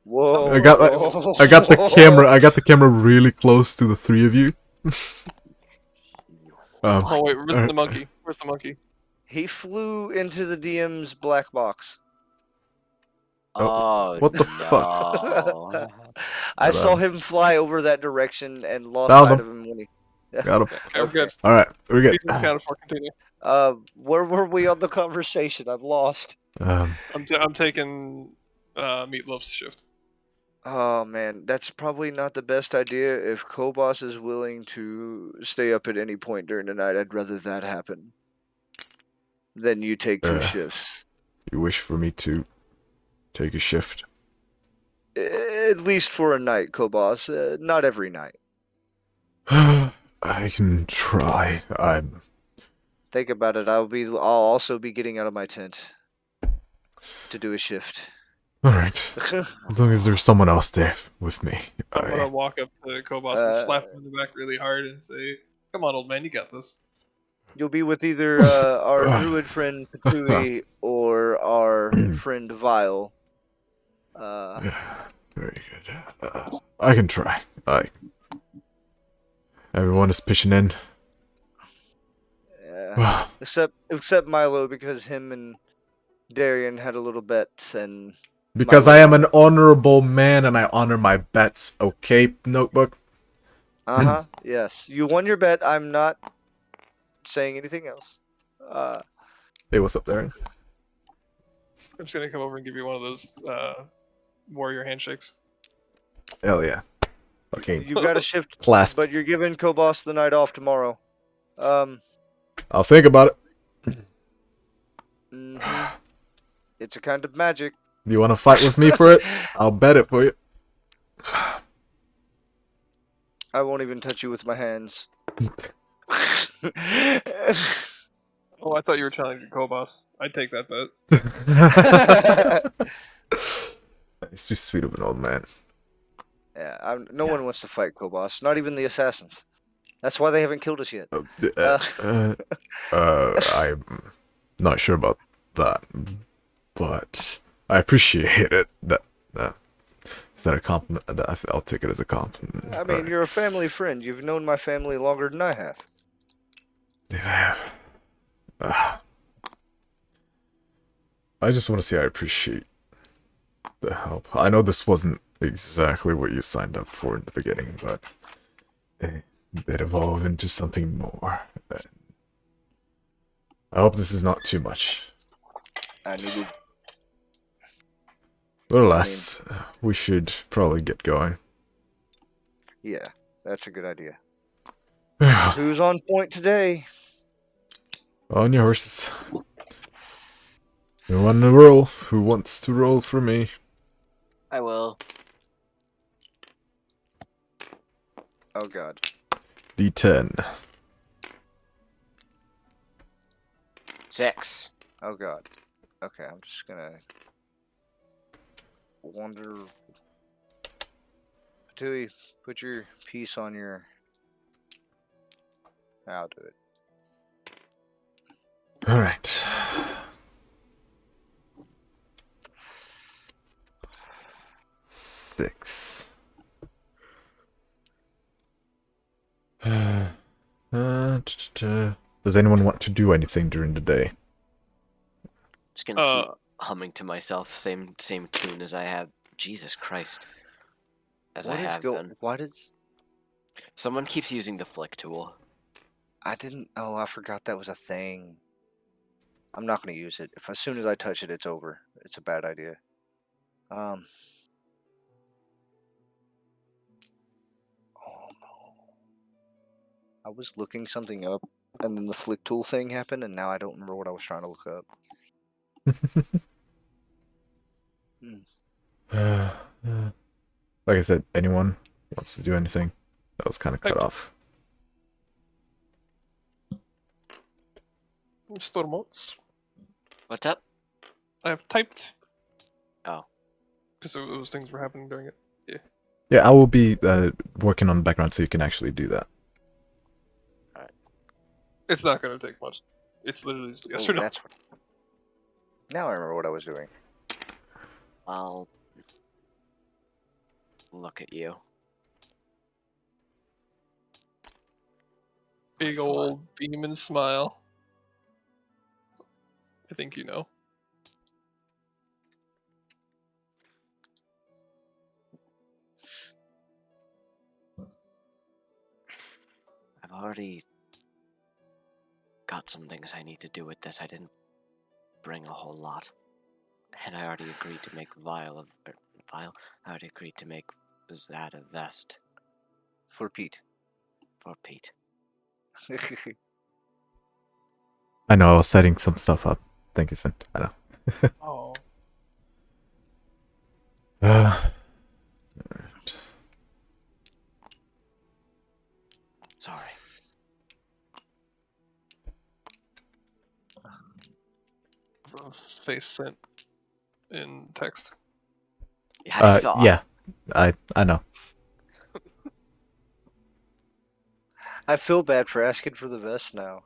Whoa! I got the camera. I got the camera really close to the three of you. Oh wait, where's alright. the monkey? Where's the monkey? He flew into the DM's black box. Oh, what the no. I Got saw him. him fly over that direction and lost Found sight him. of him when he. Got him. Okay, I'm good. All right, we're good. Please count for continue. Where were we on the conversation? I'm lost. I'm taking Meatloaf's shift. Oh man, that's probably not the best idea. If Kobos is willing to stay up at any point during the night, I'd rather that happen. Then you take two shifts. You wish for me to take a shift? At least for a night, Kobos. Not every night. I can try. I'm. Think about it. I'll also be getting out of my tent to do a shift. All right. As long as there's someone else there with me. I'm gonna walk up to Kobos and slap him in the back really hard and say, "Come on, old man, you got this." You'll be with either our druid friend Patui or our friend Vile. Very good. I can try. Everyone is pitching in. Yeah. except Milo, because him and Darian had a little bet, and Because Milo I am won. an honorable man and I honor my bets. Okay, notebook. Yes, you won your bet. I'm not saying anything else. Hey, what's up there? I'm just gonna come over and give you one of those warrior handshakes. Hell yeah. Okay. You've got a shift, Clasp. but you're giving Kobos the night off tomorrow. I'll think about it. It's a kind of magic. You want to fight with me for it? I'll bet it for you. I won't even touch you with my hands. Oh, I thought you were challenging Kobos. I'd take that bet. He's too sweet of an old man. Yeah, no one wants to fight Kobos. Not even the assassins. That's why they haven't killed us yet. I'm not sure about that, but I appreciate it. Is that a compliment? I'll take it as a compliment. I mean, you're a family friend. You've known my family longer than I have. Did I have? I just want to say I appreciate the help. I know this wasn't exactly what you signed up for in the beginning, but it did evolve into something more. I hope this is not too much. I needed. But alas, we should probably get going. Yeah, that's a good idea. Yeah. Who's on point today? On your horses. Who want to roll? Who wants to roll for me? I will. Oh god. D10. 6. Oh god. Okay, I'm just gonna wonder. Tui, put your piece on your. I'll do it. All right. Six. Does anyone want to do anything during the day? Just gonna keep humming to myself, same tune as I have. Jesus Christ. As I have been. What is? Someone keeps using the flick tool. I didn't. Oh, I forgot that was a thing. I'm not gonna use it. If as soon as I touch it, it's over. It's a bad idea. Oh no. I was looking something up, and then the flick tool thing happened, and now I don't remember what I was trying to look up. Like I said, anyone wants to do anything? That was kind of cut off. Stormots. What's up? I have typed. Oh. Because those things were happening during it. Yeah. Yeah, I will be working on the background so you can actually do that. Alright. It's not going to take much. It's literally just yes or no. Now I remember what I was doing. I'll look at you. Big old beam and smile. I think you know. I've already got some things I need to do with this. I didn't bring a whole lot. And I already agreed to make Vile. I already agreed to make Zad a vest. For Pete. For Pete. I know, I was setting some stuff up. Thank you, Sint. I know. Oh. Alright. Sorry. Face sent in text. Yeah, I saw. Yeah, I know. I feel bad for asking for the vest now.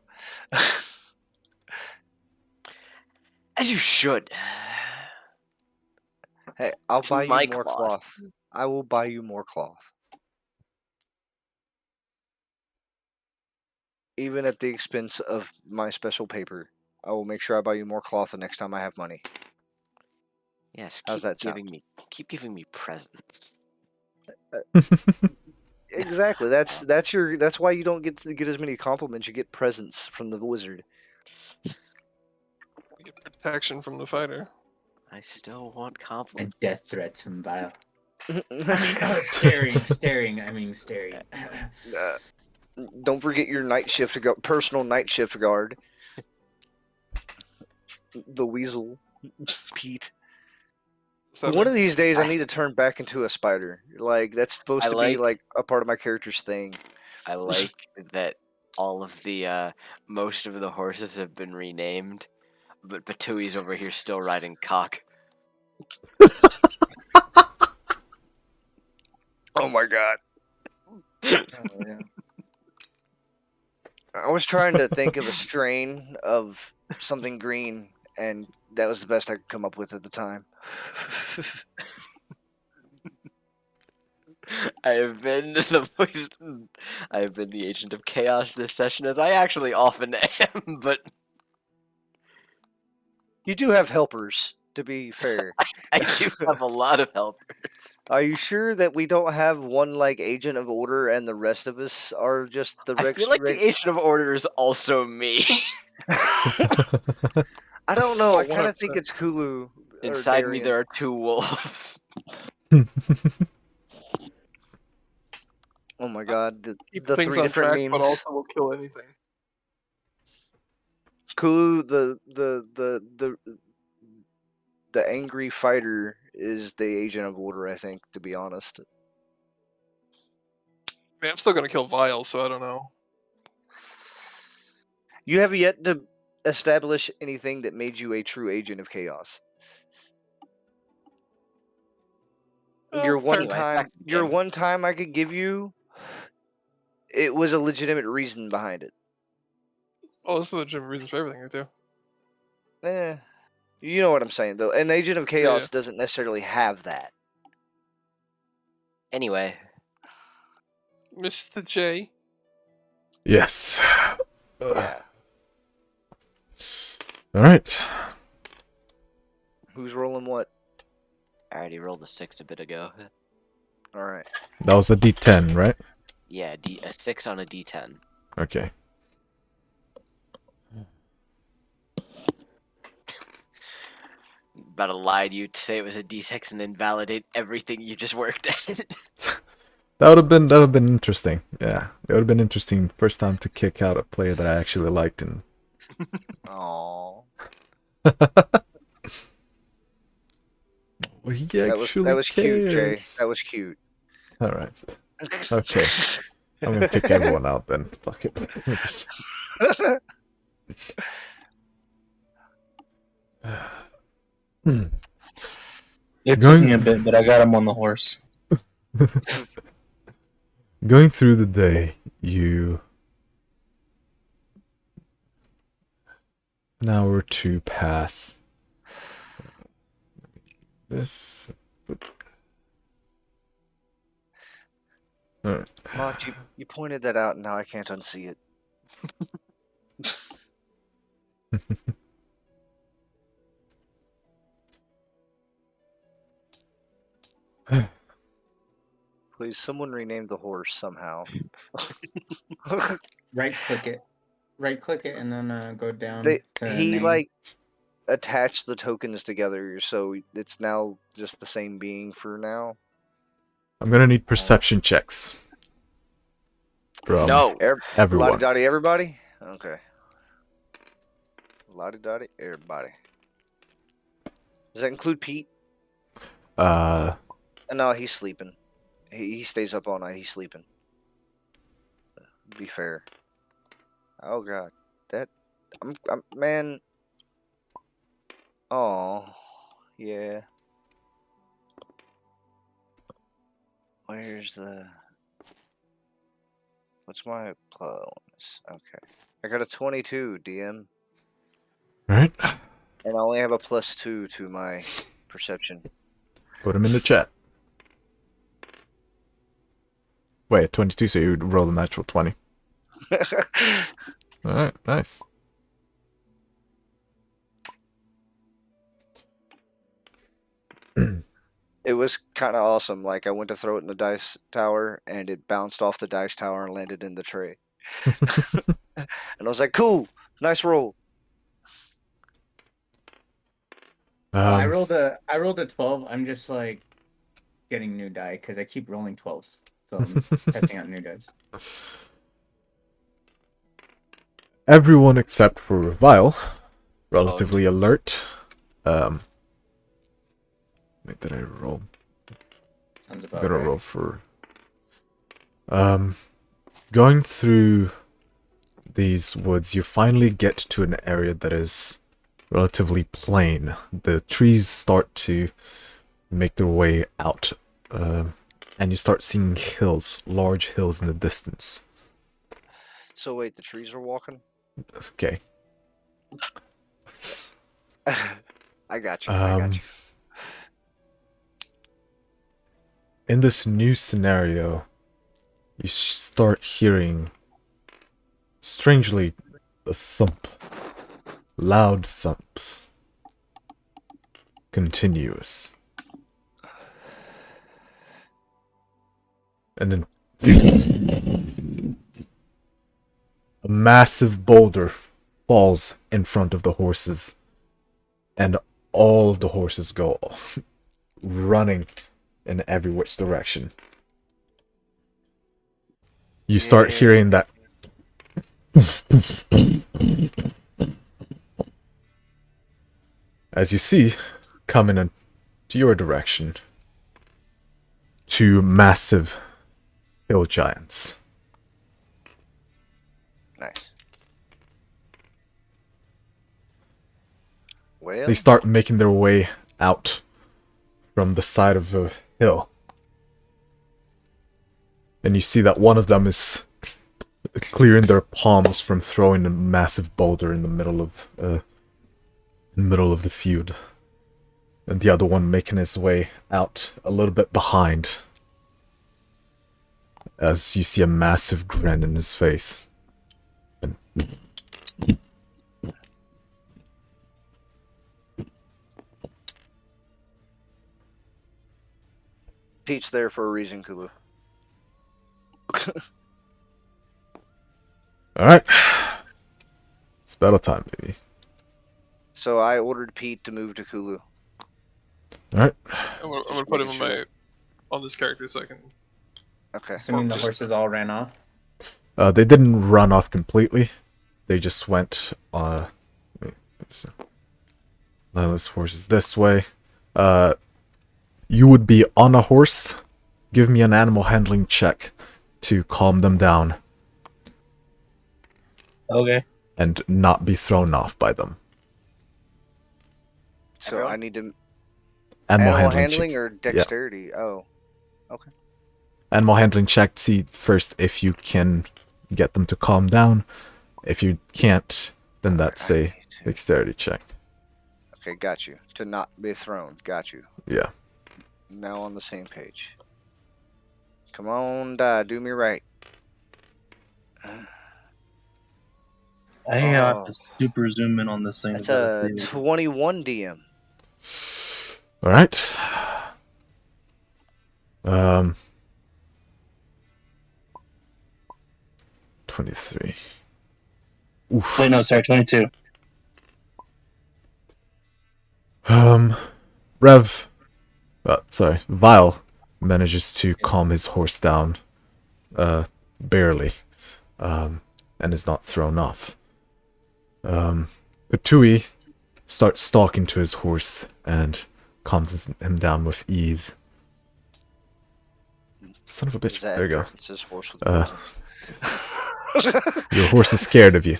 As you should. Hey, I'll To buy you my more cloth. cloth. I will buy you more cloth. Even at the expense of my special paper. I will make sure I buy you more cloth the next time I have money. Yes, How's that sound? keep giving me presents. Exactly. That's why you don't get as many compliments. You get presents from the wizard. You get protection from the fighter. I still want And compliments. death threats from Vile. Staring. I mean, staring. Don't forget your personal night shift guard. The weasel, Pete. 7. One of these days, I need to turn back into a spider. Like that's supposed to be like a part of my character's thing. I like that all of the most of the horses have been renamed, but Batui's over here still riding cock. Oh my god. Oh, yeah. I was trying to think of a strain of something green, and that was the best I could come up with at the time. I have been I have been the agent of chaos this session, as I actually often am, but You do have helpers, to be fair. I do have a lot of helpers. Are you sure that we don't have one like agent of order and the rest of us are just the I feel like the agent of order is also me. I don't know. I kind of 100%. think it's Kulu. Inside me there are 2 wolves. Oh my god, Keep the things 3 on different track, memes. but also will kill anything. Kulu, the angry fighter is the agent of order, I think, to be honest. I mean, I'm still gonna kill Vile, so I don't know. You have yet to establish anything that made you a true agent of chaos. Your Fair. Anyway, back to the gym. one time I could give you, it was a legitimate reason behind it. Oh, this is a legitimate reason for everything I do. You know what I'm saying, though. An agent of chaos doesn't necessarily have that. Anyway, Mr. J. Yes. Yeah. All right. Who's rolling what? I already rolled a 6 a bit ago. All right. That was a D10, right? Yeah, a 6 on a D10. Okay. About to lie to you to say it was a D6 and invalidate everything you just worked at. That would have been interesting. Yeah, it would have been interesting. First time to kick out a player that I actually liked, and Aww. well, he That was actually cute, Jay. cares. That was cute. All right. Okay. I'm gonna kick everyone out then. Fuck it. It took Going- me a bit, but I got him on the horse. Going through the day, you an hour or two pass. This. Alright. Mont, you pointed that out, and now I can't unsee it. Please, someone rename the horse somehow. Right click it. Right click it and then go down to He name. like attached the tokens together, so it's now just the same being for now. I'm gonna need perception checks from No! everyone. Lottie dotty, everybody. Okay. Lottie dotty, everybody. Does that include Pete? No, he's sleeping. He stays up all night. He's sleeping. Be fair. Oh God, I'm man. Oh, yeah. Where's the? What's my plus? Okay, I got a 22 DM, Alright. and I only have a +2 to my perception. Put them in the chat. Wait, 22, so you would roll a natural 20. Alright, nice. It was kind of awesome. Like, I went to throw it in the dice tower, and it bounced off the dice tower and landed in the tray. And I was like, "Cool, nice roll." I rolled a 12. I'm just like getting new die because I keep rolling 12s, so I'm testing out new dice. Everyone except for Revile, relatively alert. Wait, did I roll? Sounds I'm about gonna right. roll for. Going through these woods, you finally get to an area that is relatively plain. The trees start to make their way out, and you start seeing hills, large hills in the distance. So wait, the trees are walking. Okay. I got you. I got you. In this new scenario, you start hearing, strangely, a thump. Loud thumps. Continuous. And then a massive boulder falls in front of the horses, and all of the horses go running in every which direction. You start hearing that as you see, coming in to your direction. Two massive hill giants. Nice. Well, They start making their way out from the side of the hill. And you see that one of them is clearing their palms from throwing a massive boulder in the middle of the field. And the other one making his way out a little bit behind. As you see a massive grin in his face. And Pete's there for a reason, Kulu. alright. It's battle time, baby. So I ordered Pete to move to Kulu. Alright. I'm gonna Just put him making on sure. on this character so I can. Okay. Assuming the Just- horses all ran off. They didn't run off completely. They just went Lila's horse is this way. You would be on a horse. Give me an animal handling check to calm them down Okay. and not be thrown off by them. So Everyone? I need to Animal animal handling handling check. or dexterity? Oh, Animal handling check. See first if you can get them to calm down. If you can't, then that's I a need to- dexterity check. Okay, got you. To not be thrown. Got you. Yeah. Now on the same page. Come on, die. Do me right. I have Oh. to super zoom in on this thing. That's to better a see it. 21 DM. All right. 23. Oof. Wait, no, sorry, 22. Vile manages to calm his horse down, barely, and is not thrown off. Patui starts stalking to his horse and calms him down with ease. Son of a bitch. Is that There you go. It's his horse with Uh, poison. Your horse is scared of you.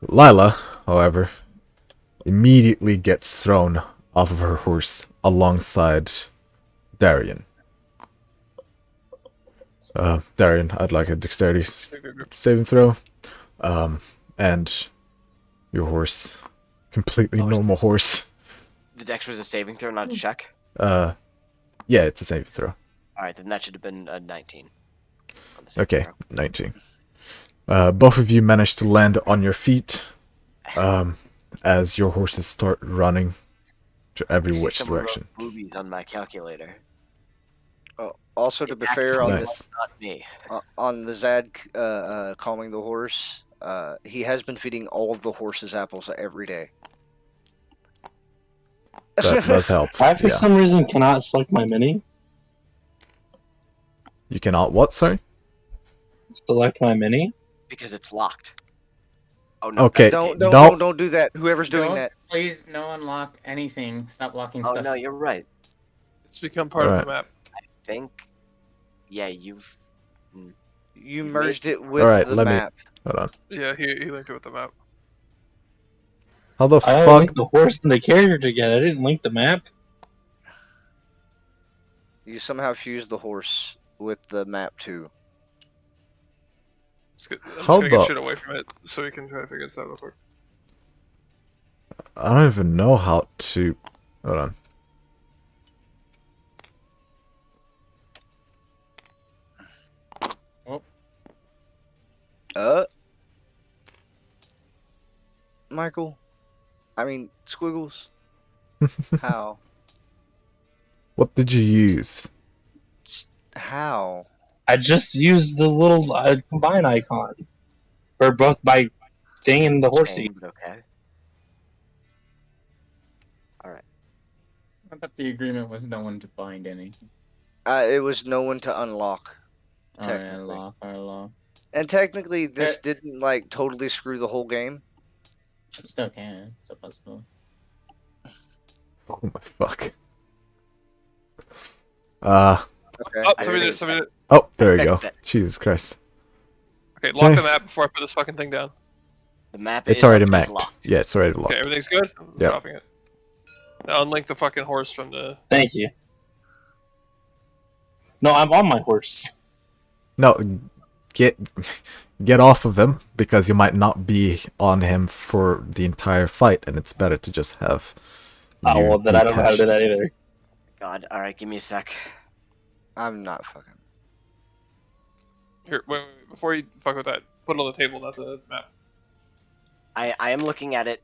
Lila, however, immediately gets thrown off of her horse alongside Darian. Darian, I'd like a dexterity saving throw. And your horse, completely Oh, is normal horse. The dex was a saving throw, not a check. Yeah, it's a saving throw. Alright, then that should have been a 19. On the saving Okay, throw. 19. Both of you manage to land on your feet as your horses start running to every I see which someone wrote direction. boobies on my calculator. Also, to It be fair, actually on Nice. was not me. on the Zad calming the horse, he has been feeding all of the horses apples every day. That does help. I, for Yeah. some reason, cannot select my mini. You cannot what, sorry? Select my mini. Because it's locked. Oh no. Okay. that's the Don't game. do that. Whoever's doing Don't- that. Please, no unlock anything. Stop locking Oh stuff. no, you're right. It's become part of Alright. the map. I think. Yeah, you've. You merged it with Alright, the let me- map. Hold on. Yeah, he linked it with the map. How the I fuck? linked the horse and the carrier together. I didn't link the map. You somehow fused the horse with the map too. I'm just How gonna get the- shit away from it so we can try to figure this out real quick. I don't even know how to. Hold on. Michael? I mean, Squiggles? How? What did you use? How? I just used the little combine icon for both my thing and the horsey. Shame, but okay. I thought the agreement was no one to find any. It was no one to unlock. Oh, yeah, Technically. lock. And technically, this Eh. didn't, like, totally screw the whole game. Still can. Still possible. Oh my fuck. Uh, Okay. Oh, I somebody think did. it's Somebody did. oh, there we I go. fixed it. Jesus Christ. Okay, lock Okay. the map before I put this fucking thing down. The map It's is already is mapped. locked. Yeah, it's already Okay, locked. everything's good. I'm Yep. dropping it. Now unlink the fucking horse from the. Thank you. No, I'm on my horse. No, get off of him because you might not be on him for the entire fight, and it's better to just have Oh, you well, then I don't know how to do detached. that either. God, all right, give me a sec. I'm not fucking. Here, wait, before you fuck with that, put it on the table, not the map. I am looking at it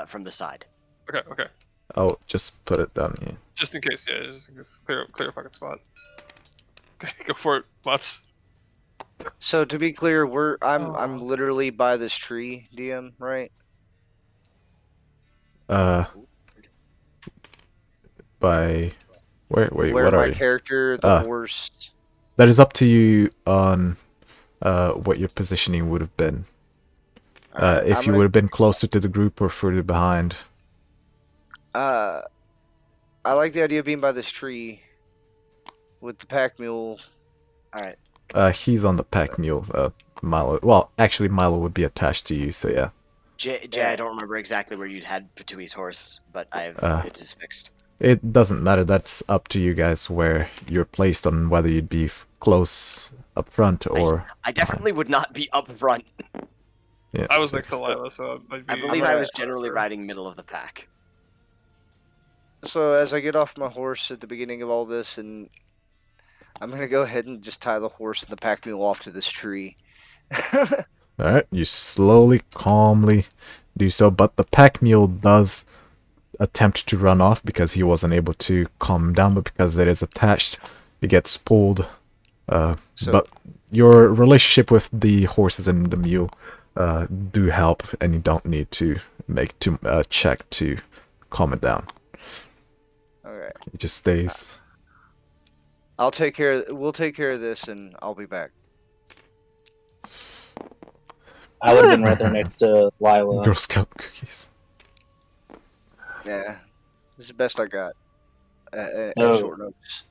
from the side. Okay, okay. Oh, just put it down here. Just in case, yeah, just in case. Clear a fucking spot. Okay, go for it, Mats. So to be clear, I'm Oh. literally by this tree, DM, right? By wait, Where what are my you? character, the horse. That is up to you on what your positioning would have been. Alright, If I'm you gonna- would have been closer to the group or further behind. I like the idea of being by this tree with the pack mule. All right. He's on the pack mule. Milo. Well, actually, Milo would be attached to you, so yeah. Jay, Yeah. I don't remember exactly where you had Patui's horse, but it is fixed. It doesn't matter. That's up to you guys where you're placed on whether you'd be close up front or. I definitely would not be up front. Yeah, I was so- next to Lila, so I'd be. I believe gonna- I was generally riding middle of the pack. So as I get off my horse at the beginning of all this, and I'm gonna go ahead and just tie the horse and the pack mule off to this tree. All right, you slowly, calmly do so, but the pack mule does attempt to run off because he wasn't able to calm him down, but because it is attached, it gets pulled. So- But your relationship with the horses and the mule do help, and you don't need to make a check to calm it down. Okay. It just stays. We'll take care of this, and I'll be back. I would have been right there next to Lila. Girl Scout cookies. Yeah, this is the best I got. At Oh. short notice.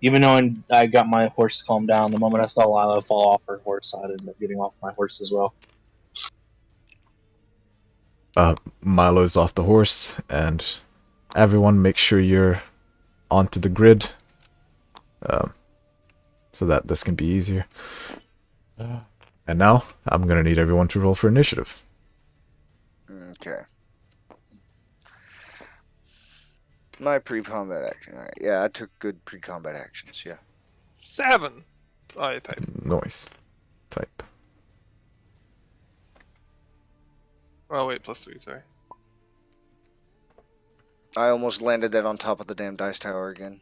Even though I got my horse calmed down, the moment I saw Lila fall off her horse, I ended up getting off my horse as well. Milo's off the horse, and everyone make sure you're onto the grid, so that this can be easier. And now, I'm gonna need everyone to roll for initiative. Okay. My pre-combat action. All right. Yeah, I took good pre-combat actions. Yeah. 7. I type. Noise. Type. Oh wait, +3. Sorry. I almost landed that on top of the damn dice tower again.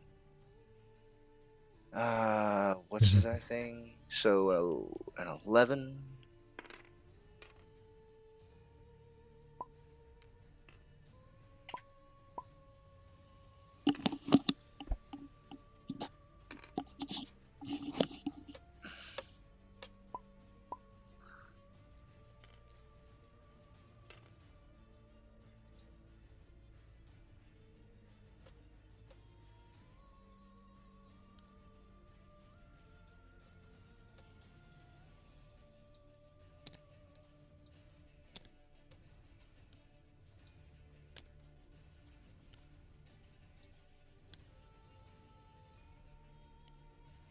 What's that thing? So, an 11.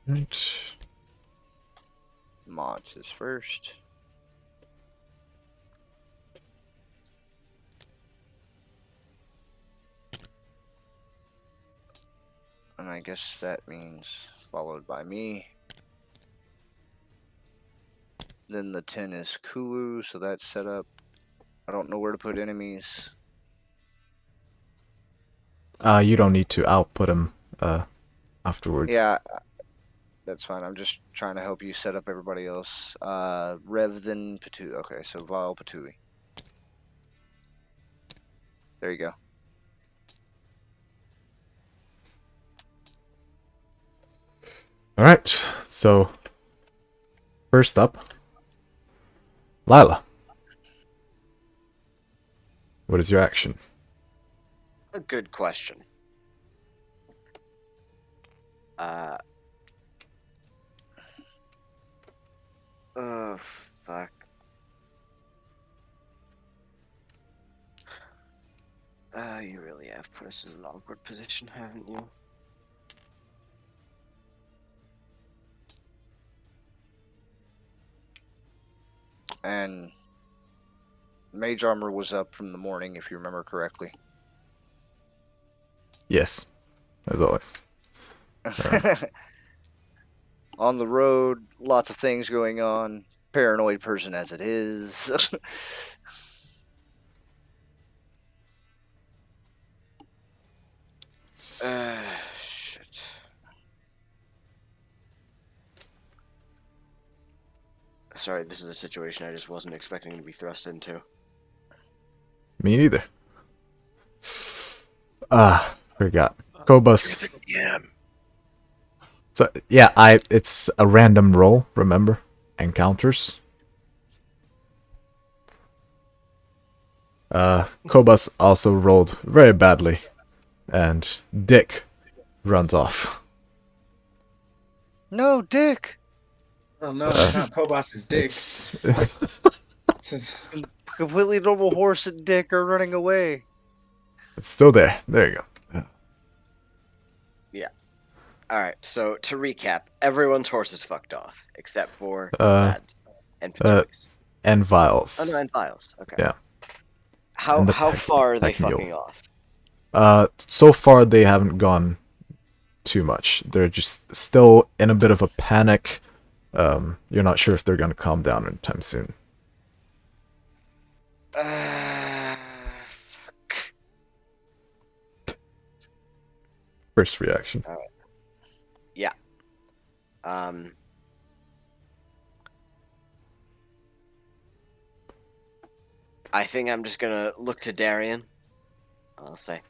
Right. Mods is first. And I guess that means followed by me. Then the 10 is Kulu, so that's set up. I don't know where to put enemies. You don't need to output them afterwards. Yeah, that's fine. I'm just trying to help you set up everybody else. Rev then Patui. Okay, so Vile Patui. There you go. Alright, so first up, Lila. What is your action? A good question. Oh, fuck. You really have put us in an awkward position, haven't you? And mage armor was up from the morning, if you remember correctly. Yes, as always. On the road, lots of things going on. Paranoid person as it is. Shit. Sorry, this is a situation I just wasn't expecting to be thrust into. Me neither. Forgot. Kobus. Yeah. So yeah, it's a random roll, remember? Encounters. Kobus also rolled very badly, and Dick runs off. No, Dick! Oh no, it's not Kobas's dick. It's Completely normal horse and Dick are running away. it's still there. There you go. Alright, so to recap, everyone's horse is fucked off, except for Uh, Lads and Patooey's. And Oh Vials. no, and Files. Okay. Yeah. How And the far are they packing mule. fucking off? So far they haven't gone too much. They're just still in a bit of a panic. You're not sure if they're gonna calm down anytime soon. Fuck. First reaction. Yeah. I think I'm just gonna look to Darian. I'll say,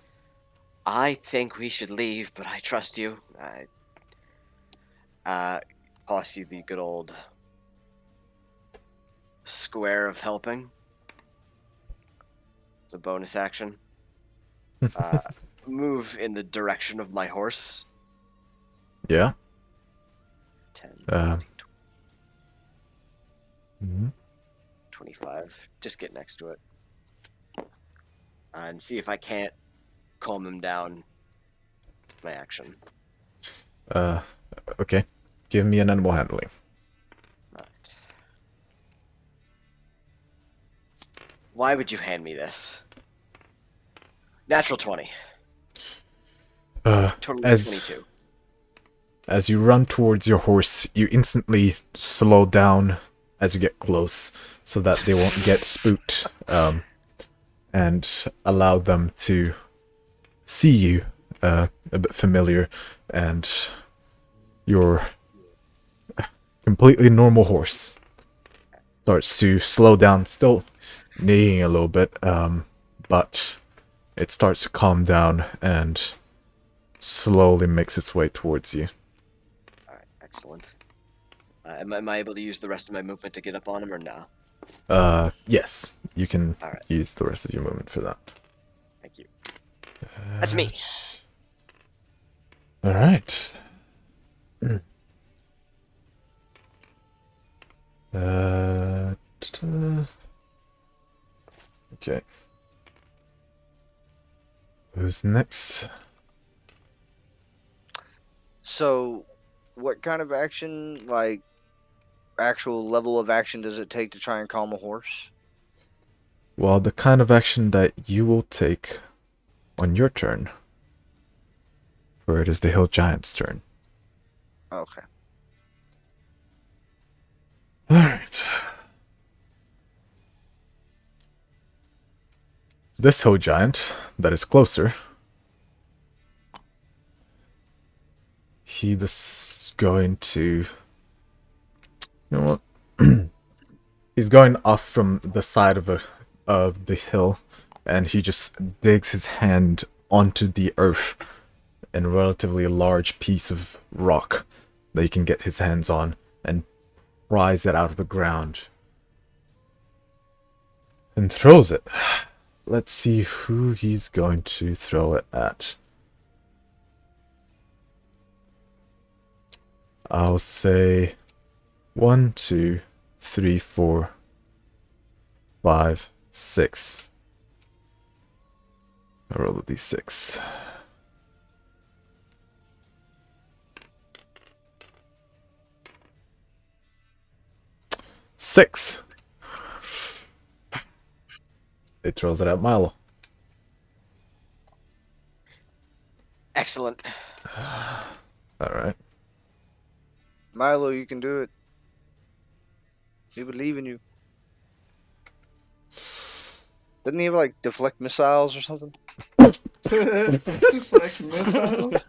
I think we should leave, but I trust you. Toss you the good old square of helping. It's a bonus action. Move in the direction of my horse. Yeah. 10, Uh, 15, mhm. 25. Just get next to it. And see if I can't calm him down. My action. Okay. Give me an animal handling. Right. Why would you hand me this? Natural 20. Total of 22. As you run towards your horse, you instantly slow down as you get close so that they won't get spooked, and allow them to see you a bit familiar, and your completely normal horse starts to slow down, still neighing a little bit, but it starts to calm down and slowly makes its way towards you. Alright, excellent. Am I able to use the rest of my movement to get up on him or no? Yes, you can Alright. use the rest of your movement for that. Thank you. That's me. Alright. Okay. Who's next? So, what kind of action, like, actual level of action does it take to try and calm a horse? Well, the kind of action that you will take on your turn, for it is the Hill Giant's turn. Okay. Alright. This Hill Giant that is closer, he's going to... You know what? He's going off from the side of the hill, and he just digs his hand onto the earth in a relatively large piece of rock that he can get his hands on, and pries it out of the ground and throws it. let's see who he's going to throw it at. I'll say 1, 2, 3, 4, 5, 6. I roll a d6. 6. It throws it at Milo. Excellent. Alright. Milo, you can do it. We believe in you. Doesn't he have like deflect missiles or something? Deflect missiles?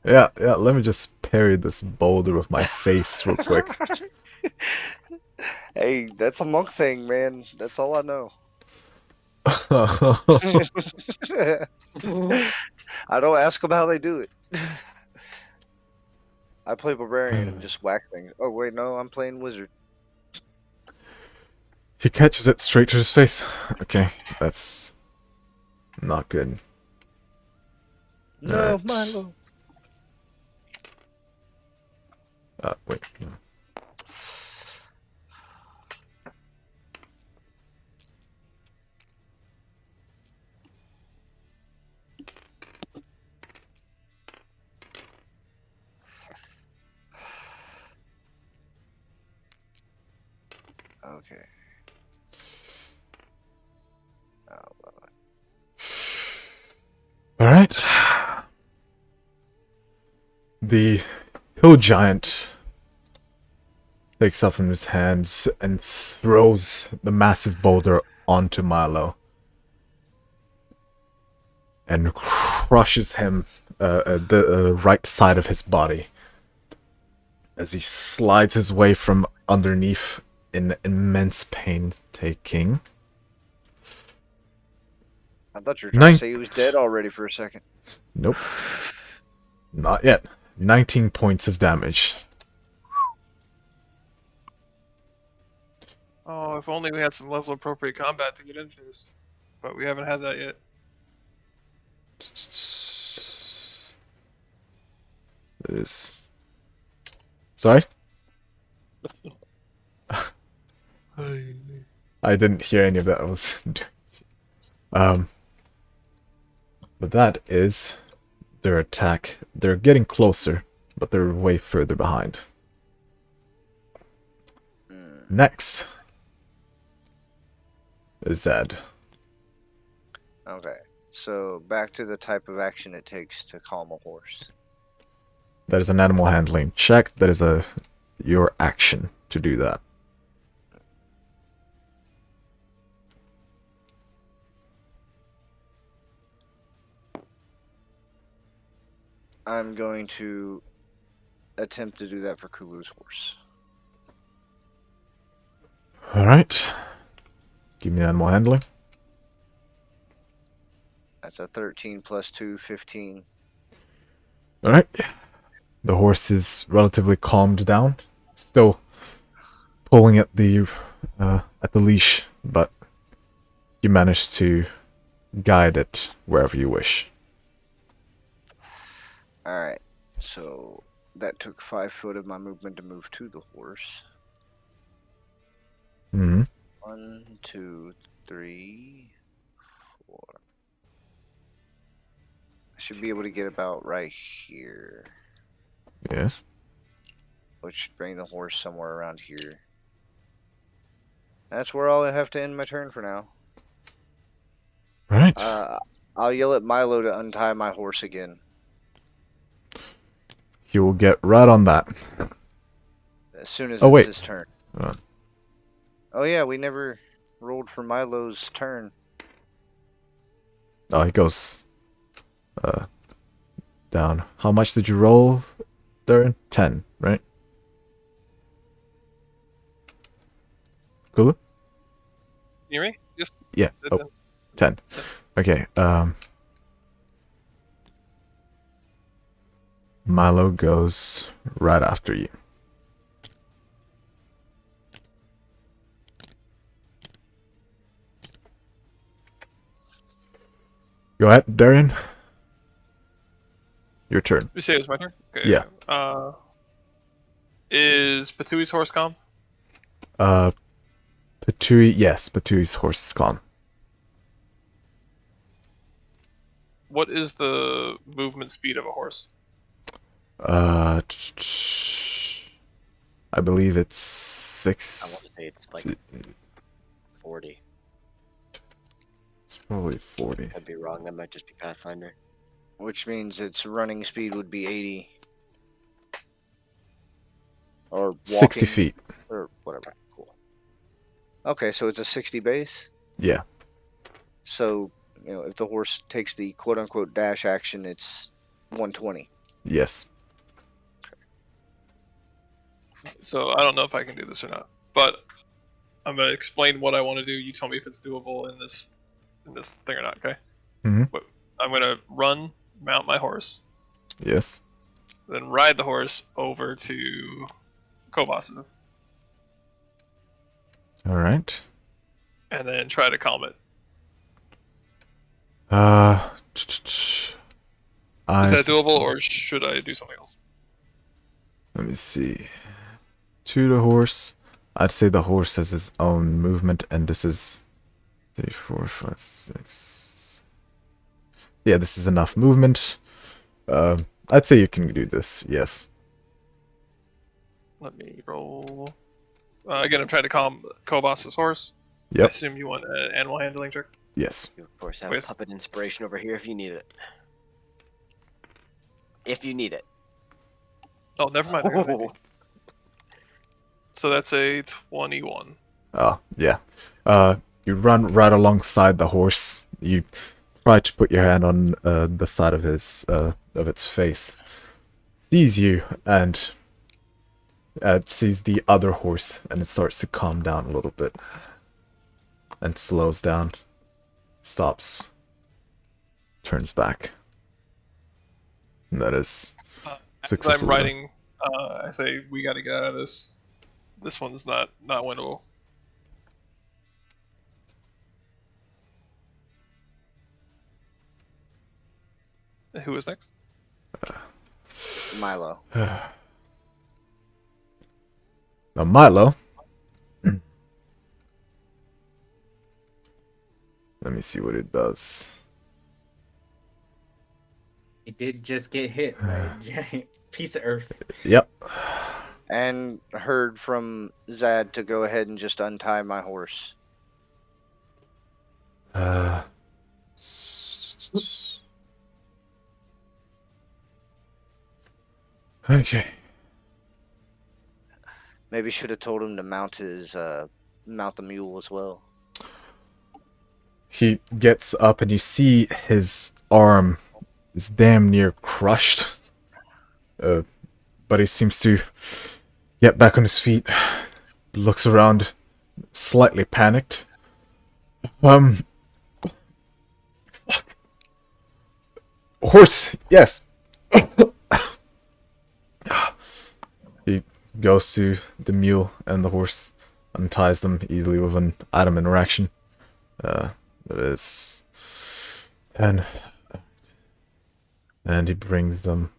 Yeah, let me just parry this boulder with my face real quick. Hey, that's a monk thing, man. That's all I know. I don't ask them how they do it. I play barbarian and just whack things. Oh wait, no, I'm playing wizard. He catches it straight to his face. Okay, that's not good. No, Alright. Milo. Wait. No. Okay. Oh, well. Alright. The hill giant takes up in his hands and throws the massive boulder onto Milo. And crushes him, the right side of his body. As he slides his way from underneath in immense pain, taking... I thought you were trying to Nine- say he was dead already for a second. Nope. Not yet. 19 points of damage. Oh, if only we had some level appropriate combat to get into this. But we haven't had that yet. It is... Sorry? I didn't hear any of that. I was... But that is their attack. They're getting closer, but they're way further behind. Next is Zed. Okay, so back to the type of action it takes to calm a horse. That is an animal handling check. That is your action to do that. I'm going to attempt to do that for Kulu's horse. Alright. Give me animal handling. That's a 13 plus 2, 15. Alright. The horse is relatively calmed down. Still pulling at the leash, but you manage to guide it wherever you wish. Alright, so that took 5 foot of my movement to move to the horse. Mm-hmm. 1, 2, 3, 4. I should be able to get about right here, Yes. which should bring the horse somewhere around here. That's where I'll have to end my turn for now. Alright. I'll yell at Milo to untie my horse again. He will get right on that. As soon as Oh, it's wait. his turn. Uh. Oh yeah, we never rolled for Milo's turn. Oh, he goes down. How much did you roll, Darren? 10, right? Cool? You hear me? Just Yeah. Oh, 10. Okay, Milo goes right after you. Go ahead, Darian. Your turn. You say it was my turn? Okay. Yeah. Is Patui's horse calm? Patui, yes, Patui's horse is gone. What is the movement speed of a horse? I believe it's I want 6. to say it's like 40. It's probably 40. Could be wrong. That might just be Pathfinder. Which means its running speed would be 80. Or walking, 60 feet. or whatever. Cool. Okay, so it's a 60 base. Yeah. So, if the horse takes the quote-unquote dash action, it's 120. Yes. So I don't know if I can do this or not, but I'm gonna explain what I want to do. You tell me if it's doable in this thing or not. Okay. Mhm. But I'm gonna mount my horse, Yes. then ride the horse over to Kobasiv, All right. and then try to calm it. Is Is that doable, or should I do something else? Let me see. To the horse. I'd say the horse has his own movement, and this is 3, 4, 5, 6. Yeah, this is enough movement. I'd say you can do this. Yes. Let me roll. Again, I'm trying to calm Kobas's horse. I Yep. assume you want an animal handling check. Yes. You, of course, have With- puppet inspiration over here if you need it. If you need it. Oh, never mind. I got an 18. So that's a 21. Oh, yeah. You run right alongside the horse. You try to put your hand on the side of its face. Sees you and sees the other horse, and it starts to calm down a little bit. And slows down. Stops. Turns back. And that is As successful. I'm riding, I say we got to get out of this. This one's not winnable. Who was next? Milo. Now Milo. Let me see what it does. He did just get hit by a giant piece of earth. Yep. And heard from Zad to go ahead and just untie my horse. Okay. Maybe should have told him to mount the mule as well. He gets up and you see his arm is damn near crushed. But he seems to get back on his feet. Looks around, slightly panicked. Fuck. Horse, yes. He goes to the mule and the horse, unties them easily with an item interaction. That is 10. And he brings them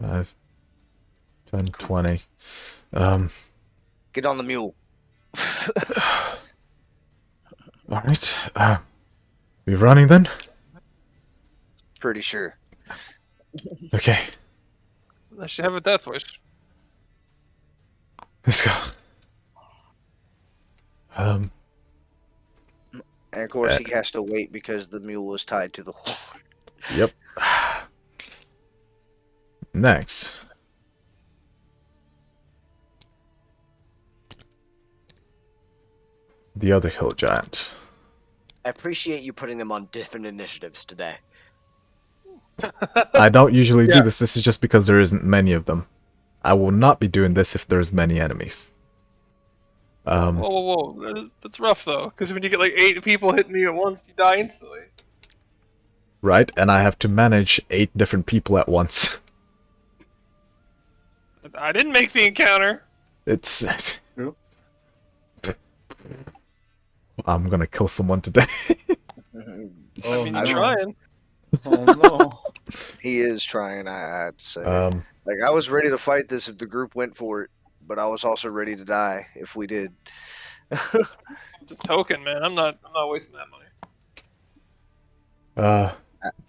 5, 10, 20. Get on the mule. Alright. We running then? Pretty sure. Okay, Unless you have a death wish. let's go. And of course, he has to wait because the mule was tied to the horse. Yep. Next. The other hill giant. I appreciate you putting them on different initiatives today. I don't usually Yeah. do this. This is just because there isn't many of them. I will not be doing this if there's many enemies. Whoa. That's rough, though. Because when you get like 8 people hitting me at once, you die instantly. Right? And I have to manage 8 different people at once. I didn't make the encounter. It's... True. I'm gonna kill someone today. I mean, you're no. trying. Oh no. He is trying. I have to say. Um, Like I was ready to fight this if the group went for it, but I was also ready to die if we did. It's a token, man. I'm not wasting that money.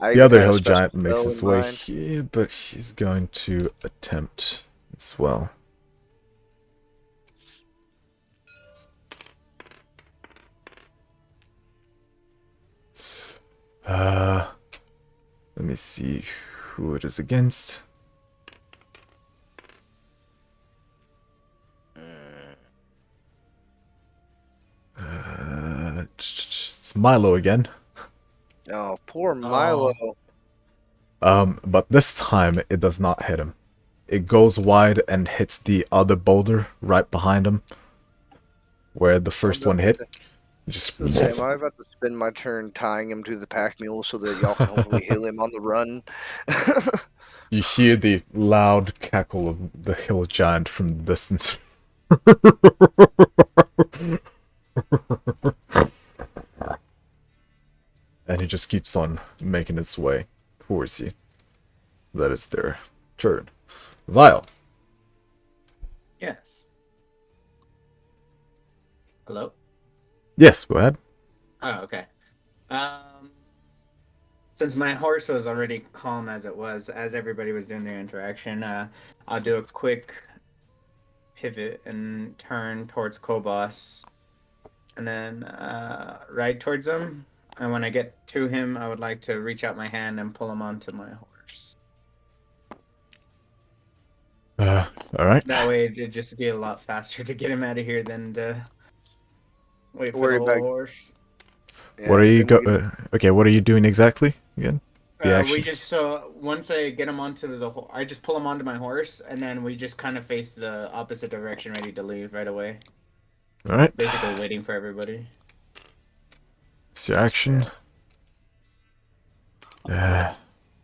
I the even other had a hill special giant makes spell his in way mind. here, but he's going to attempt as well. Let me see who it is against. It's Milo again. Oh, poor Milo. But this time it does not hit him. It goes wide and hits the other boulder right behind him, where the first one hit. Just Say, am I about to spend my turn tying him to the pack mule so that y'all can hopefully heal him on the run? you hear the loud cackle of the hill giant from the distance. And he just keeps on making its way towards you. That is their turn. Vile. Yes. Hello? Yes, go ahead. Oh, okay. Since my horse was already calm as it was, as everybody was doing their interaction, I'll do a quick pivot and turn towards Kobos, and then ride towards him. And when I get to him, I would like to reach out my hand and pull him onto my horse. All right. That way, it'd just be a lot faster to get him out of here than to wait for Worry the about. whole horse. What are you then we Okay, what are you doing exactly again? The We action. just once I get him onto I just pull him onto my horse, and then we just kind of face the opposite direction, ready to leave right away. All right. Basically, waiting for everybody. It's your action.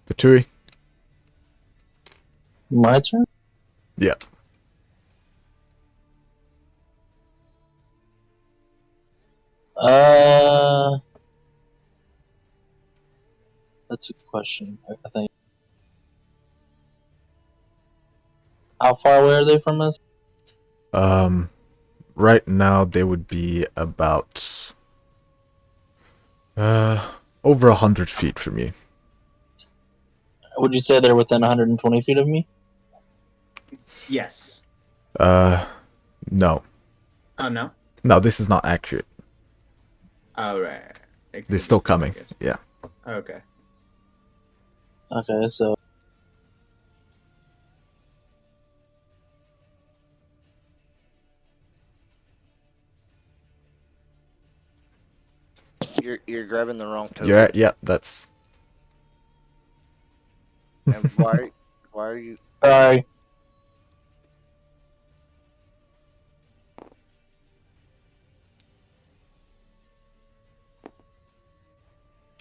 Patui. My turn? Yeah. That's a good question, I think. How far away are they from us? Right now they would be about over 100 feet from you. Would you say they're within 120 feet of me? Yes. No. Oh no. No, this is not accurate. Oh right. It They're could still be further, I coming. guess. Yeah. Okay. Okay, so you're grabbing the wrong token. Yeah, that's And why are you? sorry.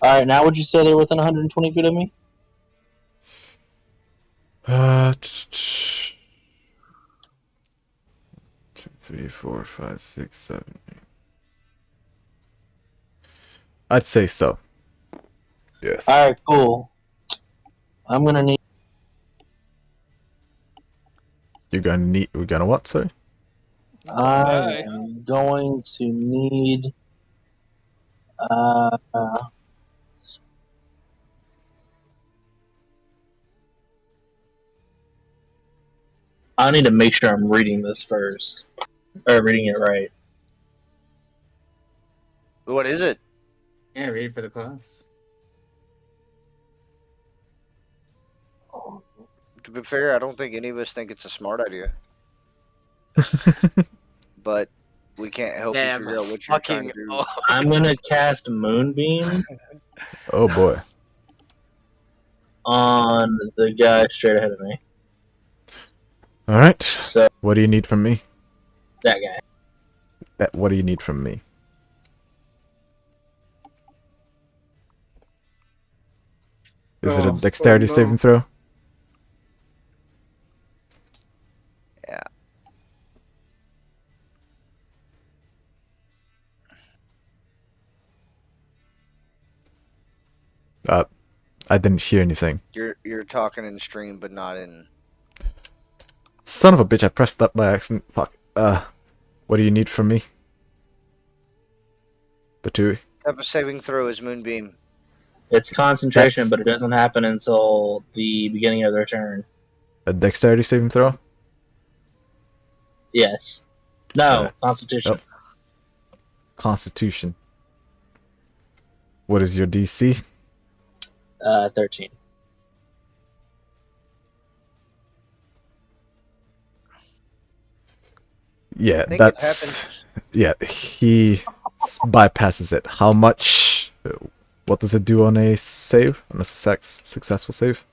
All right, now would you say they're within 120 feet of me? two, 3, 4, 5, 6, 7, 8. I'd say so. Yes. All right, cool. I'm gonna need. We're gonna what, sorry? I Die. am going to need. Uh, I need to make sure I'm reading this first, or reading it right. What is it? Yeah, ready for the class. To be fair, I don't think any of us think it's a smart idea. But we can't help you Damn, figure out what you're trying to fucking. do. Oh, I'm gonna cast Moonbeam Oh boy. on the guy straight ahead of me. All right. So What do you need from me? that guy. What do you need from me? Is it a Oh, dexterity oh, no. saving throw? Yeah. I didn't hear anything. You're talking in stream, but not in. Son of a bitch! I pressed that by accident. Fuck. What do you need from me? Batui? Type of saving throw is Moonbeam. It's concentration, Dex. but it doesn't happen until the beginning of their turn. A dexterity saving throw? Yes. No, Alright. Constitution. Yep. Constitution. What is your DC? 13. Yeah, I think that's... Yeah, he bypasses it. How much... What does it do on a save? On a successful save?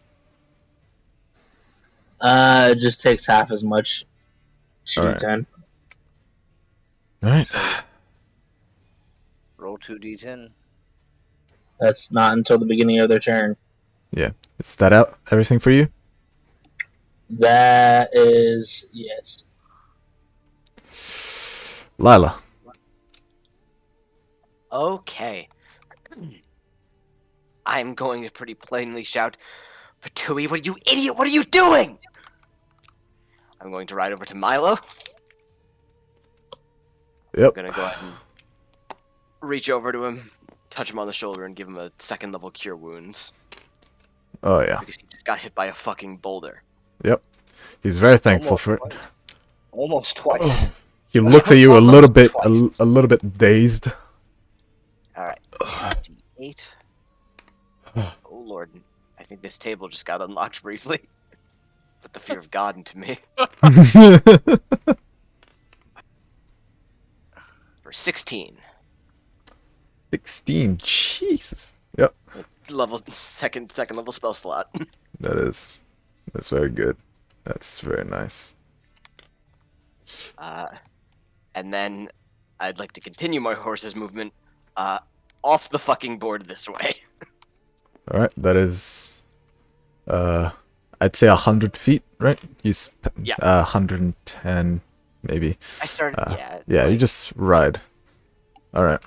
It just takes half as much. 2d10. Alright. Roll 2d10. That's not until the beginning of their turn. Yeah. Is that out? Everything for you? That is... yes. Lila. Okay. I'm going to pretty plainly shout, Patui, what are you idiot? What are you doing? I'm going to ride over to Milo. Yep. I'm gonna go ahead and reach over to him, touch him on the shoulder, and give him a 2nd level cure wounds. Oh, yeah. Because he just got hit by a fucking boulder. Yep. He's very thankful Almost for it. twice. Almost twice. He looks at you a little Almost bit, twice. a little bit dazed. Alright, 2d8. Oh lord, I think this table just got unlocked briefly. Put the fear of God into me. For 16. 16. Jesus. Yep. Level second level spell slot. That's very good. That's very nice. And then I'd like to continue my horse's movement off the fucking board this way. All right, that is, I'd say 100 feet, right? Yeah. 110, maybe. I started, Yeah, you like, just ride. All right.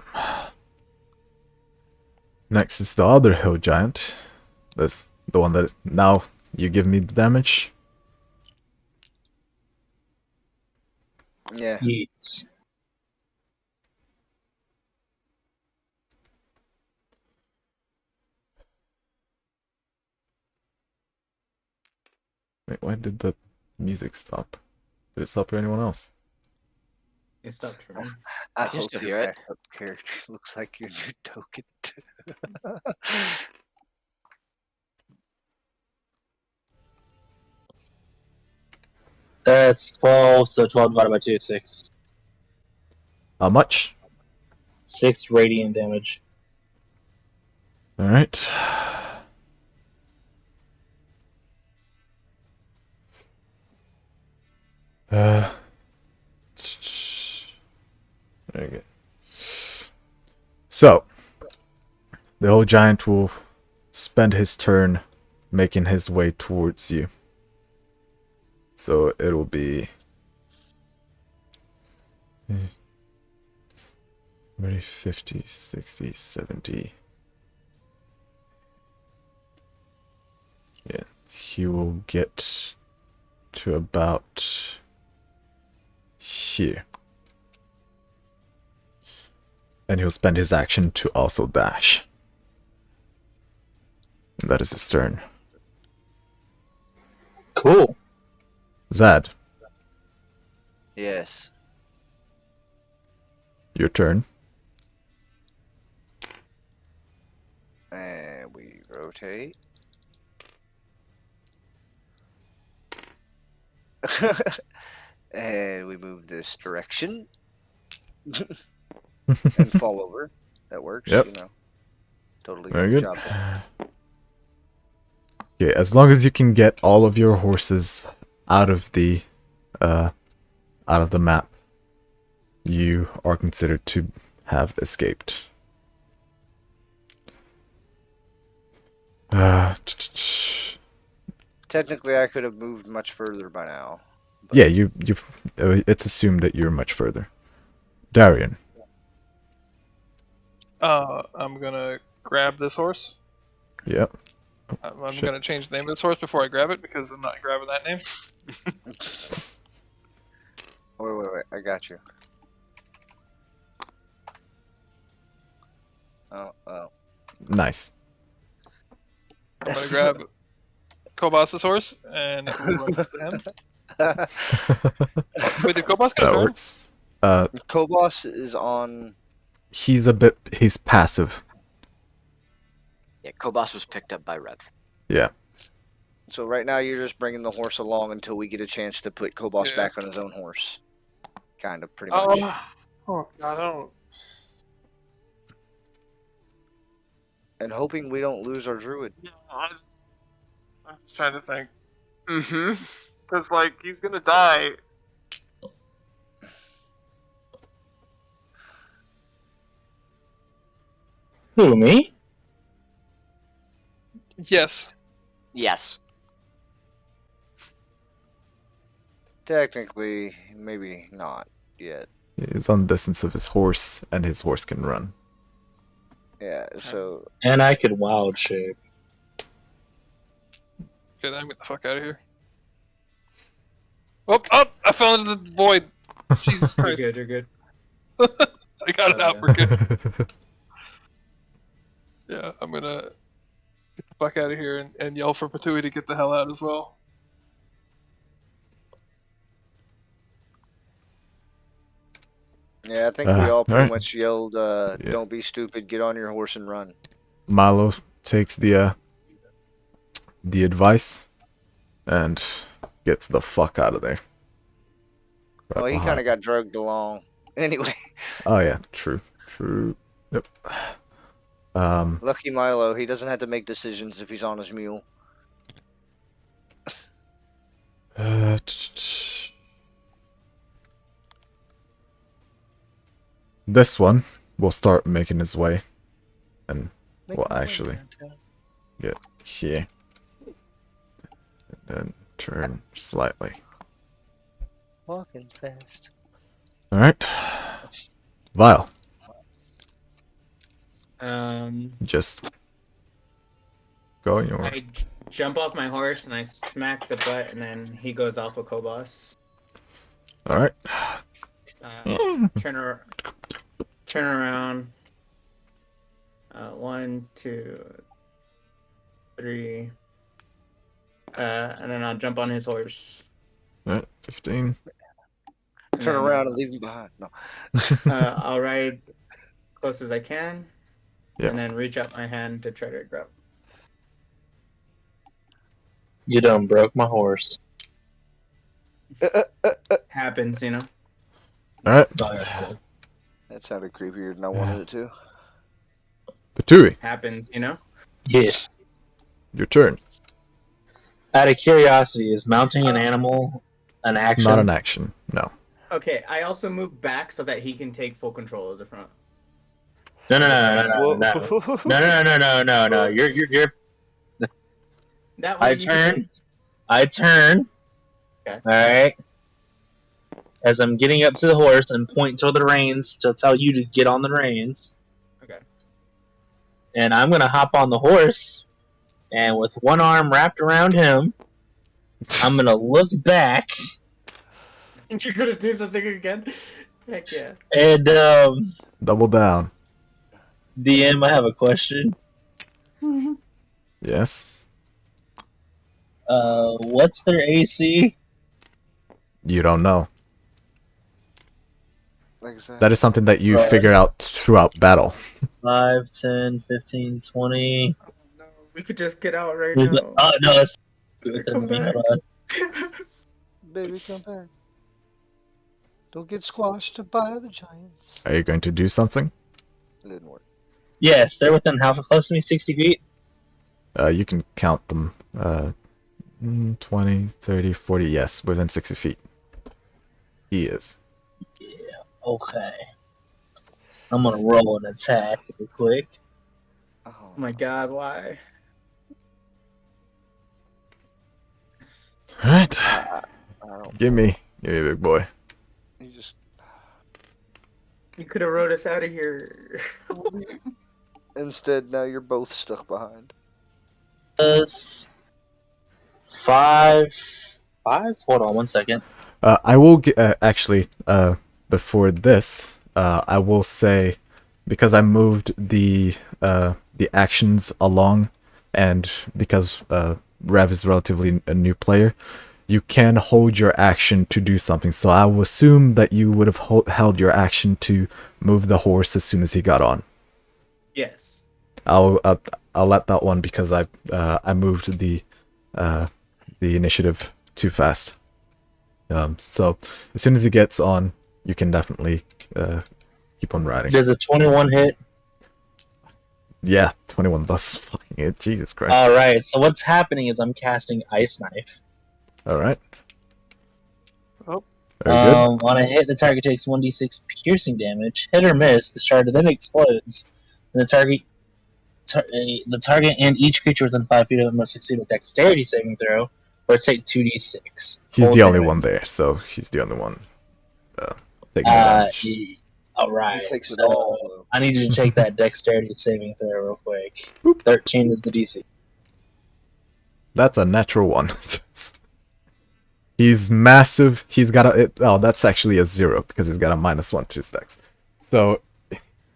Next is the other hill giant. That's the one that now you give me the damage. Yeah. Yes. Wait, why did the music stop? Did it stop for anyone else? It stopped for me. I can hope still your hear it. backup character looks like your new token. That's 12, so 12 divided by 2 is 6. How much? 6 radiant damage. All right. Okay. So, the old giant will spend his turn making his way towards you. So it'll be 30, 50, 60, 70. Yeah, he will get to about here. And he'll spend his action to also dash. And that is his turn. Cool. Zad, Yes. your turn. And we rotate. And we move this direction. And fall over. That works, Yep. you know. Totally Very good good. job. Okay, as long as you can get all of your horses out of the map, you are considered to have escaped. Technically, I could have moved much further by now. Yeah, you it's assumed that you're much further. Darian. I'm gonna grab this horse Yep. I'm Shit. gonna change the name of this horse before I grab it because I'm not grabbing that name. Wait. I got you. Oh. Nice. I'm gonna grab Kobas's horse and it will run to him. Wait, did Kobas get a That turn? works. Kobos is on. He's passive. Yeah, Kobas was picked up by Rev. Yeah. So right now you're just bringing the horse along until we get a chance to put Kobos Yeah. back on his own horse. Kind of, pretty much. Oh God, I don't. And hoping we don't lose our druid. Yeah, I'm just trying to think. Mm-hmm. Because, like, he's gonna die. Who, me? Yes. Yes. Technically, maybe not yet. He's on the distance of his horse, and his horse can run. Yeah, so And I could wild shape. Okay, then get the fuck out of here. Oh! I fell into the void. Jesus You're Christ. good. You're good. I got it out. yeah. We're good. Yeah, I'm gonna get the fuck out of here and yell for Patui to get the hell out as well. yeah, I think we all pretty alright. much yelled, Yeah. "Don't be stupid, get on your horse and run." Milo takes the advice and gets the fuck out of there. Right Well, he behind- kind of got drugged along. Anyway, Oh yeah, true. Yep. lucky Milo, he doesn't have to make decisions if he's on his mule. This one will start making his way, and well, actually, get here, and then turn slightly. Walking fast. All right, Vile, just go your. I jump off my horse and I smack the butt, and then he goes off of Kobos. All right. Turn around. 1, 2, 3. And then I'll jump on his horse. All right, 15. And Turn then, around and leave him behind. No. I'll ride close as I can, Yeah. and then reach out my hand to try to grab. You done broke my horse. Happens, you know. All right, That sounded creepier than I wanted it to. Patui, Happens, you know. Yes. your turn. Out of curiosity, is mounting an animal an It's action? not an action. No. Okay, I also move back so that he can take full control of the front. No. You're. That way I you can- turn. Okay. All right. As I'm getting up to the horse and point toward the reins to tell you to get on the reins. Okay. And I'm gonna hop on the horse, and with one arm wrapped around him, I'm gonna look back You're gonna do something again? Heck yeah. and Double down. DM. I have a question. Yes. What's their AC? You don't know. Like I said, That is something that you Right. figure out throughout battle. 5, 10, 15, 20. No, we could just get out right Who's now. the- Oh no, it's Come back. hold on. baby, come back. Don't get squashed by the giants. Are you going to do something? It didn't work. Yes, they're within how close to me? 60 feet. You can count them. 20, 30, 40. Yes, within 60 feet. He is. Okay. I'm gonna roll an attack real quick. Oh Oh my god, why? All right. I don't. Give me, big boy. You just. You could have rode us out of here. Instead, now you're both stuck behind. us 5. 5? Hold on 1 second. I will actually before this, I will say, because I moved the actions along, and because Rev is relatively a new player, you can hold your action to do something. So I will assume that you would have held your action to move the horse as soon as he got on. Yes. I'll let that one, because I moved the initiative too fast. So as soon as he gets on, you can definitely keep on riding. There's a 21 hit. Yeah, 21. That's fucking it. Jesus Christ. All right. So what's happening is I'm casting Ice Knife. All right. Oh. Very good. On a hit, the target takes 1d6 piercing damage. Hit or miss, the shard then explodes, and the target and each creature within 5 feet of them must succeed a dexterity saving throw, or take 2d6. He's full the only damage. one there, so he's the only one taking the damage. All right. He takes it So all, though. I need you to take that dexterity saving throw real quick. Boop. 13 is the DC. That's a natural one. He's massive. He's got oh, that's actually a 0 because he's got a -1 to stacks. So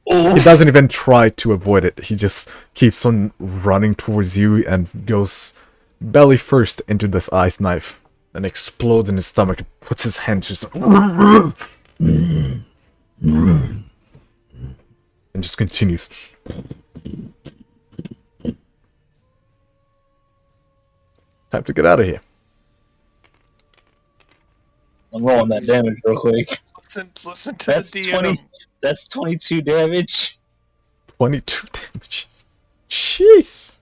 he doesn't even try to avoid it. He just keeps on running towards you and goes belly first into this ice knife and explodes in his stomach. Puts his hand just and just continues. Time to get out of here. I'm rolling that damage real quick. Listen to That's the 20. DM. That's 22 damage. 22 damage. Jeez.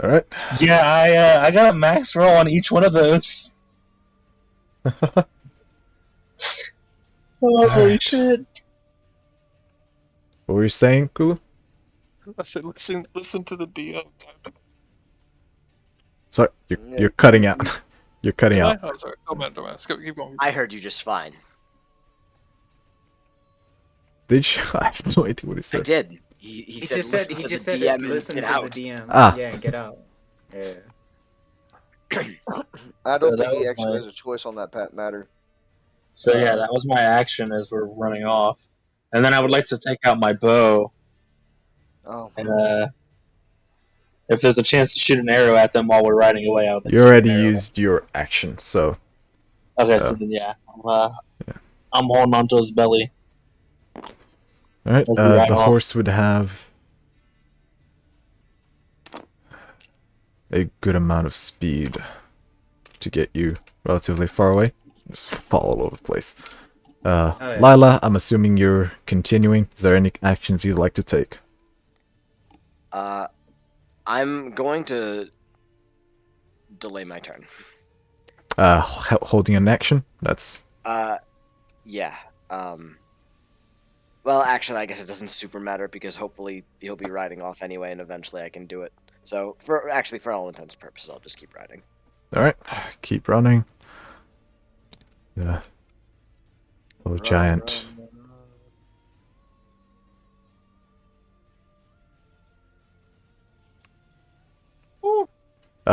All right. Yeah, I got a max roll on each one of those. Holy Alright. shit! What were you saying, Kula? I said, listen to the DM. Sorry, you're cutting out. You're cutting Am I? out. Oh, sorry. Don't matter. Keep going. I heard you just fine. Did you? I have no idea what he I said. did. He said, just said listen he to just the said DM and listen get to out. the DM. Ah. Yeah, get out. Yeah. I don't So that think he was actually my- has a choice on that matter. So yeah, that was my action as we're running off, and then I would like to take out my bow, Oh, and if there's a chance to shoot an arrow at them while we're riding away, I would. Like You to shoot already an arrow. used your action, so Okay, so then yeah, I'm holding onto his belly. all right. As we ride The off. horse would have a good amount of speed to get you relatively far away. Just fall all over the place. yeah. Lila, I'm assuming you're continuing. Is there any actions you'd like to take? I'm going to delay my turn. Holding an action? That's Yeah. Well, actually, I guess it doesn't super matter because hopefully he'll be riding off anyway, and eventually I can do it. So, for all intents and purposes, I'll just keep riding. alright. Keep running. Yeah. Oh, giant.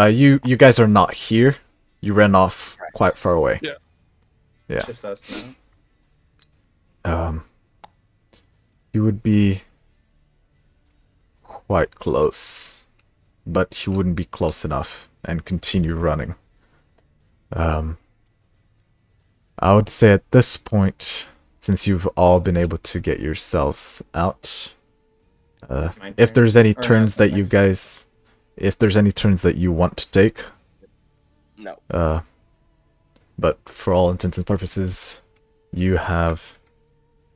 You guys are not here. You ran off quite far away. Yeah. Yeah. Just us now. He would be quite close, but he wouldn't be close enough and continue running. I would say at this point, since you've all been able to get yourselves out, if there's any turns that you guys, if there's any turns that you want to take, No. but for all intents and purposes, you have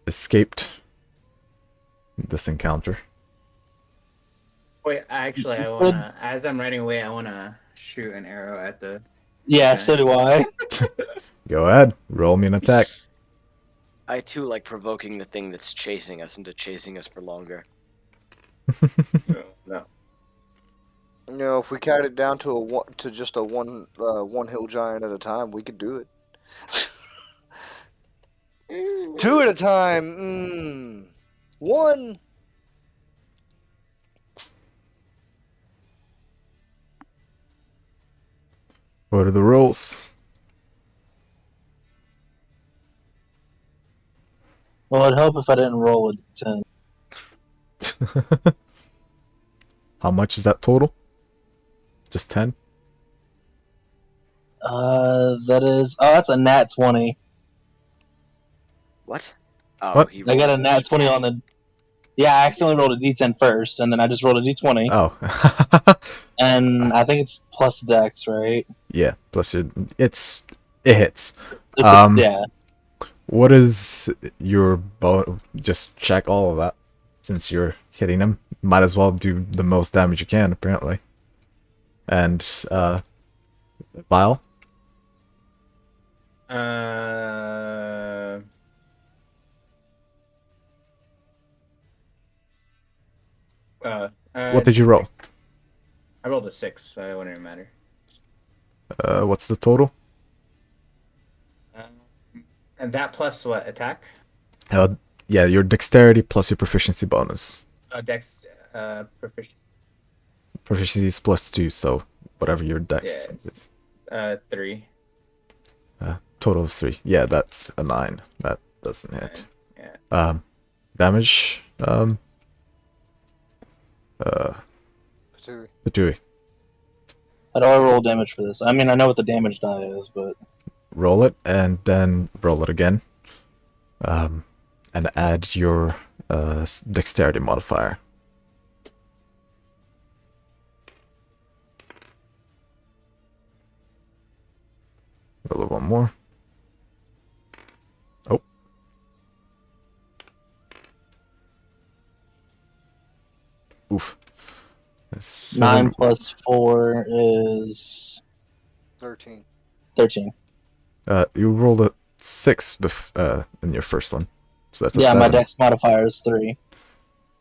escaped this encounter. Wait, actually, I wanna. As I'm riding away, I wanna shoot an arrow at the. Yeah, Okay. so do I. Go ahead, roll me an attack. I too like provoking the thing that's chasing us into chasing us for longer. no. You know, if we carried it down to just a one hill giant at a time, we could do it. 2 at a time. 1. What are the rolls? Well, it'd help if I didn't roll a 10. How much is that total? Just 10? That is. Oh, that's a nat 20. What? Oh, What? he I got rolled a nat 20 D10. on the. Yeah, I accidentally rolled a d10 first, and then I just rolled a d20. Oh. And I think it's plus dex, right? Yeah, plus it hits. It's yeah. What is your just check all of that. Since you're hitting him. Might as well do the most damage you can, apparently. And Vile? What did you roll? I rolled a 6, so it wouldn't even matter. What's the total? And that plus what? Attack? Yeah, your dexterity plus your proficiency bonus. Dex, proficiency. Proficiency is +2, so whatever your dex Yes. is. 3. Total of 3. Yeah, that's a 9. That doesn't hit. Yeah. Damage. Patui. How do I roll damage for this? I mean, I know what the damage die is, but Roll it, and then roll it again. And add your dexterity modifier. Roll it one more. Oh. Oof. That's 9 plus 4 is 13. 13. You rolled a 6 in your first one, so that's a Yeah, 7. my dex modifier is 3.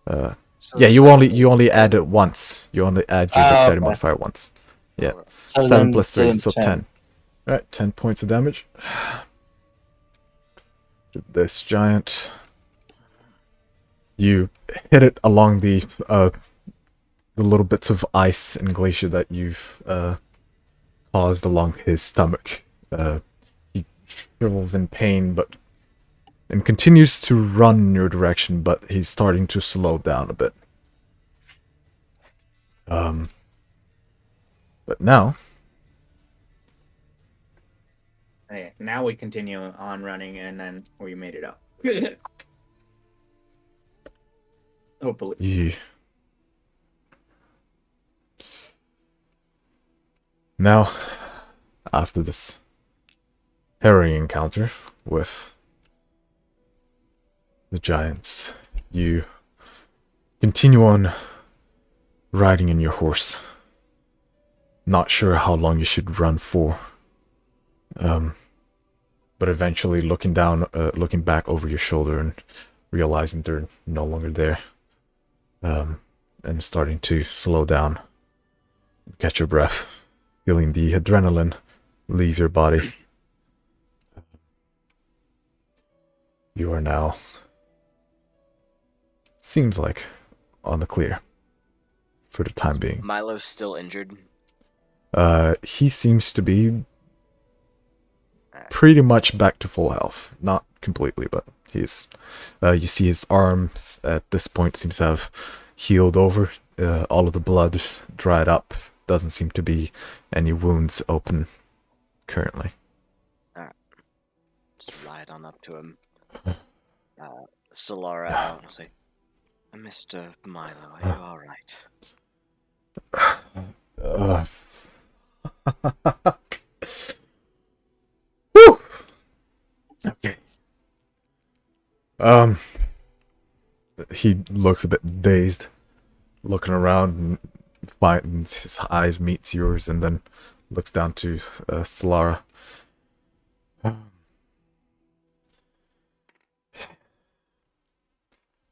So Yeah, you 7 only add it once. You only add your dexterity okay. modifier once. Yeah. Alright. So 7 then, plus 3, then so 10. Alright, 10 points of damage. This giant. You hit it along the little bits of ice and glacier that you've caused along his stomach. He shrivels in pain, and continues to run in your direction, but he's starting to slow down a bit. But now, Okay, now we continue on running, and then we made it up. Hopefully. you now, after this harrowing encounter with the giants, you continue on riding in your horse. Not sure how long you should run for. But eventually looking back over your shoulder and realizing they're no longer there. And starting to slow down. Catch your breath. Feeling the adrenaline leave your body. You are now, seems like, on the clear. For the time being. Milo's still injured. He seems to be pretty much back to full health. Not completely, but he's... you see his arms at this point seems to have healed over. All of the blood dried up. Doesn't seem to be any wounds open currently. Just ride on up to him. Solara, I want to say, Mr. Milo, are you alright? Woo! Okay. He looks a bit dazed, looking around and finds his eyes meets yours, and then looks down to Solara.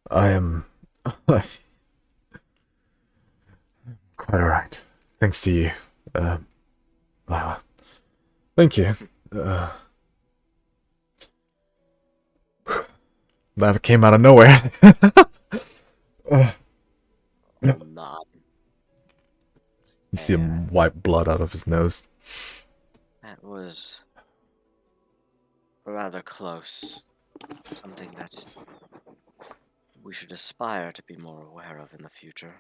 I am quite alright. Thanks to you. Thank you. That came out of nowhere. Not. You see him wipe blood out of his nose. That was rather close. Something that we should aspire to be more aware of in the future.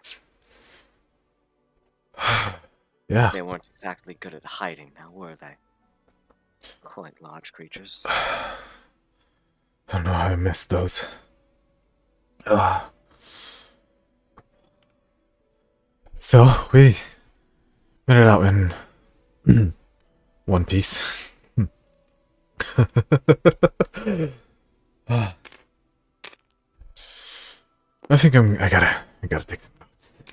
Yeah. They weren't exactly good at hiding now, were they? Quite large creatures. I don't know how I missed those. Uh, so, we made it out in one piece. I think I gotta take some notes.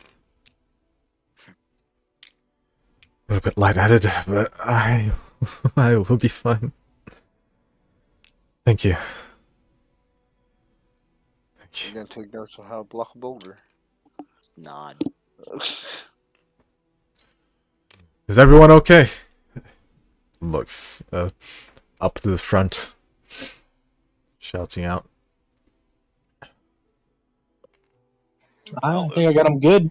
A little bit lightheaded, but I will be fine. Thank you. Thank You're you. gonna take notes on how to block a boulder. Nod. Is everyone okay? Looks up to the front, shouting out. I think I got him good.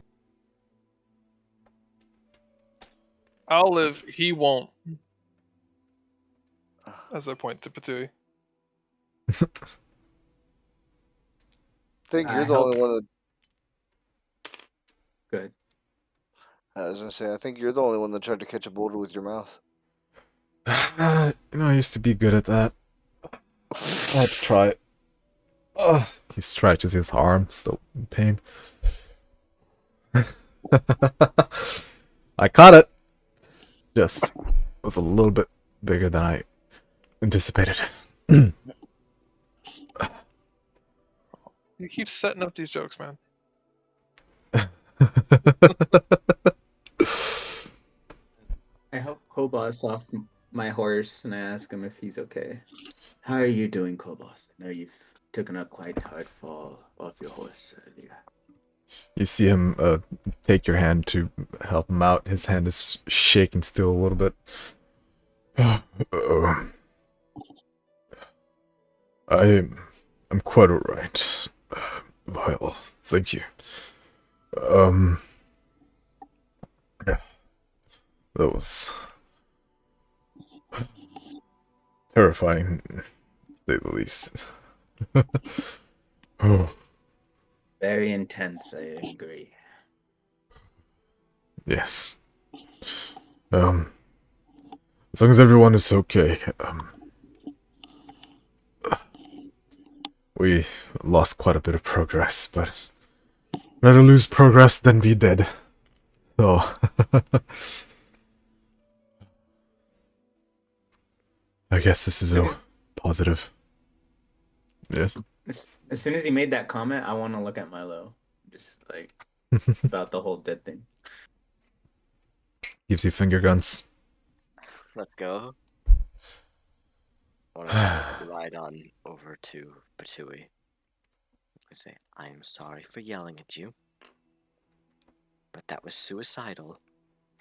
I'll live. He won't. As I point to Patui. I think you're I the hope- only one that. Good. I was gonna say, I think you're the only one that tried to catch a boulder with your mouth. I used to be good at that. I had to try it. He stretches his arm, still in pain. I caught it. Just was a little bit bigger than I anticipated. You keep setting up these jokes, man. I help Kobos off my horse and I ask him if he's okay. How are you doing, Kobos? I know you've taken a quite hard fall off your horse earlier. You see him take your hand to help him out. His hand is shaking still a little bit. I'm quite alright. Well, thank you. Yeah, that was terrifying, to say the least. Oh, Very intense, I agree. yes. As long as everyone is okay. We lost quite a bit of progress, but rather lose progress than be dead. So, I guess this is a positive. Yes. As soon as he made that comment, I want to look at Milo. Just like about the whole dead thing. Gives you finger guns. Let's go. I want to ride on over to Patui. I say, I am sorry for yelling at you, but that was suicidal,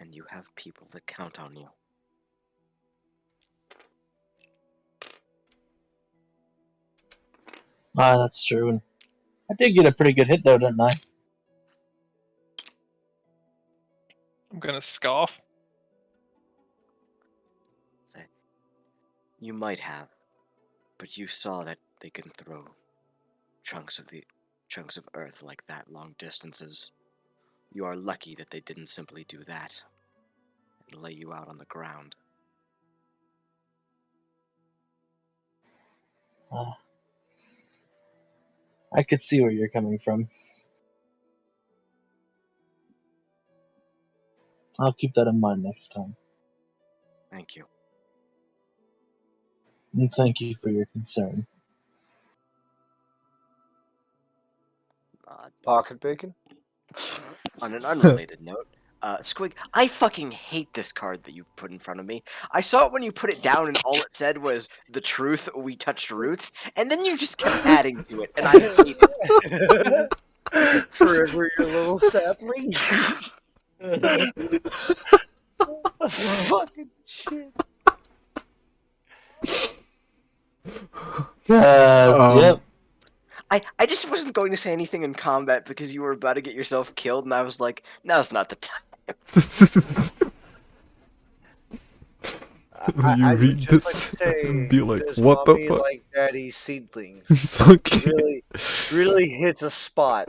and you have people that count on you. Ah, that's true. And I did get a pretty good hit though, didn't I? I'm gonna scoff. Say, you might have, but you saw that they can throw chunks of earth like that long distances. You are lucky that they didn't simply do that and lay you out on the ground. I could see where you're coming from. I'll keep that in mind next time. Thank you. And thank you for your concern. Pocket bacon? On an unrelated note, Squig, I fucking hate this card that you put in front of me. I saw it when you put it down and all it said was, the truth, we touched roots, and then you just kept adding to it, and I hate it. Forever your little sapling. Fucking shit. Yep. I just wasn't going to say anything in combat because you were about to get yourself killed, and I was like, now's not the time. You I read just like this to say, and be like, does what the mommy fuck? like daddy's seedlings? So cute. Really hits a spot.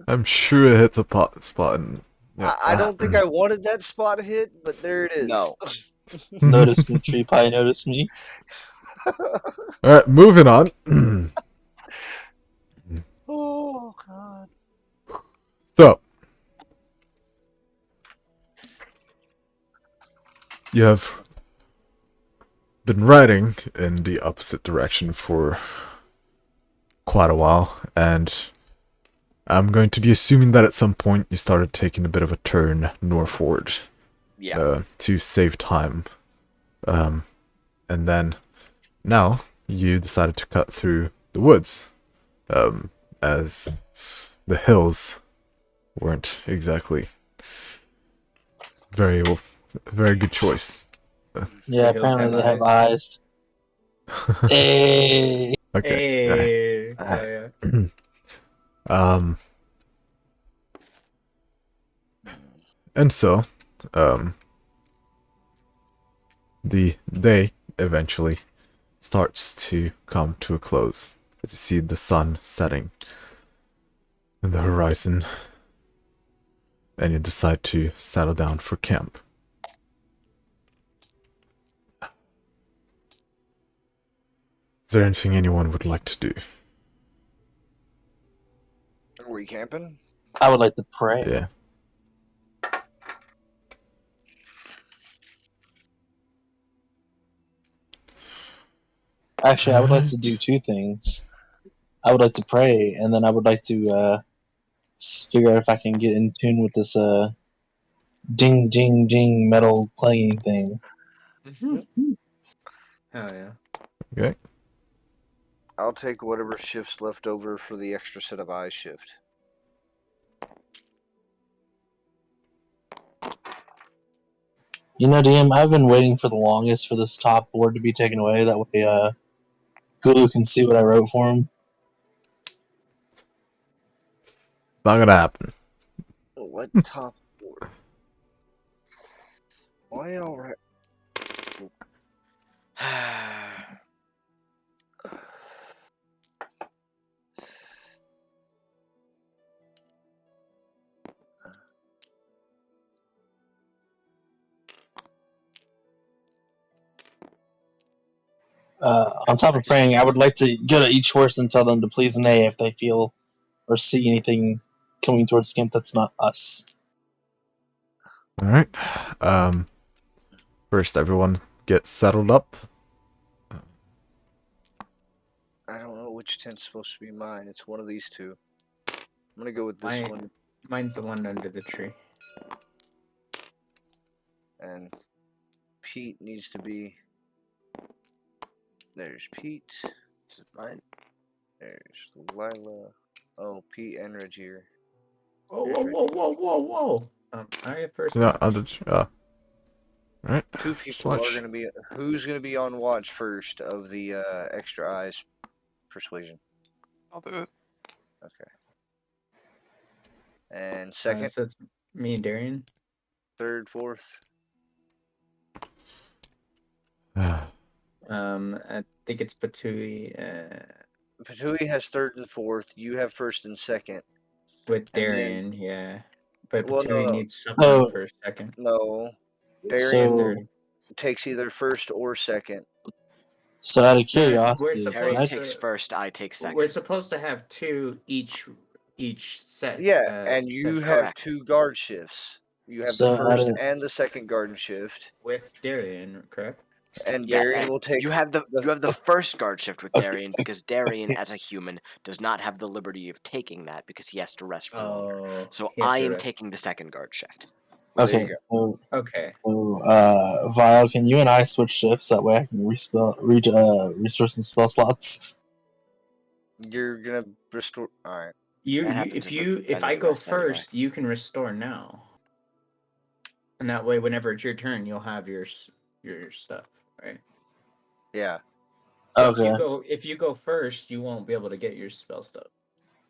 I'm sure it hits a spot. And, yeah. I don't think I wanted that spot hit, but there it is. No. Notice me, tree pie. Notice me. All right, moving on. Oh God. So, you have been riding in the opposite direction for quite a while, and I'm going to be assuming that at some point you started taking a bit of a turn northward Yeah. to save time. And then now you decided to cut through the woods, as the hills weren't exactly very good choice. Yeah, The hills apparently have they have eyes. Hey. Okay. Hey. Hell yeah. Um, and so, the day eventually starts to come to a close as you see the sun setting in the horizon, and you decide to settle down for camp. Is there anything anyone would like to do? Are we camping? I would like to pray. Yeah. Actually, I would like to do two things. I would like to pray, and then I would like to figure out if I can get in tune with this ding ding ding metal clanging thing. Hell yeah. Okay. I'll take whatever shifts left over for the extra set of eyes shift. You know, DM, I've been waiting for the longest for this top board to be taken away. That way, Gulu can see what I wrote for him. Not gonna happen. What top board? Why all right? On top of praying, I would like to go to each horse and tell them to please neigh if they feel or see anything coming towards camp that's not us. All right. First, everyone get settled up. I don't know which tent's supposed to be mine. It's one of these two. I'm gonna go with this one. Mine's the one under the tree. And Pete needs to be. There's Pete. This is mine. There's Lila. Oh, Pete and Regier. Whoa, whoa, whoa, whoa, whoa, whoa. I have first. Yeah, all right. Two people are Swatch. gonna be. Who's gonna be on watch first of the extra eyes persuasion? I'll do it. Okay. And second, So it's me and Darian. third, fourth. I think it's Patui Patui has third and fourth. You have first and second. with And then- Darian, yeah. But Well, Patui no. needs something Oh. for a second. No, Darian So, Third. takes either first or second. so out of No, curiosity, we're Harry supposed takes to. first, I take second. We're supposed to have two each set. Yeah, and you set have Correct. two guard shifts. You have So the first out of- and the second garden shift, with Darian, correct? and Yes, Darian and will take. you have the first guard shift with Okay, Darian because Darian, as a human, does not have the liberty of taking that because he has to rest for longer. Oh. So he has I to am rest. taking the second guard shift. Well, there okay. you So, Okay. Vile, can you and I switch shifts? That way I can restore some spell slots. You're gonna restore. All right. You That happens if I end of the go rest anyway. first, you can restore now. And that way, whenever it's your turn, you'll have your stuff, right? Yeah. So Okay. if you go first, you won't be able to get your spell stuff.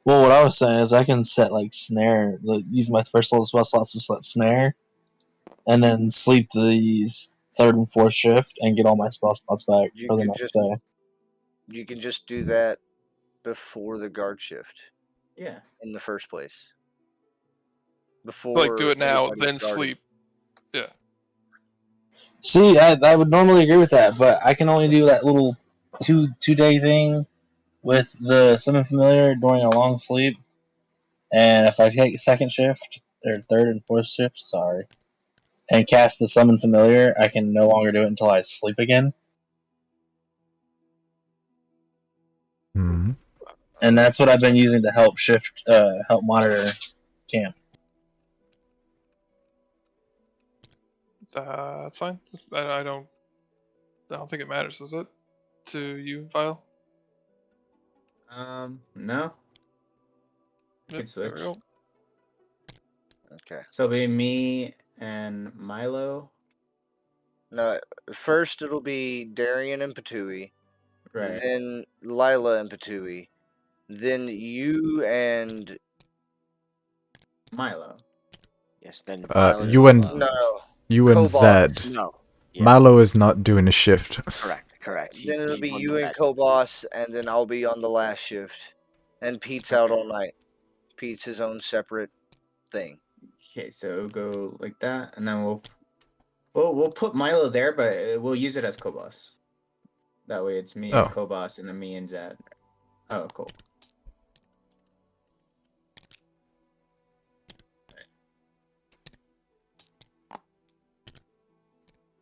Well, what I was saying is I can set like use my first level spell slots to set snare, and then sleep third and fourth shift and get all my spell slots back You for the could next just- day. You can just do that before the guard shift Yeah. in the first place. Before Like do it now, anybody's then guarding. sleep. Yeah. See, I would normally agree with that, but I can only do that little two-day thing with the summon familiar during a long sleep. And if I take second shift or third and fourth shift, sorry, and cast the summon familiar, I can no longer do it until I sleep again. Hmm. And that's what I've been using to help help monitor camp. That's fine. I don't think it matters, does it? To you, Vile? No. Yep, Good there we switch. go. Okay. So it'll be me and Milo. No, first it'll be Darian and Patui, Right. then Lila and Patui, then you and Yes, Milo. then You and no, you and Cobalt. Zed. No. Yeah, Malo is not doing a shift. correct. Then it'll He be won you the and bet. Cobos, and then I'll be on the last shift, and Pete's out all night. Pete's his own separate thing. Okay, so it'll go like that, and then we'll put Milo there, but we'll use it as Kobos. That way, it's me Oh. and Kobos, and then me and Zed. Oh, cool.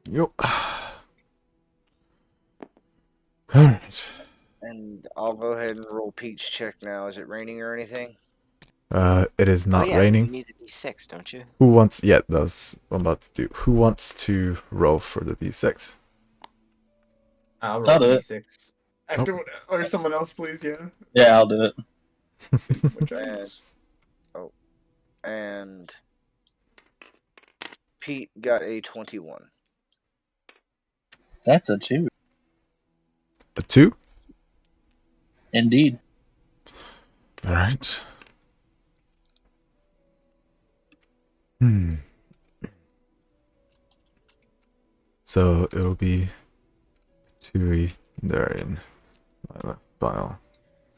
Yo. Alright. And I'll go ahead and roll Pete's check now. Is it raining or anything? It is not Oh, yeah, raining. You need a D6, don't you? Who wants? Yeah, that's what I'm about to do. Who wants to roll for the d6? I'll I'll roll do it. D6. After or someone else, please. Yeah. Yeah, I'll do it. Which And, and Pete got a 21. That's a 2. A 2? Indeed. Alright. Hmm. So it'll be Tui, Darian, Lila, Bile,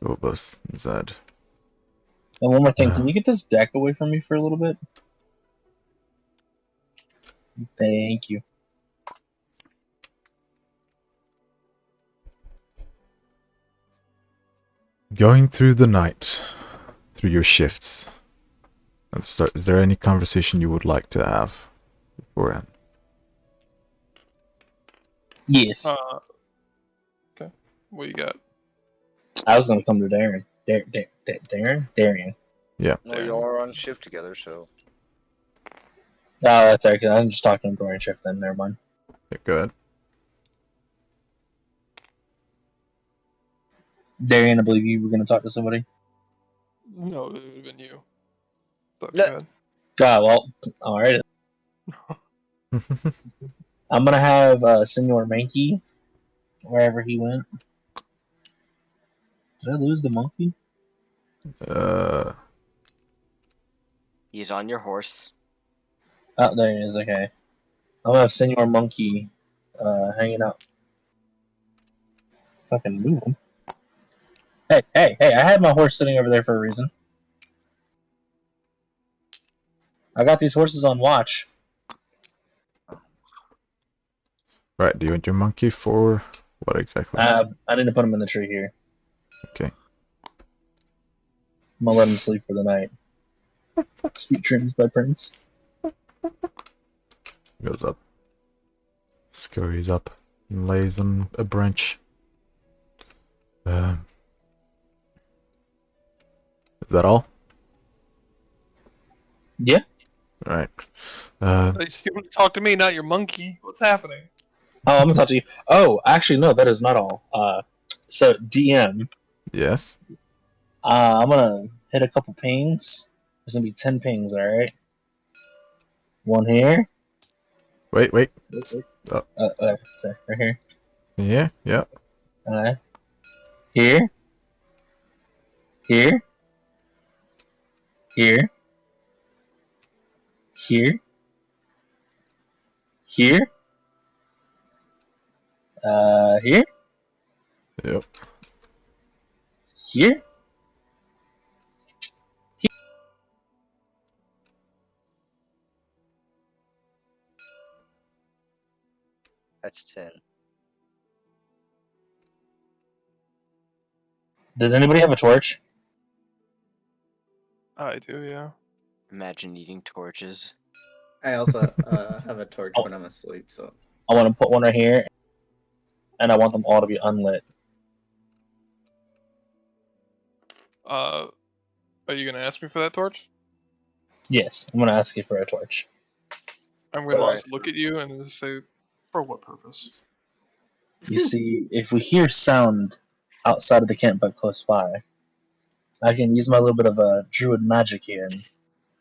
Gobus, Zed. And one more thing, can you get this deck away from me for a little bit? Thank you. Going through the night, through your shifts. Let's start. Is there any conversation you would like to have beforehand? Yes. Okay. What you got? I was going to come to Darren. Darian. Yeah. Well, you all are on shift together, so Oh, that's right. I'm just talking to during shift then. Never mind. Okay, go ahead. Darian, I believe you were going to talk to somebody. No, it would have been you. So, No. go ahead. Well, all right. I'm going to have Senor Mankey, wherever he went. Did I lose the monkey? He's on your horse. Oh, there he is. Okay. I'm going to have Senor Monkey hanging out. Fucking move him. Hey, I had my horse sitting over there for a reason. I got these horses on watch. Right, do you want your monkey for what exactly? I need to put him in the tree here. Okay. I'm gonna let him sleep for the night. Sweet dreams, by Prince. Goes up. Scurries up and lays on a branch. Is that all? Yeah. Alright. You want to talk to me, not your monkey. What's happening? Oh, I'm gonna talk to you. Oh, actually, no, that is not all. So DM, Yes. I'm gonna hit a couple pings. There's gonna be 10 pings. All right. One here. Wait. Sorry, right here. Yeah, yeah. Here. Here. Here. Here. Here. Here? Yep. Here? That's 10. Does anybody have a torch? I do, yeah. Imagine eating torches. I also have a torch, Oh. but I'm asleep, so. I want to put one right here, and I want them all to be unlit. Are you gonna ask me for that torch? Yes, I'm gonna ask you for a torch. I'm So, gonna just look at you and just say, for what purpose? you see, if we hear sound outside of the camp but close by, I can use my little bit of a druid magic here and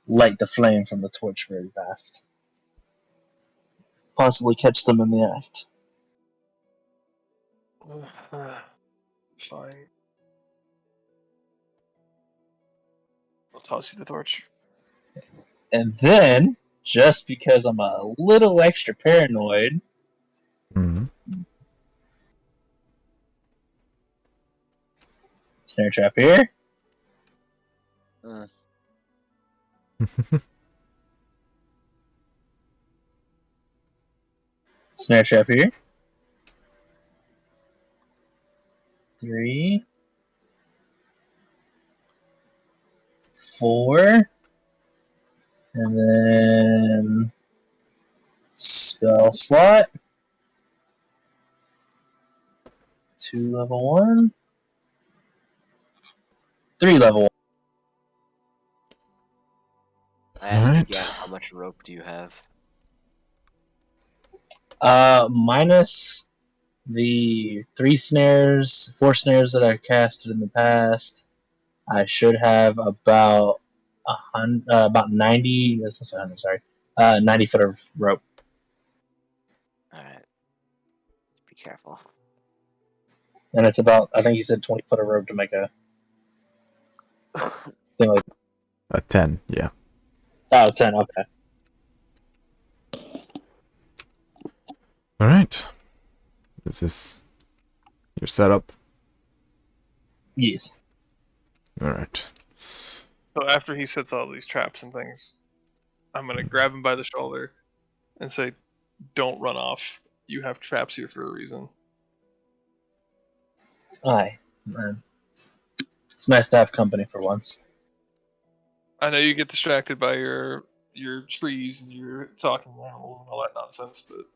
light the flame from the torch very fast. Possibly catch them in the act. Fine. I'll toss you the torch. And then, just because I'm a little extra paranoid, Hmm. snare trap here. Snare trap here. 3, 4, and then spell slot. 2 level 1. 3 level 1. I ask Alright. again, how much rope do you have? Minus the 3 snares, 4 snares that I casted in the past, I should have about about 90. This is 100. Sorry, 90 foot of rope. Alright. Be careful. And it's about, I think you said 20 foot of rope to make a thing like. A 10, yeah. Oh, 10. Okay. Alright. Is this your setup? Yes. Alright. So after he sets all these traps and things, I'm gonna grab him by the shoulder and say, "Don't run off. You have traps here for a reason." Aye. Man. It's nice to have company for once. I know you get distracted by your trees and your talking animals and all that nonsense, but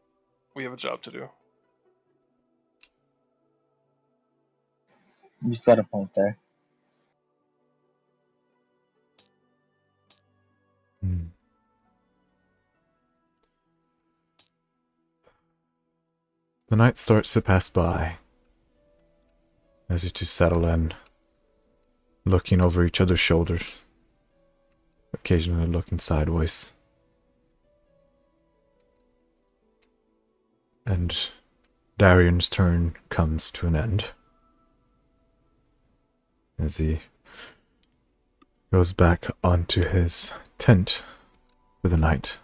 we have a job to do. You've got a point there. Hmm. The night starts to pass by as you two settle in, looking over each other's shoulders, occasionally looking sideways. And Darian's turn comes to an end as he goes back onto his tent for the night.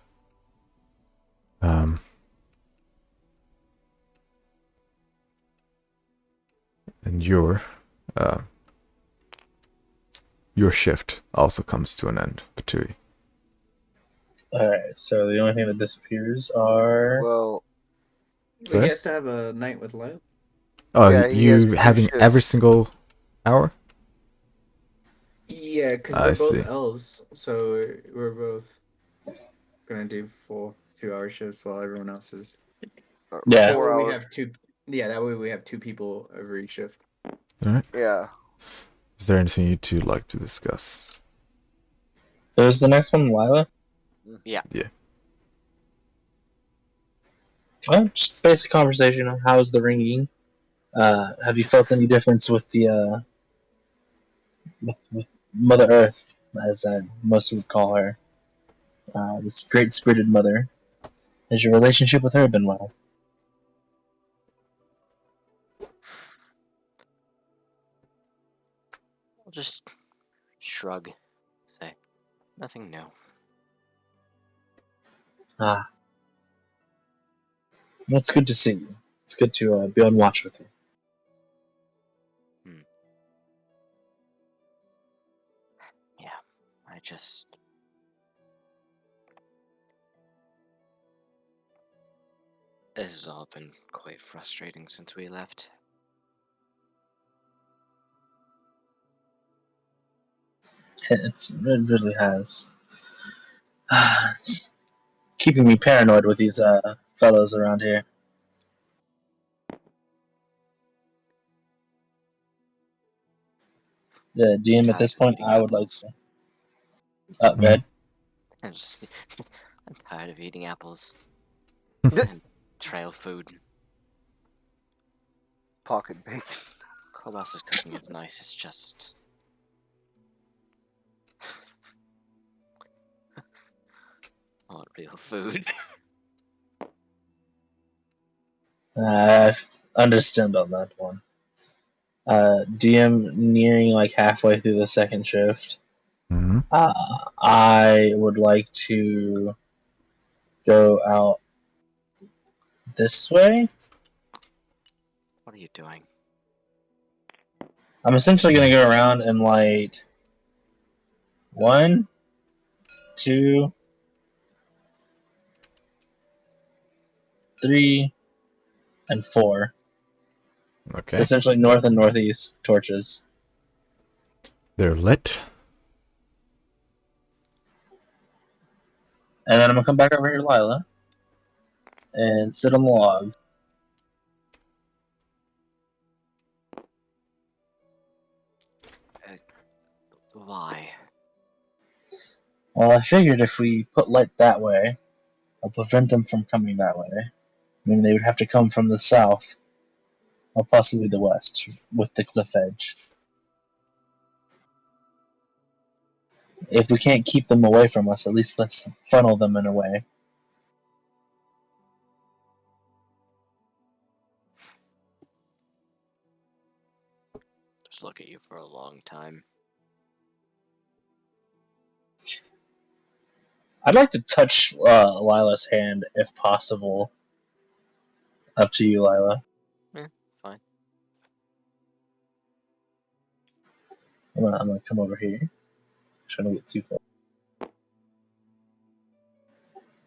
And your shift also comes to an end, Patui. Alright, so the only thing that disappears are. Well, He Sorry? has to have a night with light. Oh, Yeah, he has you 2 having every shifts. single hour? Yeah, because I we're both see. elves, so we're both gonna do full 2-hour shifts while everyone else is. Yeah. That 4 way we hours. have 2. Yeah, that way we have 2 people every shift. Alright. Yeah. Is there anything you two like to discuss? Who's the next one, Lila? Yeah. Yeah. Well, just basic conversation on how is the ringing. Have you felt any difference with the with Mother Earth, as most would call her, this great spirited mother? Has your relationship with her been well? I'll just shrug. Say, nothing new. Ah, that's good to see. It's good to be on watch with you. Yeah, I just. This has all been quite frustrating since we left. It really has. It's keeping me paranoid with these fellows around here. The DM at Tired this of point, eating I would like apples. to. Oh, good. I'm just. I'm tired of eating apples D- and trail food. Pocket bacon. Colossus cooking is nice. It's just. Not real food. I understand on that one. DM nearing like halfway through the second shift. Mm-hmm. I would like to go out this way. What are you doing? I'm essentially gonna go around and light 1, 2, 3, and 4. So Okay. essentially north and northeast torches. They're lit. And then I'm gonna come back over here to Lila and sit on the log. Why? Well, I figured if we put light that way, I'll prevent them from coming that way. I mean, they would have to come from the south, or possibly the west, with the cliff edge. If we can't keep them away from us, at least let's funnel them in a way. Just look at you for a long time. I'd like to touch Lila's hand if possible. Up to you, Lila. Fine. I'm gonna come over here. Trying to get too close.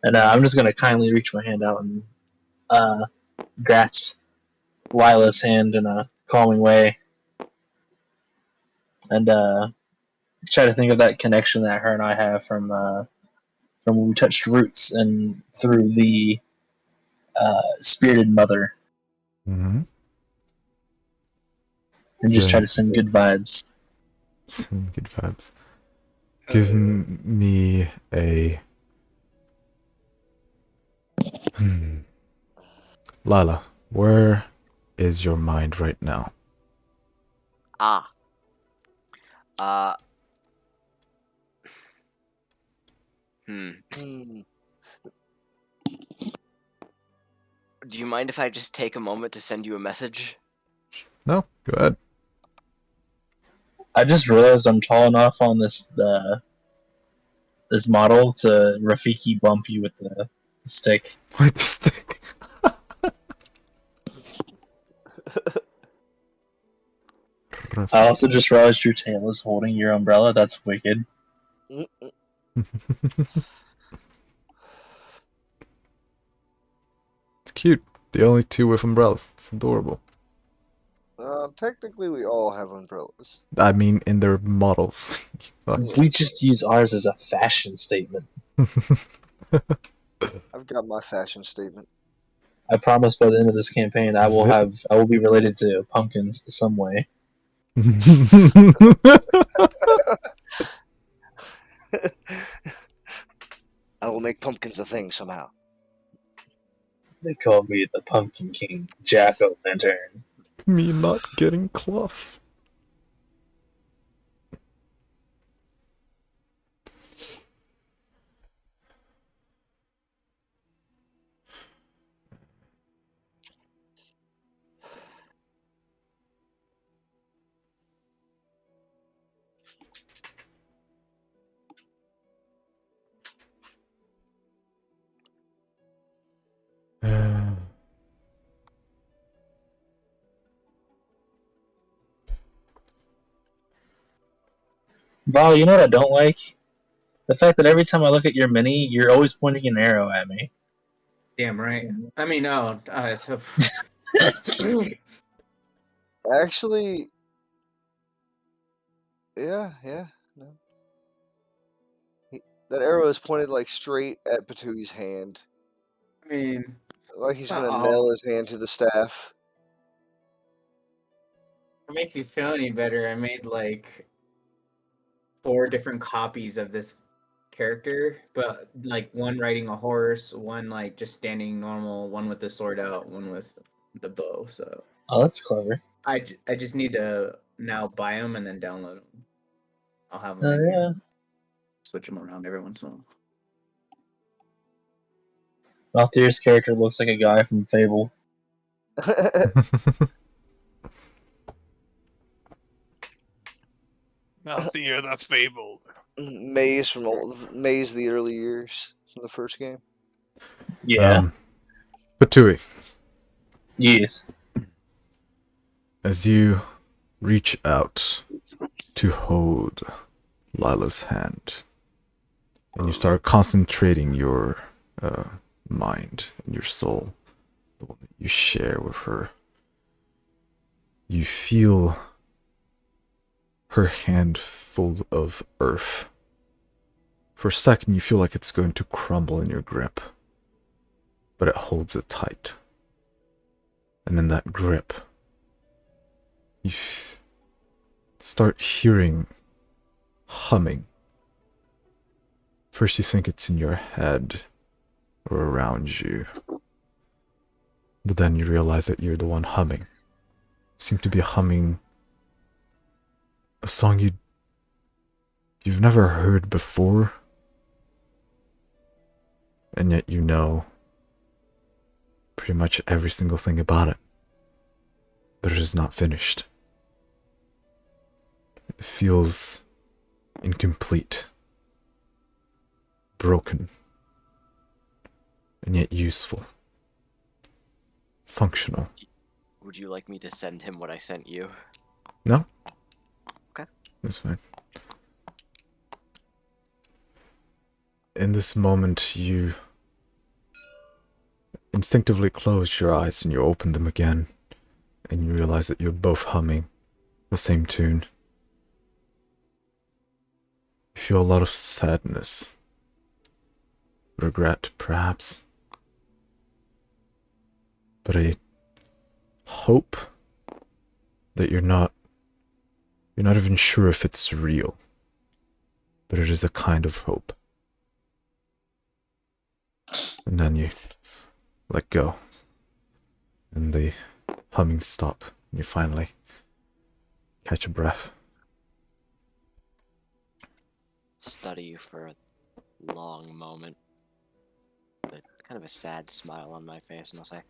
And I'm just gonna kindly reach my hand out and grasp Lila's hand in a calming way, and try to think of that connection that her and I have from when we touched roots and through the spirited mother, Mm-hmm. and just try to send good vibes. Some good vibes. Give me a. Lila, where is your mind right now? Ah. Uh. Hmm. Hmm. Do you mind if I just take a moment to send you a message? No, go ahead. I just realized I'm tall enough on this this model to Rafiki bump you with the stick. Why the stick? I also just realized your tail is holding your umbrella. That's wicked. Mm-mm. It's cute. The only two with umbrellas. It's adorable. Technically, we all have umbrellas. I mean, in their models. Fuck. We just use ours as a fashion statement. I've got my fashion statement. I promise by the end of this campaign, I Zip. will be related to pumpkins some way. I will make pumpkins a thing somehow. They call me the Pumpkin King, Jack o' Lantern. Me not getting cloth. Val, you know what I don't like? The fact that every time I look at your mini, you're always pointing an arrow at me. Damn right. I mean, no. Actually, yeah. No. That arrow is pointed like straight at Patooey's hand. I mean, Like he's gonna Uh-oh. nail his hand to the staff. if it makes you feel any better, I made like 4 different copies of this character, but like one riding a horse, one like just standing normal, one with the sword out, one with the bow. So Oh, that's clever. I just need to now buy them and then download them. I'll have them Oh, in here. yeah. Switch them around every once in a while. Malthier's character looks like a guy from Fable. Malthier the Fabled. Maze from Maze the early years from the first game. Yeah. Patui, Yes. as you reach out to hold Lila's hand, and you start concentrating your mind and your soul, the one that you share with her, you feel her hand full of earth. For a second, you feel like it's going to crumble in your grip, but it holds it tight. And in that grip, you start hearing humming. First, you think it's in your head or around you, but then you realize that you're the one humming. You seem to be humming a song you've never heard before, and yet you know pretty much every single thing about it, but it is not finished. It feels incomplete, broken, and yet useful, functional. Would you like me to send him what I sent you? No? Okay. That's fine. In this moment, you instinctively close your eyes and you open them again, and you realize that you're both humming the same tune. You feel a lot of sadness, regret, perhaps, but a hope that you're not even sure if it's real, but it is a kind of hope. And then you let go, and the humming stop, and you finally catch a breath. Study you for a long moment. With kind of a sad smile on my face, and I'll say,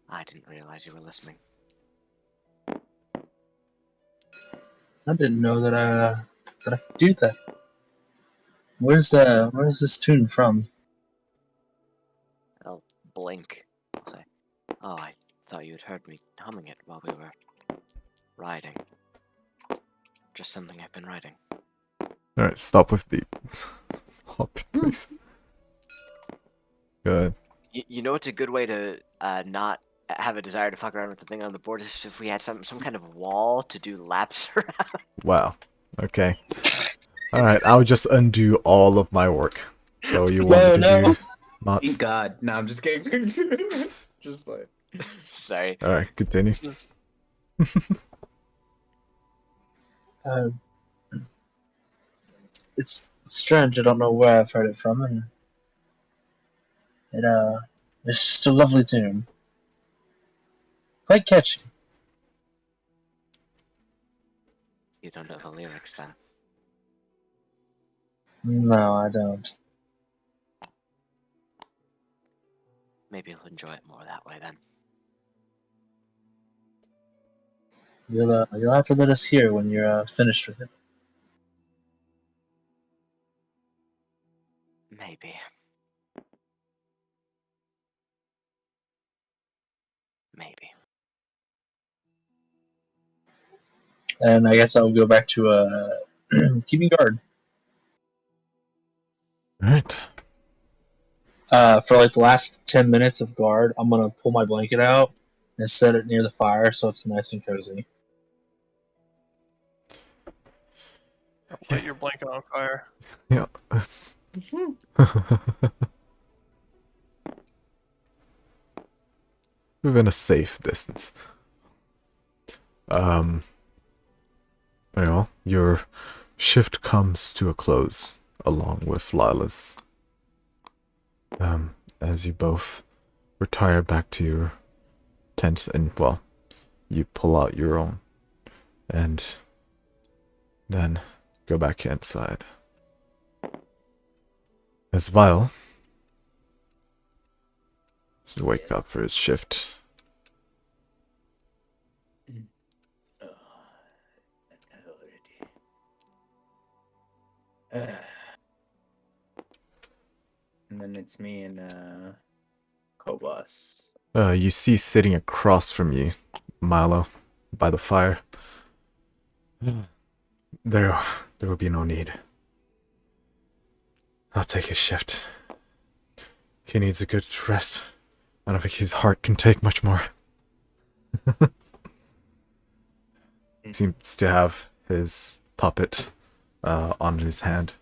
I didn't realize you were listening. I didn't know that I could do that. Where's this tune from? I'll blink. I'll say, oh, I thought you had heard me humming it while we were riding. Just something I've been writing. Alright, stop with the hop, please. Go ahead. You know it's a good way to not have a desire to fuck around with the thing on the board is if we had some kind of wall to do laps around. Wow. Okay. Alright, I'll just undo all of my work. So you wanted to do Thank mods? God. No, I'm just kidding. Just like. Sorry. Alright, continue. It's strange. I don't know where I've heard it from, and it's just a lovely tune, quite catchy. You don't know the lyrics then. No, I don't. Maybe you'll enjoy it more that way then. You'll have to let us hear when you're finished with it. Maybe. Maybe. And I guess I'll go back to keeping guard. Alright. For like the last 10 minutes of guard, I'm gonna pull my blanket out and set it near the fire so it's nice and cozy. Light your blanket on fire. Yeah, it's... within a safe distance. Well, your shift comes to a close along with Lila's. As you both retire back to your tents and, well, you pull out your own and then go back inside. As Vile to wake up for his shift. And then it's me and Kobos. You see sitting across from you, Milo, by the fire. There will be no need. I'll take his shift. He needs a good rest. I don't think his heart can take much more. Seems to have his puppet on his hand.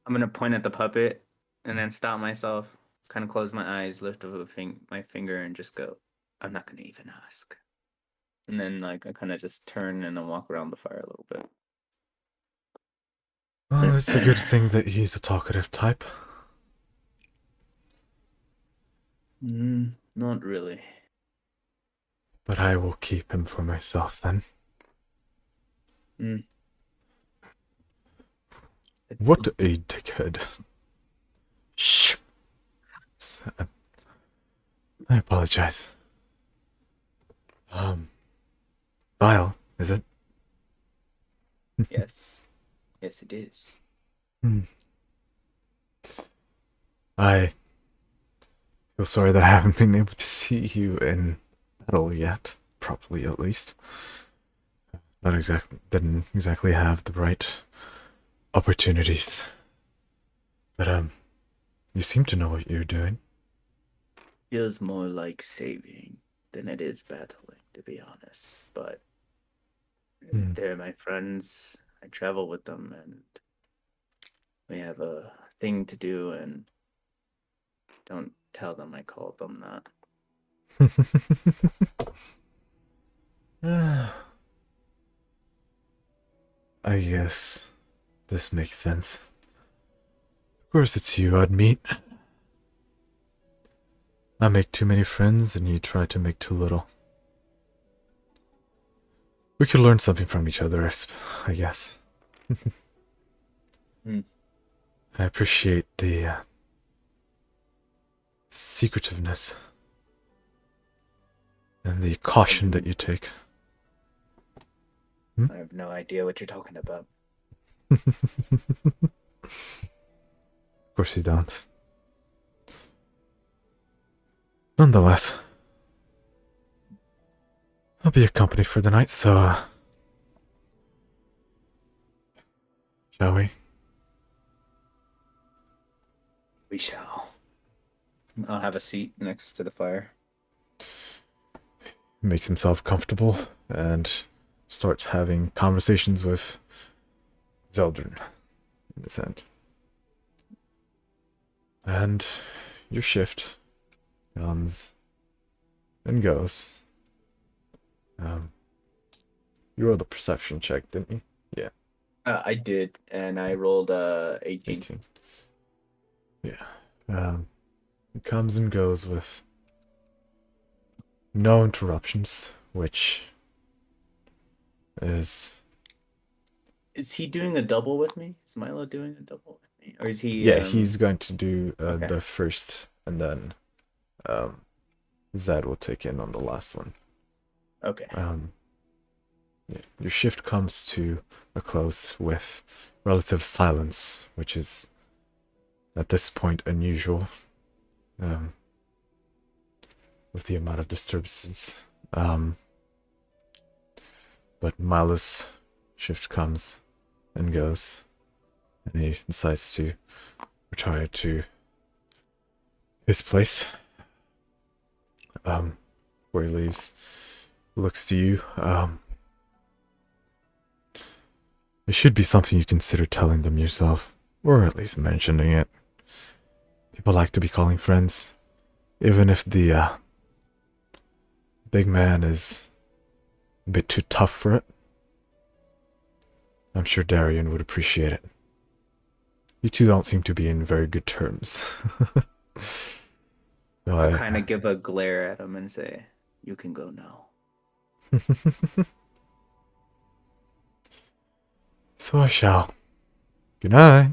I'm gonna point at the puppet and then stop myself, kind of close my eyes, lift up my finger, and just go, I'm not gonna even ask. And then like I kind of just turn and then walk around the fire a little bit. Well, it's a good thing that he's a talkative type. Not really. But I will keep him for myself then. What a dickhead. Shh. I apologize. Vile, is it? Yes. Yes, it is. I feel sorry that I haven't been able to see you in battle yet, properly at least. Didn't exactly have the right opportunities. But you seem to know what you're doing. Feels more like saving than it is battling, to be honest. But they're my friends. I travel with them, and we have a thing to do, and don't tell them I called them that. I guess this makes sense. Of course it's you I'd meet. I make too many friends and you try to make too little. We could learn something from each other, I guess. I appreciate the secretiveness and the caution that you take. I have no idea what you're talking about. Of course you don't. Nonetheless, I'll be your company for the night, so shall we? We shall. I'll have a seat next to the fire. Makes himself comfortable and starts having conversations with Zeldrin in this end. And your shift comes and goes. You rolled a perception check, didn't you? Yeah. I did, and I rolled 18. Yeah. It comes and goes with no interruptions, which is... Is he doing a double with me? Is Milo doing a double with me? Or is he... Yeah, he's going to do okay. the first, and then Zed will take in on the last one. Okay. Yeah, your shift comes to a close with relative silence, which is at this point unusual, with the amount of disturbances. But Milo's shift comes and goes, and he decides to retire to his place. Where he leaves, looks to you. It should be something you consider telling them yourself, or at least mentioning it. People like to be calling friends, even if the big man is a bit too tough for it. I'm sure Darian would appreciate it. You two don't seem to be in very good terms. So I'll kind of give a glare at him and say, "You can go now." So I shall. Good night.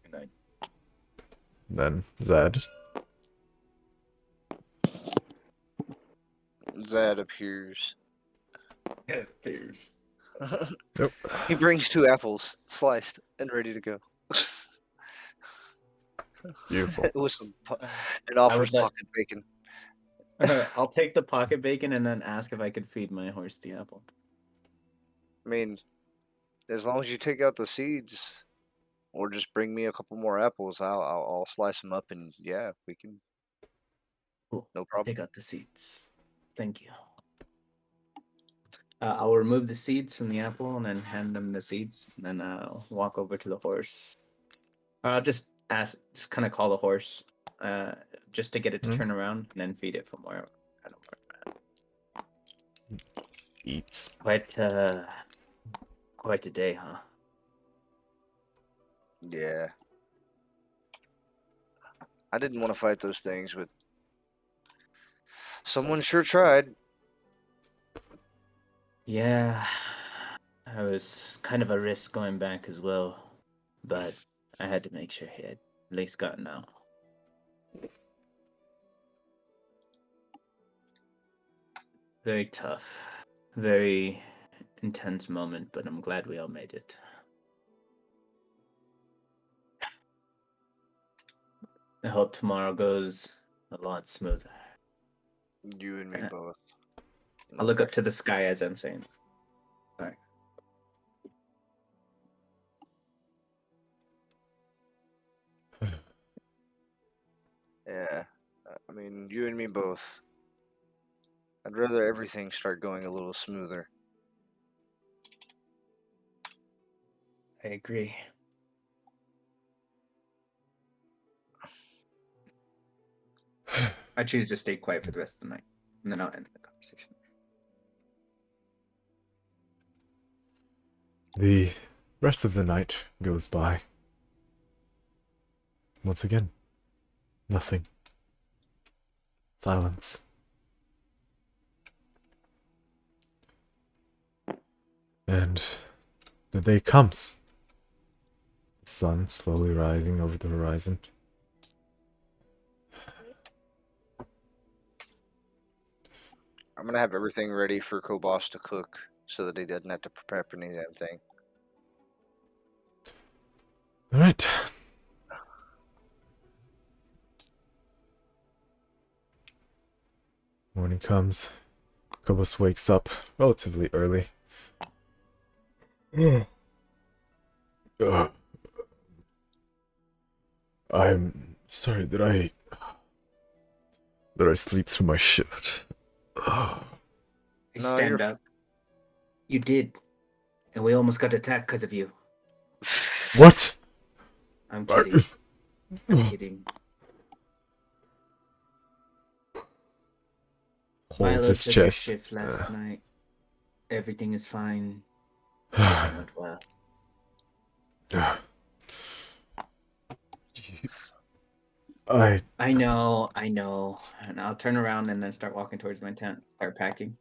Good night. Then Zed. Zad appears. There's Yep. He brings 2 apples, sliced and ready to go. Beautiful. With some and offers would like- pocket bacon. I'll take the pocket bacon and then ask if I could feed my horse the apple. I mean, as long as you take out the seeds, or just bring me a couple more apples, I'll slice them up, and yeah, we can. Cool. No I'll problem. take out the seeds. Thank you. I'll remove the seeds from the apple and then hand them the seeds, and then I'll walk over to the horse. I'll just kind of call the horse, just to get it to turn around, and then feed it from where I'm at. Eats. Quite a day, huh? Yeah. I didn't want to fight those things, but someone sure tried. Yeah, I was kind of a risk going back as well, but I had to make sure he had at least gotten out. Very tough, very intense moment, but I'm glad we all made it. I hope tomorrow goes a lot smoother. You and me both. I'll look up to the sky as I'm saying. Sorry. Yeah. I mean, you and me both. I'd rather everything start going a little smoother. I agree. I choose to stay quiet for the rest of the night, and then I'll end the conversation. The rest of the night goes by. Once again, nothing. Silence. And the day comes. The sun slowly rising over the horizon. I'm gonna have everything ready for Kobos to cook, so that he doesn't have to prepare for any damn thing. Alright. Morning comes. Kobos wakes up relatively early. I'm sorry, did I sleep through my shift? I No, stand you're- up. You did, and we almost got attacked because of you. What? I'm kidding. I'm kidding. Holds Milo his took your chest. shift last night. Everything is fine. Everything went well. I know. And I'll turn around and then start walking towards my tent. Start packing.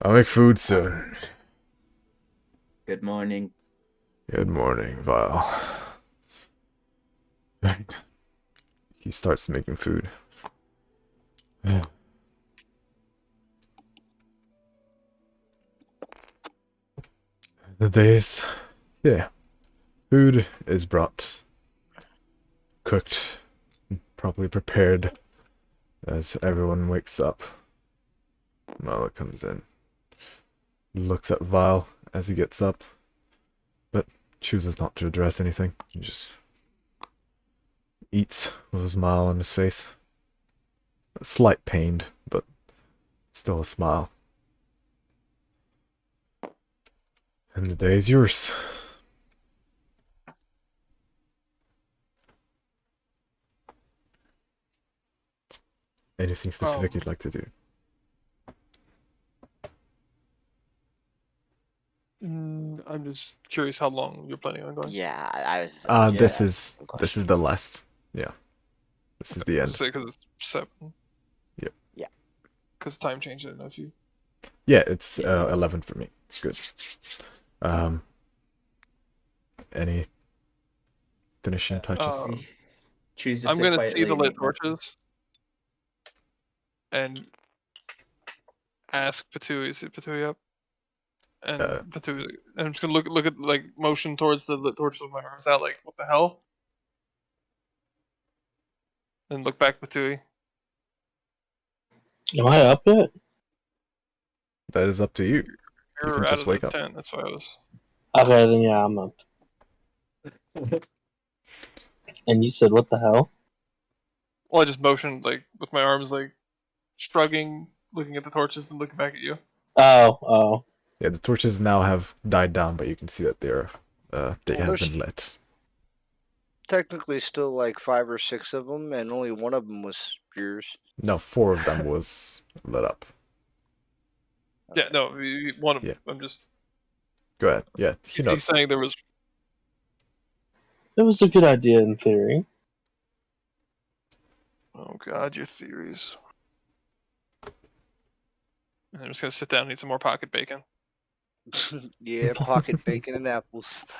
I'll make food soon. Good morning. Good morning, Vile. Right. He starts making food. The days, yeah. Food is brought, cooked, properly prepared as everyone wakes up. Mala comes in. looks at Vile as he gets up, but chooses not to address anything. He just eats with a smile on his face. A slight pained, but still a smile. And the day is yours. Anything specific you'd like to do? I'm just curious how long you're planning on going. Yeah, I was. This yeah, is good this is question. the last. Yeah, this is the end. Because it's 7. Yep. Yeah. Because time changed. I don't know if you. Yeah, it's 11 for me. It's good. Any finishing touches? Choose to I'm sit gonna quietly see the and lit eat nothing. torches and ask Patui, is it Patui up? And Patui, and I'm just gonna look at like motion towards the lit torches with my arms out, like what the hell? And look back Patui. Am I up yet? That is up to you. You You're can out just of the wake up. 10. That's why I was. Okay, then yeah, I'm up. And you said, what the hell? Well, I just motioned like with my arms, like shrugging, looking at the torches, and looking back at you. Oh. Yeah, the torches now have died down, but you can see that they have there's- been lit. Technically, still like 5 or 6 of them, and only one of them was yours. No, 4 of them was lit up. Yeah, no, one of Yeah. I'm just. Go ahead. Yeah, he knows. He's saying there was. It was a good idea in theory. Oh God, your theories. And I'm just gonna sit down and eat some more pocket bacon. Yeah, pocket bacon and apples.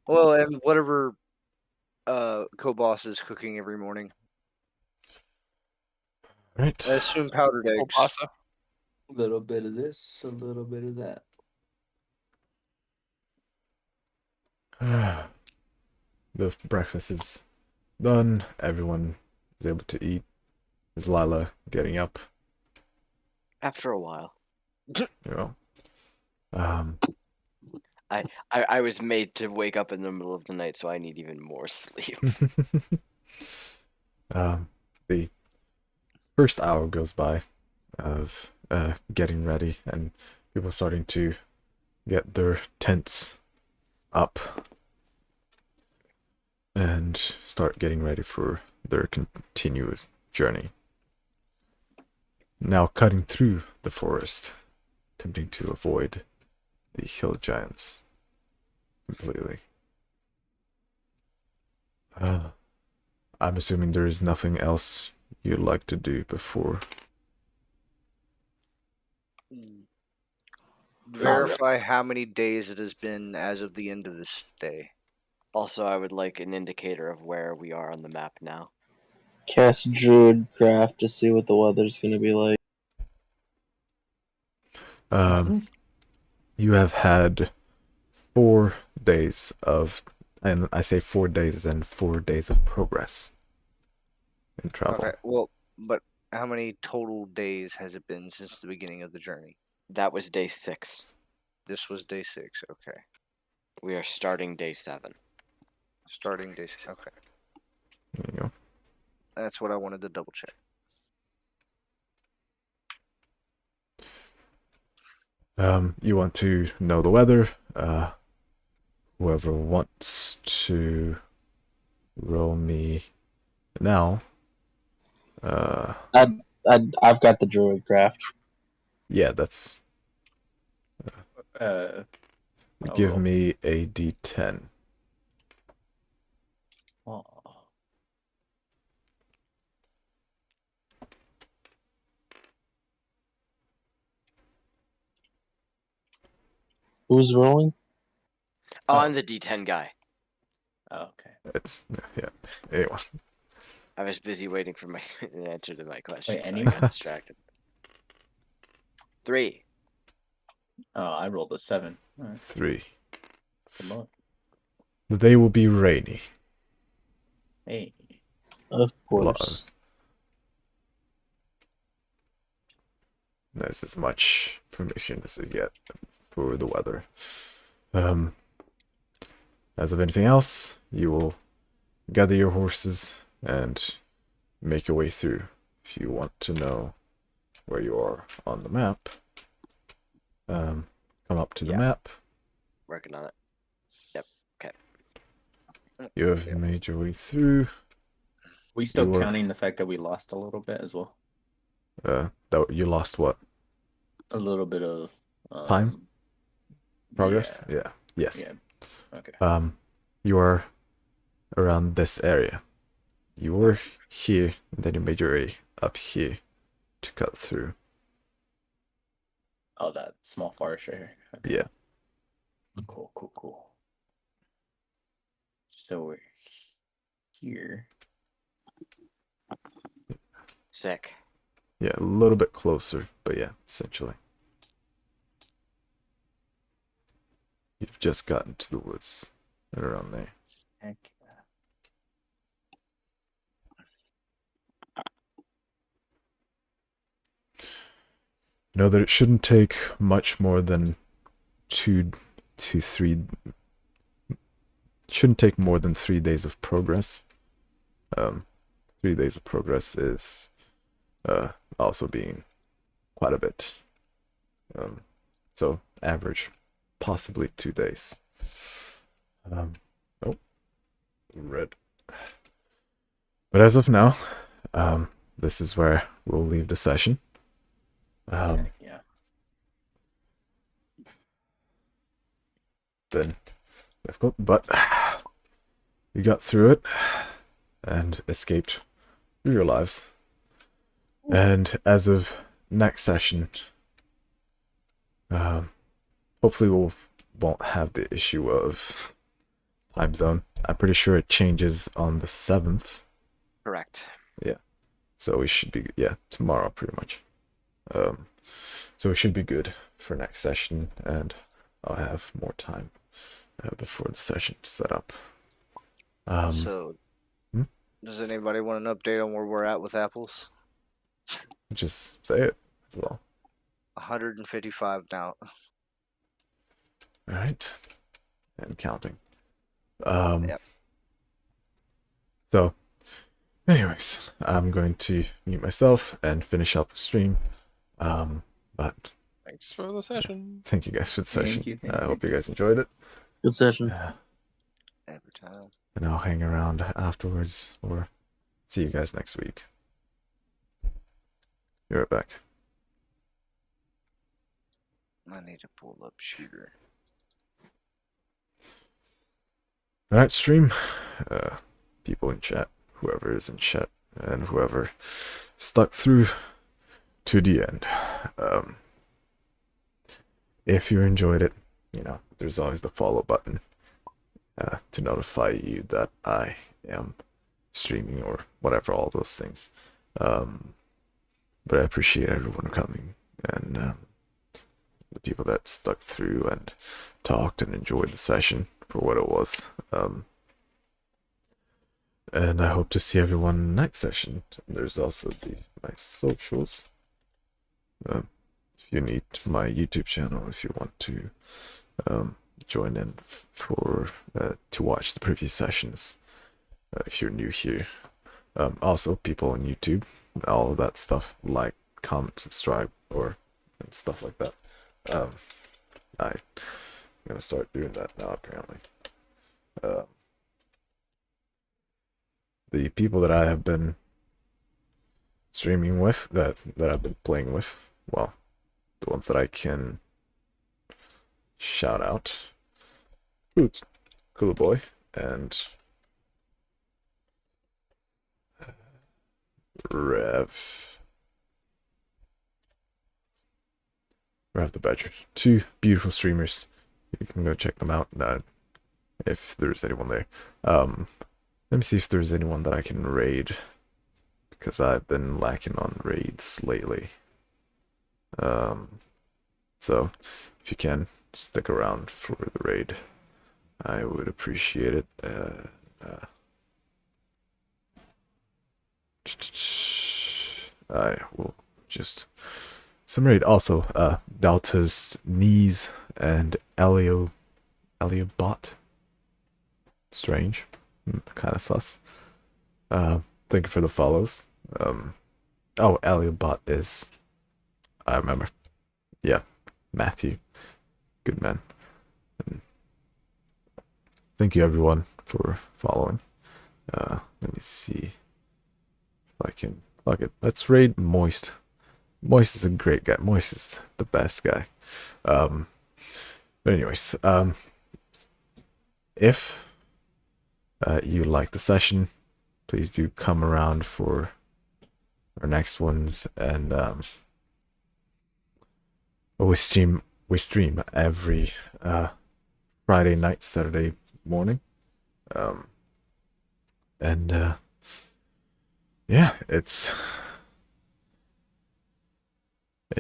Well, and whatever Co-Boss is cooking every morning. Right. I assume powdered Oh, eggs. pasta. A little bit of this, a little bit of that. The breakfast is done. Everyone is able to eat. Is Lila getting up? After a while. You know. I was made to wake up in the middle of the night, so I need even more sleep. The first hour goes by of getting ready and people starting to get their tents up and start getting ready for their continuous journey. Now cutting through the forest, attempting to avoid the hill giants completely. I'm assuming there is nothing else you'd like to do before. Verify how many days it has been as of the end of this day. Also, I would like an indicator of where we are on the map now. Cast Druidcraft to see what the weather's gonna be like. You have had 4 days of, and I say 4 days and 4 days of progress in travel. Okay, well, but how many total days has it been since the beginning of the journey? That was day 6. This was day 6. Okay, We are starting day 7. starting day 6. Okay, There you go. that's what I wanted to double check. You want to know the weather? Whoever wants to roll me now. I've got the Druidcraft. Yeah, that's. Give roll. me a D10. Oh. Who's rolling? Oh, I'm the D10 guy. Oh, okay. It's yeah. Anyway, I was busy waiting for my an answer to my question, so I anyone? got distracted. 3. Oh, I rolled a 7. All right. 3. Good luck. The day will be rainy. Hey. Of course. There's as much information as you get for the weather. As of anything else, you will gather your horses and make your way through. If you want to know where you are on the map, come up to the map. Working on it. Yep. Okay. You have made your way through. We still You were- counting the fact that we lost a little bit as well. That you lost what? A little bit of Time? Progress? Yeah. Yes. Yeah. Okay. You are around this area. You were here, and then you made your way up here to cut through. Oh, that small forest right here. Okay. Yeah. Cool. So we're here. Sick. Yeah, a little bit closer, but yeah, essentially. You've just gotten to the woods. Right around there. Heck Know that it shouldn't take much more than 2 to 3. Shouldn't take more than 3 days of progress. 3 days of progress is also being quite a bit. So average, possibly 2 days. Oh, red. But as of now, this is where we'll leave the session. yeah. Then difficult, but you got through it and escaped through your lives. And as of next session, hopefully won't have the issue of time zone. I'm pretty sure it changes on the 7th. Correct. Yeah. So we should be, tomorrow pretty much. So we should be good for next session, and I'll have more time before the session to set up. So, does anybody want an update on where we're at with apples? Just say it as well. 155 now. All right. And counting. Yep. So, anyways, I'm going to mute myself and finish up the stream. But Thanks for the session. thank you guys for the Thank session. you, I hope you guys enjoyed it. Good session. Every time. And I'll hang around afterwards or see you guys next week. Be right back. I need to pull up shooter. Alright, stream. People in chat, whoever is in chat, and whoever stuck through to the end. If you enjoyed it, there's always the follow button to notify you that I am streaming or whatever, all those things. But I appreciate everyone coming and the people that stuck through and talked and enjoyed the session for what it was. And I hope to see everyone next session. There's also my socials. If you need my YouTube channel, if you want to join in for to watch the previous sessions, if you're new here. Also, people on YouTube, all of that stuff, like, comment, subscribe, and stuff like that. I'm gonna start doing that now, apparently. The people that I have been streaming with, that I've been playing with, well, the ones that I can shout out, Cool Boy, and Rev the Badger. 2 beautiful streamers. You can go check them out if there's anyone there. Let me see if there's anyone that I can raid, because I've been lacking on raids lately. So if you can stick around for the raid, I would appreciate it. I will just some raid. Also, Dalta's knees and Eliobot. Strange. Kind of sus. Thank you for the follows. Oh, Eliobot is... I remember. Yeah, Matthew. Good man. And thank you everyone for following. Let me see if I can... Fuck it. Let's raid Moist. Moist is a great guy. Moist is the best guy. But anyways, if you like the session, please do come around for our next ones, and we stream every Friday night, Saturday morning, and yeah, it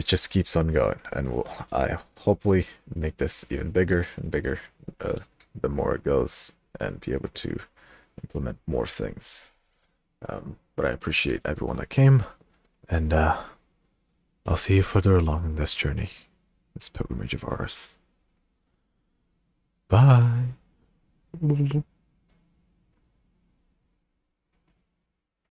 just keeps on going, and I hopefully make this even bigger and bigger the more it goes, and be able to implement more things. But I appreciate everyone that came, and I'll see you further along in this journey, this pilgrimage of ours. Bye.